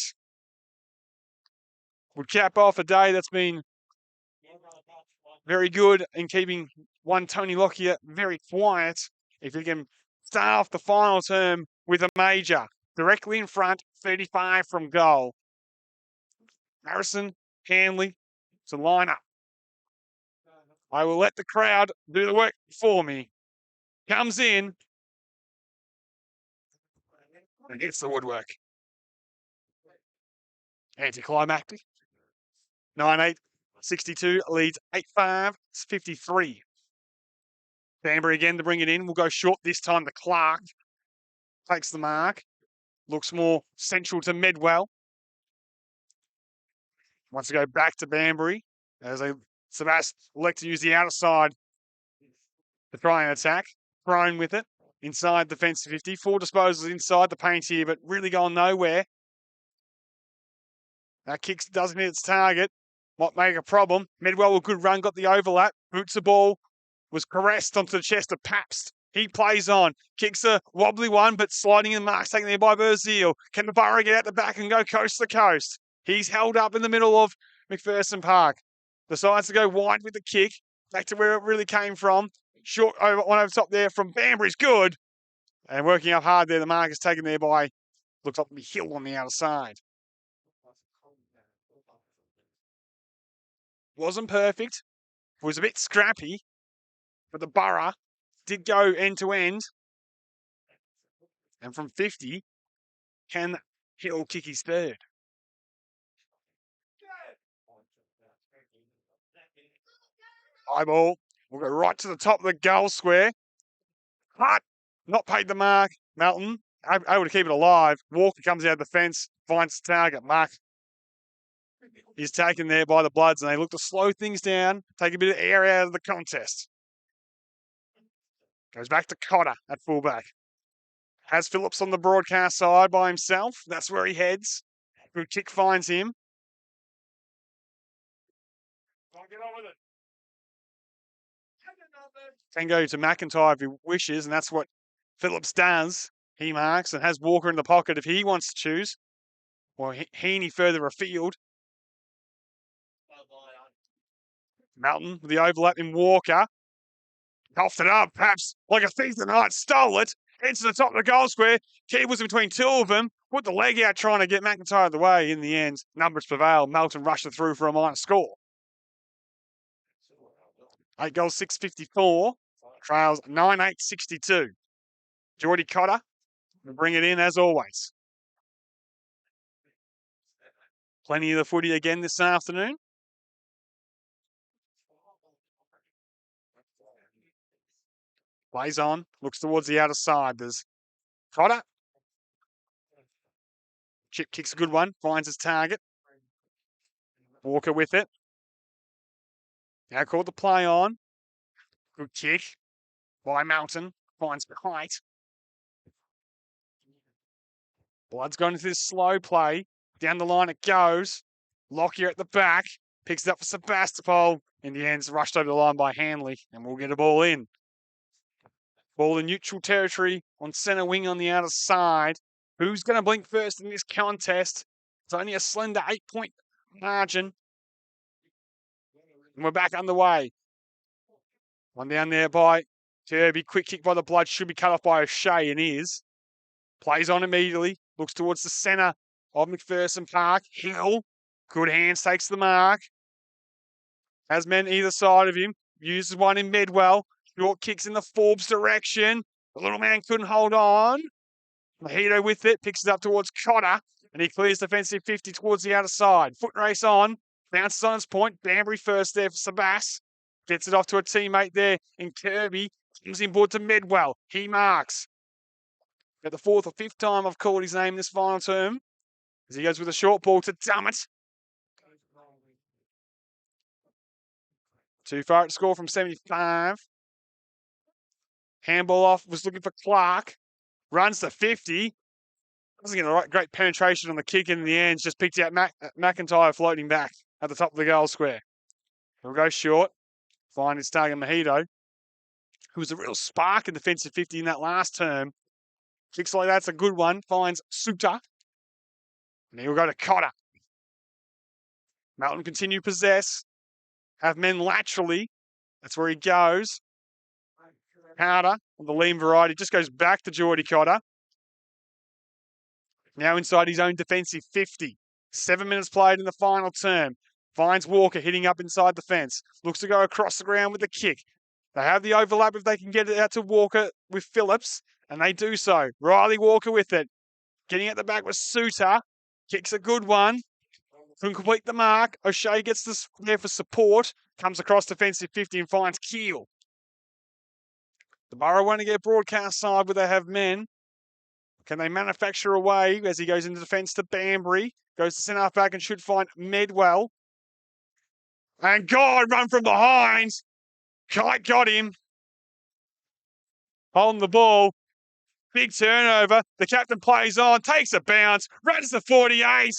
Would cap off a day that's been very good in keeping one Tony Lockyer very quiet. If he can start off the final term with a major. Directly in front, 35 from goal. Harrison, Hanley to line up. I will let the crowd do the work for me. Comes in and hits the woodwork. Anticlimactic. 9-8, 62 leads 8-5, 53. Banbury again to bring it in. We'll go short this time to Clark. Takes the mark. Looks more central to Medwell. Wants to go back to Banbury as Sebas elect to use the outer side to try and attack. Thrown with it inside defence 50. 4 disposals inside the paint here, but really going nowhere. That kick doesn't hit its target. Might make a problem. Medwell, a good run, got the overlap. Boots the ball. Was caressed onto the chest of Pabst. He plays on, kicks a wobbly one, but sliding in the marks taken there by Berzeel. Can the Borough get out the back and go coast to coast? He's held up in the middle of McPherson Park. Decides to go wide with the kick, back to where it really came from. Short over top there from Banbury's good. And working up hard there, the mark is taken there by, looks like to be Hill on the outer side. Wasn't perfect. Was a bit scrappy. But the Borough did go end to end. And from 50, can Hill kick his third? High ball. We'll go right to the top of the goal square. But not paid the mark. Melton able to keep it alive. Walker comes out of the fence, finds the target. Mark is taken there by the Bloods, and they look to slow things down, take a bit of air out of the contest. Goes back to Cotter at fullback. Has Phillips on the broadcast side by himself. That's where he heads. Good kick finds him. Get on with it. Can go to McIntyre if he wishes, and that's what Phillips does. He marks and has Walker in the pocket if he wants to choose. Or Heaney further afield. Melton with the overlap in Walker. Coughed it up, perhaps like a thief in the night, stole it. Into the top of the goal square. Key was between two of them. Put the leg out trying to get McIntyre out of the way. In the end, numbers prevail. Melton rushed it through for a minor score. 8 goals, 654. Trails 9-8-62. Geordie Cotter will bring it in as always. Plenty of the footy again this afternoon. Plays on, looks towards the outer side. There's Cotter. Chip kicks a good one, finds his target. Walker with it. Now called the play on. Good kick by Melton. Finds height. Blood's gone into this slow play. Down the line it goes. Lockyer at the back. Picks it up for Sebastopol. In the end, it's rushed over the line by Hanley. And we'll get a ball in. Ball in neutral territory on centre wing on the outer side. Who's going to blink first in this contest? It's only a slender 8-point margin. And we're back underway. One down there by Kirby. Quick kick by the Blood. Should be cut off by O'Shea and is. Plays on immediately. Looks towards the centre of McPherson Park. Hill. Good hands. Takes the mark. Has men either side of him. Uses one in Medwell. Short kicks in the Forbes direction. The little man couldn't hold on. Mojito with it. Picks it up towards Cotter. And he clears defensive 50 towards the outer side. Foot race on. Bounces on its point. Banbury first there for Sebas. Gets it off to a teammate there in Kirby. Comes inboard to Medwell. He marks. At the fourth or fifth time I've called his name this final term. As he goes with a short ball to Dummett. Too far to score from 75. Handball off. Was looking for Clark. Runs to 50. Doesn't get a great penetration on the kick in the end. Just picked out McIntyre floating back at the top of the goal square. He'll go short. Find his target, Mojito, who was a real spark in defensive 50 in that last term. Kicks like that's a good one. Finds Suter. And he'll go to Cotter. Melton continue possess. Have men laterally. That's where he goes. Carter, on the lean variety, just goes back to Geordie Cotter. Now inside his own defensive 50. 7 minutes played in the final term. Finds Walker hitting up inside the fence. Looks to go across the ground with the kick. They have the overlap if they can get it out to Walker with Phillips, and they do so. Riley Walker with it. Getting at the back with Suter. Kicks a good one. Couldn't complete the mark. O'Shea gets this there for support. Comes across defensive 50 and finds Keel. The Borough want to get broadcast side where they have men. Can they manufacture away as he goes into defence to Banbury? Goes to centre half back and should find Medwell. And God, run from behind. Kite got him. Holding the ball. Big turnover. The captain plays on, takes a bounce, runs to 48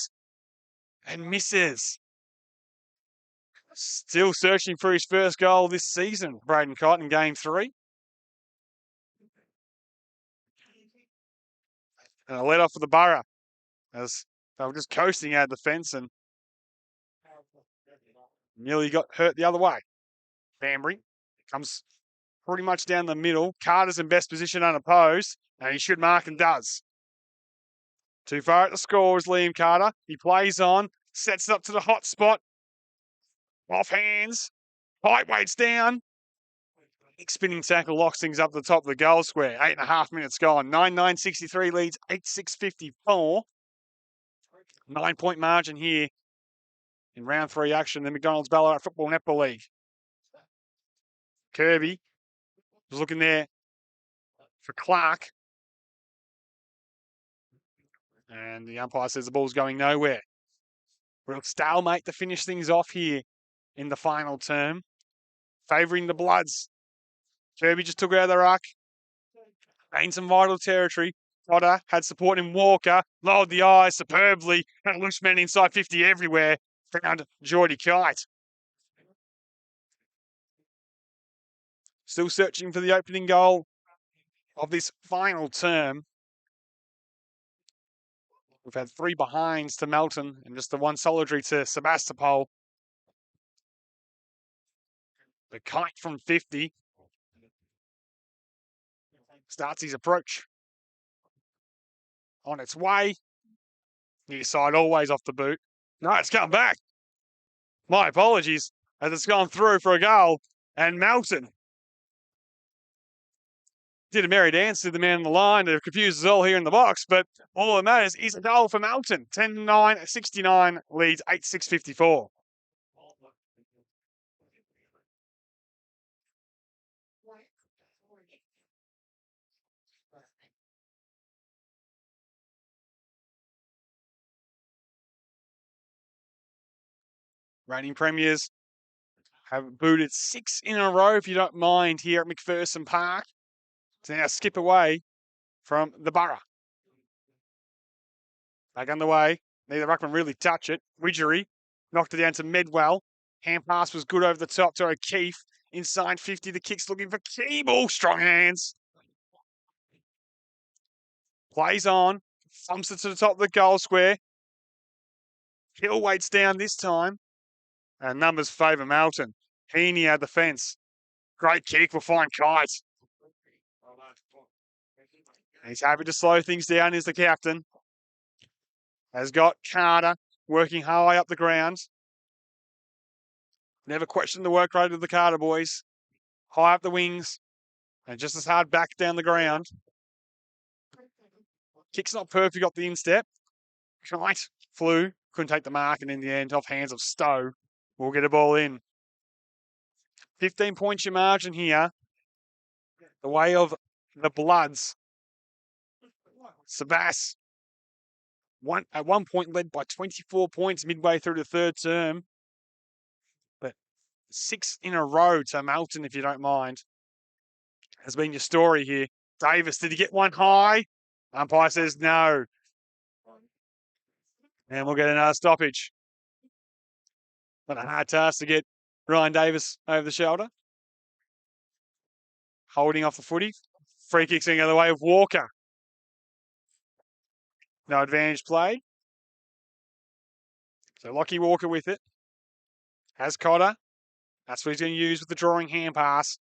and misses. Still searching for his first goal this season, Braden Cott in game 3. And a let off for the Borough as they were just coasting out of the fence and nearly got hurt the other way. Banbury comes pretty much down the middle. Carter's in best position unopposed, and he should mark and does. Too far at the score is Liam Carter. He plays on, sets it up to the hot spot Off hands. Height weights down. Big spinning tackle locks things up the top of the goal square. 8.5 minutes gone. 9-9-63 leads 8-6-54. 9-point margin here in round 3 action. The McDonald's Ballarat Football Netball League. Kirby was looking there for Clark. And the umpire says the ball's going nowhere. Real stalemate to finish things off here in the final term. Favouring the Bloods. Kirby just took her out of the ruck. Gained some vital territory. Potter had support in Walker. Lowered the eyes superbly. Had a loose man inside 50 everywhere. Found Geordie Kite. Still searching for the opening goal of this final term. We've had 3 behinds to Melton and just the 1 solitary to Sebastopol. The Kite from 50 starts his approach. On its way. Near side always off the boot. No, it's come back. My apologies as it's gone through for a goal. And Melton did a merry dance to the man on the line to confuse us all here in the box, but all that matters is a goal for Melton. 10-9-69 leads 8-6-54. Reigning premiers have booted 6 in a row, if you don't mind, here at McPherson Park. To now skip away from the Borough. Back underway. Neither ruckman really touch it. Widgery knocked it down to Medwell. Hand pass was good over the top to O'Keefe. Inside 50, the kick's looking for Keeble. Strong hands. Plays on. Thumps it to the top of the goal square. Hill waits down this time. And numbers favour Melton. Heaney at the fence. Great kick will find Kite. He's happy to slow things down as the captain. Has got Carter working high up the ground. Never questioned the work rate of the Carter boys. High up the wings. And just as hard back down the ground. Kick's not perfect off the instep. Kite flew. Couldn't take the mark, and in the end, off hands of Stowe, we'll get a ball in. 15 points your margin here. The way of the Bloods. Sebas at 1 point led by 24 points midway through the 3rd term. But 6 in a row to Melton, if you don't mind, has been your story here. Davis, did he get one high? Umpire says no. And we'll get another stoppage. Not a hard task to get Ryan Davis over the shoulder. Holding off the footy. Free kick's going the other way of Walker. No advantage play. So Lockie Walker with it. Has Cotter. That's what he's going to use with the drawing hand pass.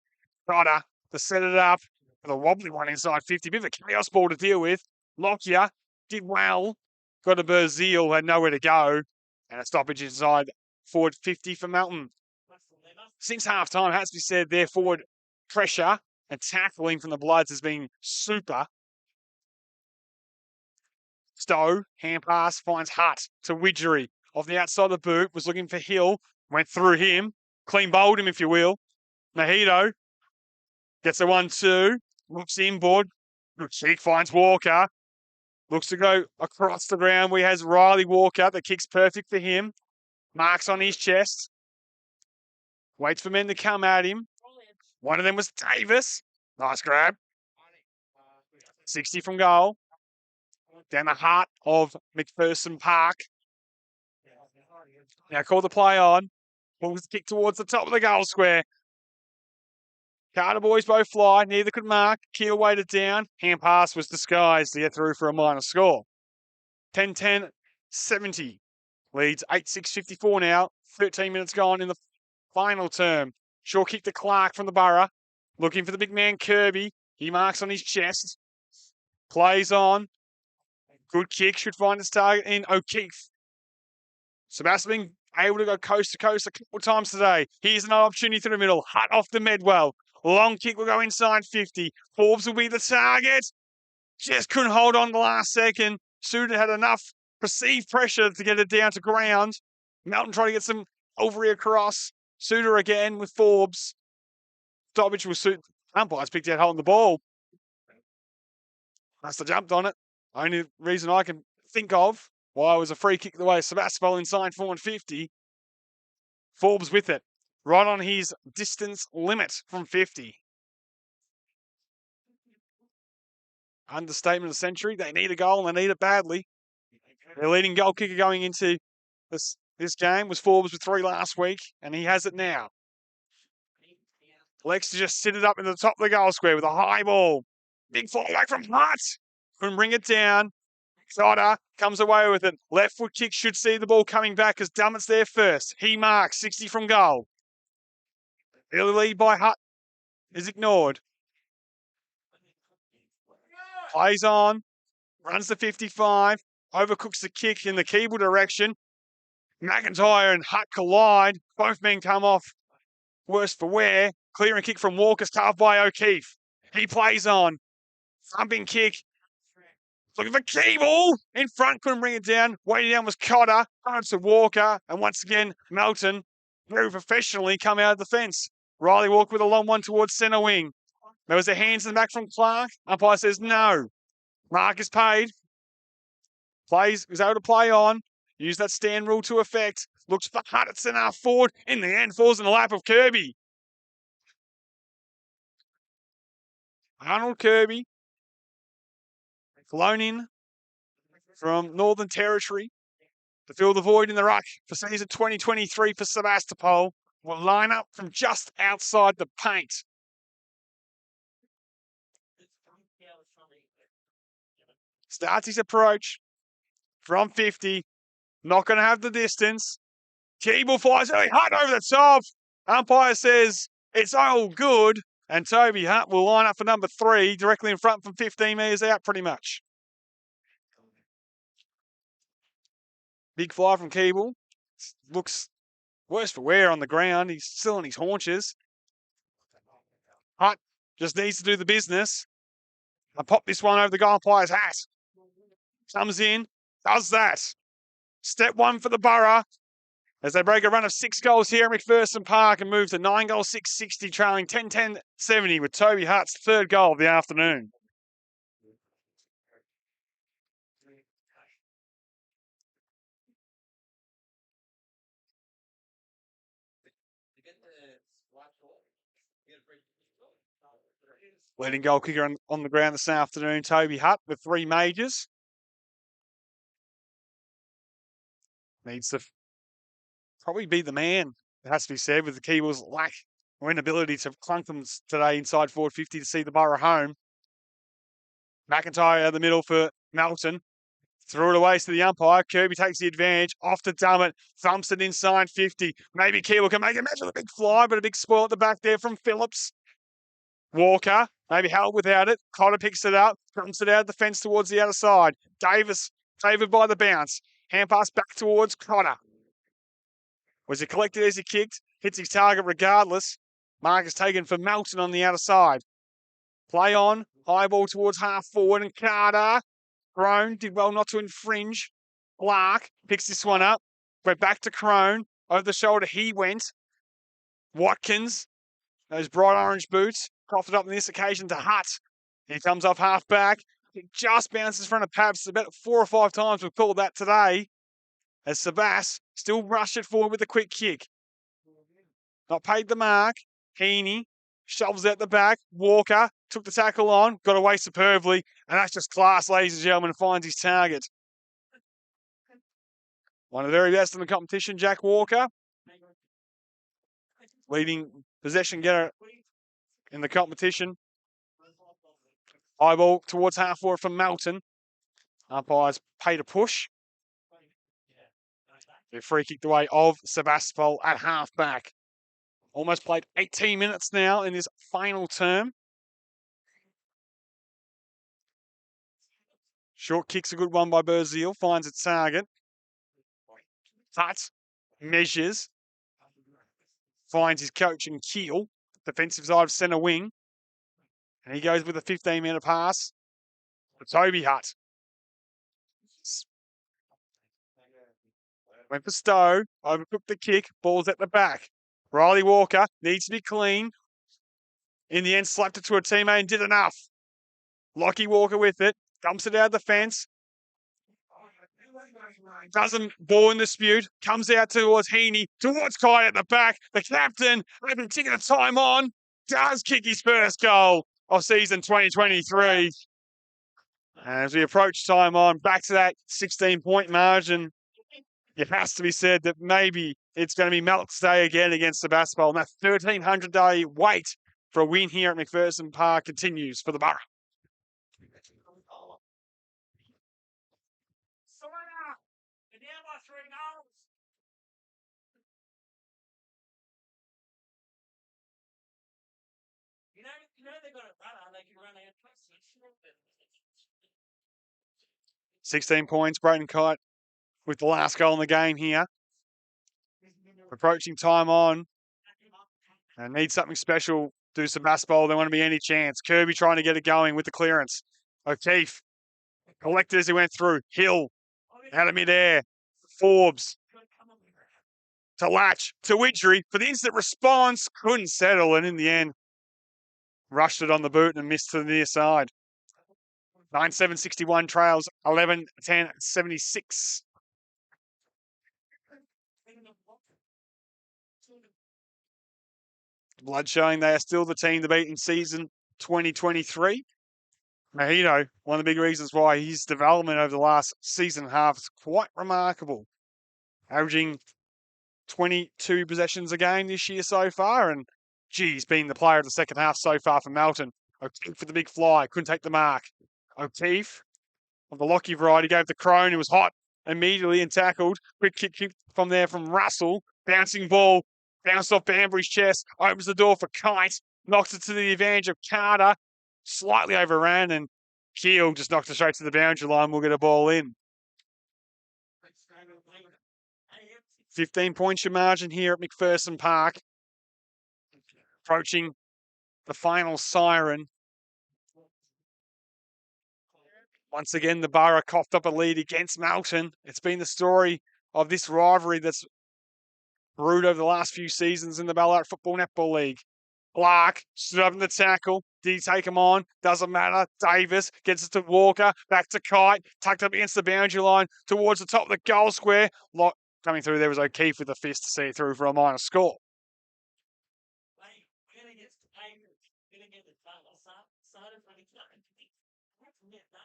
Cotter to set it up with a wobbly one inside 50. Bit of a chaos ball to deal with. Lockyer did well. Got a Berzeel, had nowhere to go. And a stoppage inside forward 50 for Melton. Since half time, has to be said, their forward pressure and tackling from the Bloods has been super. Stowe, hand pass, finds Hutt to Widgery. Off the outside of the boot, was looking for Hill. Went through him. Clean bowled him, if you will. Mahito gets a 1-2. Looks inboard. Good cheek, finds Walker. Looks to go across the ground where he has Riley Walker. The kick's perfect for him. Marks on his chest. Waits for men to come at him. One of them was Davis. Nice grab. 60 from goal. Down the heart of McPherson Park. Now call the play on. Pulls the kick towards the top of the goal square. Carter boys both fly. Neither could mark. Keel weighted down. Hand pass was disguised to get through for a minor score. 10-10-70. Leads 8-6-54 now. 13 minutes gone in the final term. Short kick to Clark from the Borough. Looking for the big man Kirby. He marks on his chest. Plays on. Good kick. Should find its target in O'Keefe. Sebastopol able to go coast to coast a couple of times today. Here's another opportunity through the middle. Hut off the Medwell. Long kick will go inside 50. Forbes will be the target. Just couldn't hold on the last second. Suter had enough perceived pressure to get it down to ground. Melton trying to get some ovary across. Suter again with Forbes. Stoppage will suit. Umpires picked out holding the ball. Must have jumped on it. Only reason I can think of why it was a free kick the way Sebastopol inside 450. Forbes with it. Right on his distance limit from 50. Understatement of the century. They need a goal and they need it badly. Their leading goal kicker going into this game was Forbes with 3 last week, and he has it now. Lex to just sit it up in the top of the goal square with a high ball. Big fly back from Hart. Couldn't bring it down. Soda comes away with it. Left foot kick should see the ball coming back as Dummett's there first. He marks 60 from goal. Early lead by Hutt is ignored. Plays on. Runs to 55. Overcooks the kick in the Keeble direction. McIntyre and Hutt collide. Both men come off worse for wear. Clearing kick from Walker's carved by O'Keefe. He plays on. Thumping kick. Looking for Keeble. In front, couldn't bring it down. Waiting down was Cotter. Comes to Walker. And once again, Melton, very professionally, come out of the fence. Riley Walker with a long one towards centre wing. There was a hands in the back from Clark. Umpire says no. Mark is paid. Was able to play on. Use that stand rule to effect. Looks for Hutt at centre forward. In the end, falls in the lap of Kirby. Arnold Kirby. Flown in from Northern Territory to fill the void in the ruck for season 2023 for Sebastopol. Will line up from just outside the paint. Starts his approach from 50. Not going to have the distance. Keeble flies early. Hutt over the top. Umpire says it's all good. And Toby Hutt will line up for number 3 directly in front from 15 metres out pretty much. Big fly from Keeble. Looks worse for wear on the ground. He's still on his haunches. Hutt just needs to do the business. I pop this one over the goal umpire's hat. Comes in, does that. Step 1 for the Borough as they break a run of 6 goals here at McPherson Park and move to 9 goals, 660, trailing 10-10-70 with Toby Hutt's 3rd goal of the afternoon. Leading goal kicker on the ground this afternoon, Toby Hutt with 3 majors. Needs to probably be the man, it has to be said, with the Keeble's lack or inability to clunk them today inside forward 50 to see the Borough home. McIntyre out of the middle for Melton. Threw it away to the umpire. Kirby takes the advantage. Off to Dummett. Thumps it inside 50. Maybe Keeble can make it. Imagine a big fly, but a big spoil at the back there from Phillips. Walker, maybe held without it. Cotter picks it up. Thumps it out of the fence towards the other side. Davis, favoured by the bounce. Hand pass back towards Cotter. Was it collected as he kicked? Hits his target regardless. Mark is taken for Melton on the outer side. Play on. High ball towards half forward. And Carter. Crone did well not to infringe. Clark picks this one up. Went back to Crone. Over the shoulder he went. Watkins. Those bright orange boots. Coughed it up on this occasion to Hutt. He comes off half back. It just bounces in front of Pabs. About 4 or 5 times we've called that today. As Sebas still rushed it forward with a quick kick. Not paid the mark. Heaney shoves out the back. Walker took the tackle on. Got away superbly. And that's just class, ladies and gentlemen. Finds his target. One of the very best in the competition, Jack Walker. Leading possession getter in the competition. High ball towards half forward from Melton. Umpires paid a push. They're free kicked away of Sebastopol at half back. Almost played 18 minutes now in his final term. Short kick's a good one by Berzeel. Finds its target. Hutt measures, finds his coaching keel, defensive side of centre wing, and he goes with a 15-metre pass for Toby Hutt. Went for Stowe, overcooked the kick, ball's at the back. Riley Walker needs to be clean. In the end, slapped it to a teammate and did enough. Lockie Walker with it, dumps it out of the fence. Doesn't ball in dispute, comes out towards Heaney, towards Kai at the back. The captain, having taken the time on, does kick his first goal of season 2023. And as we approach time on, back to that 16-point margin, it has to be said that maybe it's going to be Melton's day again against Sebastopol. And that 1,300-day wait for a win here at McPherson Park continues for the Borough. They've got a runner, they can run out 16 points, Brayden Kite with the last goal in the game here. Approaching time on. And need something special. Do Sebastopol. There want to be any chance. Kirby trying to get it going with the clearance. O'Keefe collected as he went through. Hill out of midair. Forbes to Latch to Widgery for the instant response. Couldn't settle, and in the end, rushed it on the boot and missed to the near side. 9-7-61 trails, 11-10-76. Blood showing they are still the team to beat in season 2023. Mahito, one of the big reasons why his development over the last season and a half is quite remarkable. Averaging 22 possessions a game this year so far, and he's been the player of the second half so far for Melton. O'Keefe for the big fly, couldn't take the mark. O'Keefe of the Lockie variety gave the Crone, who was hot immediately and tackled. Quick kick from there from Russell. Bouncing ball, bounced off Banbury's chest, opens the door for Kite, knocks it to the advantage of Carter, slightly overran, and Keel just knocked it straight to the boundary line. We'll get a ball in. 15 points your margin here at McPherson Park. Approaching the final siren. Once again, the Borough coughed up a lead against Melton. It's been the story of this rivalry that's brewed over the last few seasons in the Ballarat Football Netball League. Clark stood up in the tackle. Did he take him on? Doesn't matter. Davis gets it to Walker. Back to Kite. Tucked up against the boundary line towards the top of the goal square. Coming through there was O'Keefe with the fist to see it through for a minor score.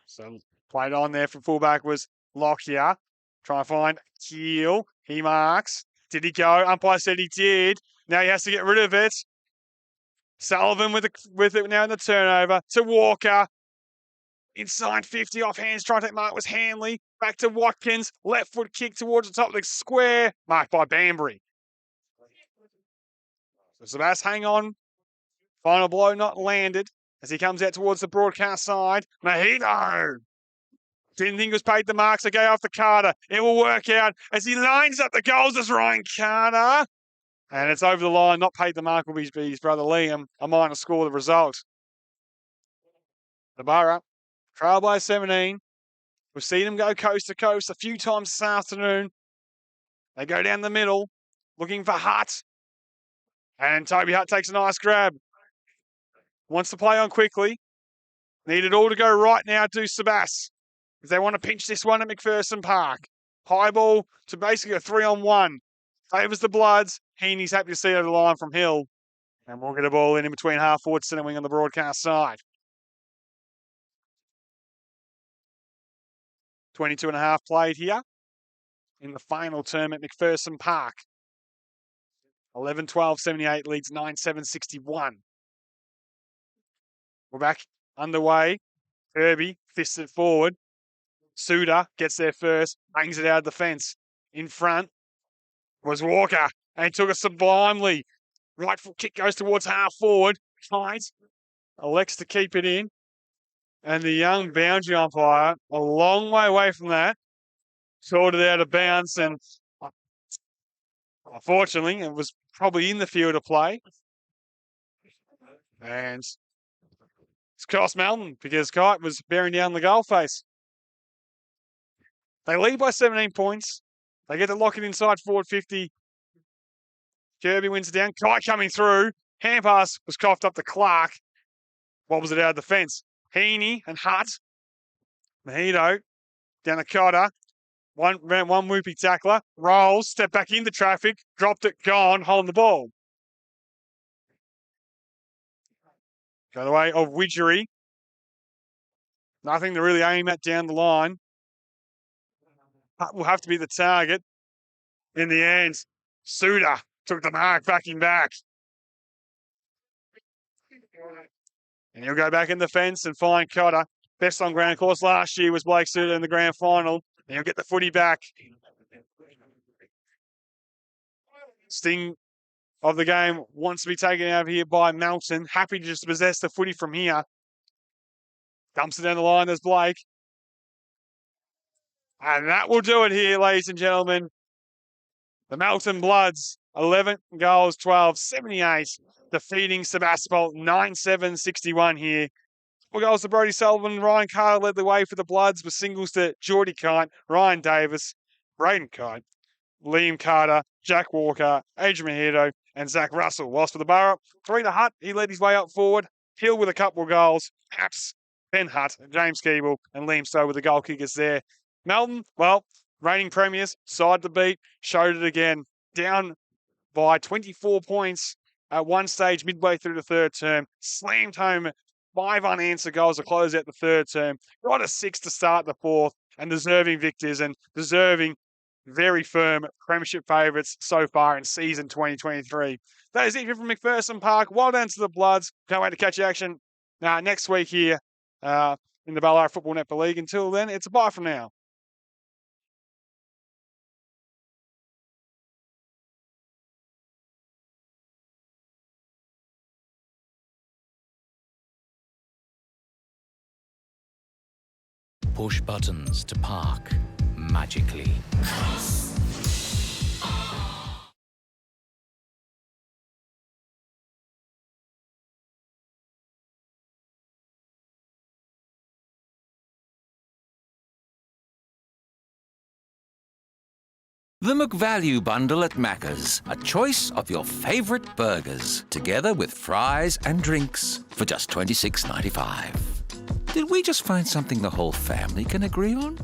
So played on there from fullback was Lockyer. Trying to find Keel. He marks. Did he go? Umpire said he did. Now he has to get rid of it. Sullivan with it now in the turnover to Walker. Inside 50 off hands, trying to take mark was Hanley. Back to Watkins. Left foot kick towards the top of the square. Marked by Banbury. So Sebas, hang on. Final blow not landed as he comes out towards the broadcast side. Mahito. Didn't think he was paid the mark, so go after Carter. It will work out as he lines up the goals as Ryan Carter. And it's over the line. Not paid the mark will be his brother Liam. A minor score the result. The Borough trail by 17. We've seen them go coast to coast a few times this afternoon. They go down the middle, looking for Hutt. And Toby Hutt takes a nice grab. Wants to play on quickly. Need it all to go right now to Sebas. If they want to pinch this one at McPherson Park. High ball to basically a 3-on-1. Favours the Bloods. Heaney's happy to see over the line from Hill. And we'll get a ball in between half forward, centre wing on the broadcast side. 22 and a half played here in the final term at McPherson Park. 11-12-78 leads 9-7-61. We're back underway. Kirby fists it forward. Suda gets there first, bangs it out of the fence. In front was Walker, and he took it sublimely. Right foot kick goes towards half forward. Kite elects to keep it in. And the young boundary umpire, a long way away from that, sorted out of bounds. And Unfortunately, it was probably in the field of play. And it's cost Melton because Kite was bearing down the goal face. They lead by 17 points. They get to lock it inside forward 50. Kirby wins it down. Kite coming through. Hand pass was coughed up to Clark. Wobbles it out of the fence. Heaney and Hutt. Mahito down the Cotter. One whoopie tackler. Rolls. Step back into traffic. Dropped it. Gone. Holding the ball. Go the way of Widgery. Nothing to really aim at down the line. Hutt will have to be the target. In the end, Suda took the mark, backing back. And he'll go back in the fence and find Cotter. Best on ground course last year was Blake Suda in the grand final. And he'll get the footy back. Sting of the game wants to be taken out of here by Melton. Happy to just possess the footy from here. Dumps it down the line. There's Blake. And that will do it here, ladies and gentlemen. The Melton Bloods, 11 goals, 12, 78, defeating Sebastopol 9-7-61 here. 4 goals to Brodie Sullivan. Ryan Carter led the way for the Bloods with singles to Geordie Kite, Ryan Davis, Braden Kite, Liam Carter, Jack Walker, Adrian Mahito, and Zach Russell. Whilst for the Borough, 3 to Hutt. He led his way up forward. Hill with a couple of goals. Paps, Ben Hutt, James Keeble, and Liam Stowe with the goal kickers there. Melton, well, reigning premiers, side to beat, showed it again. Down by 24 points at one stage midway through the third term. Slammed home 5 unanswered goals to close out the third term. Got a 6 to start the fourth, and deserving victors and deserving very firm premiership favourites so far in season 2023. That is it here from McPherson Park. Well done to the Bloods. Can't wait to catch action next week here in the Ballarat Football Netball League. Until then, it's a bye for now. Push buttons to park magically. The McValue Bundle at Macca's. A choice of your favourite burgers, together with fries and drinks for just $26.95. Did we just find something the whole family can agree on?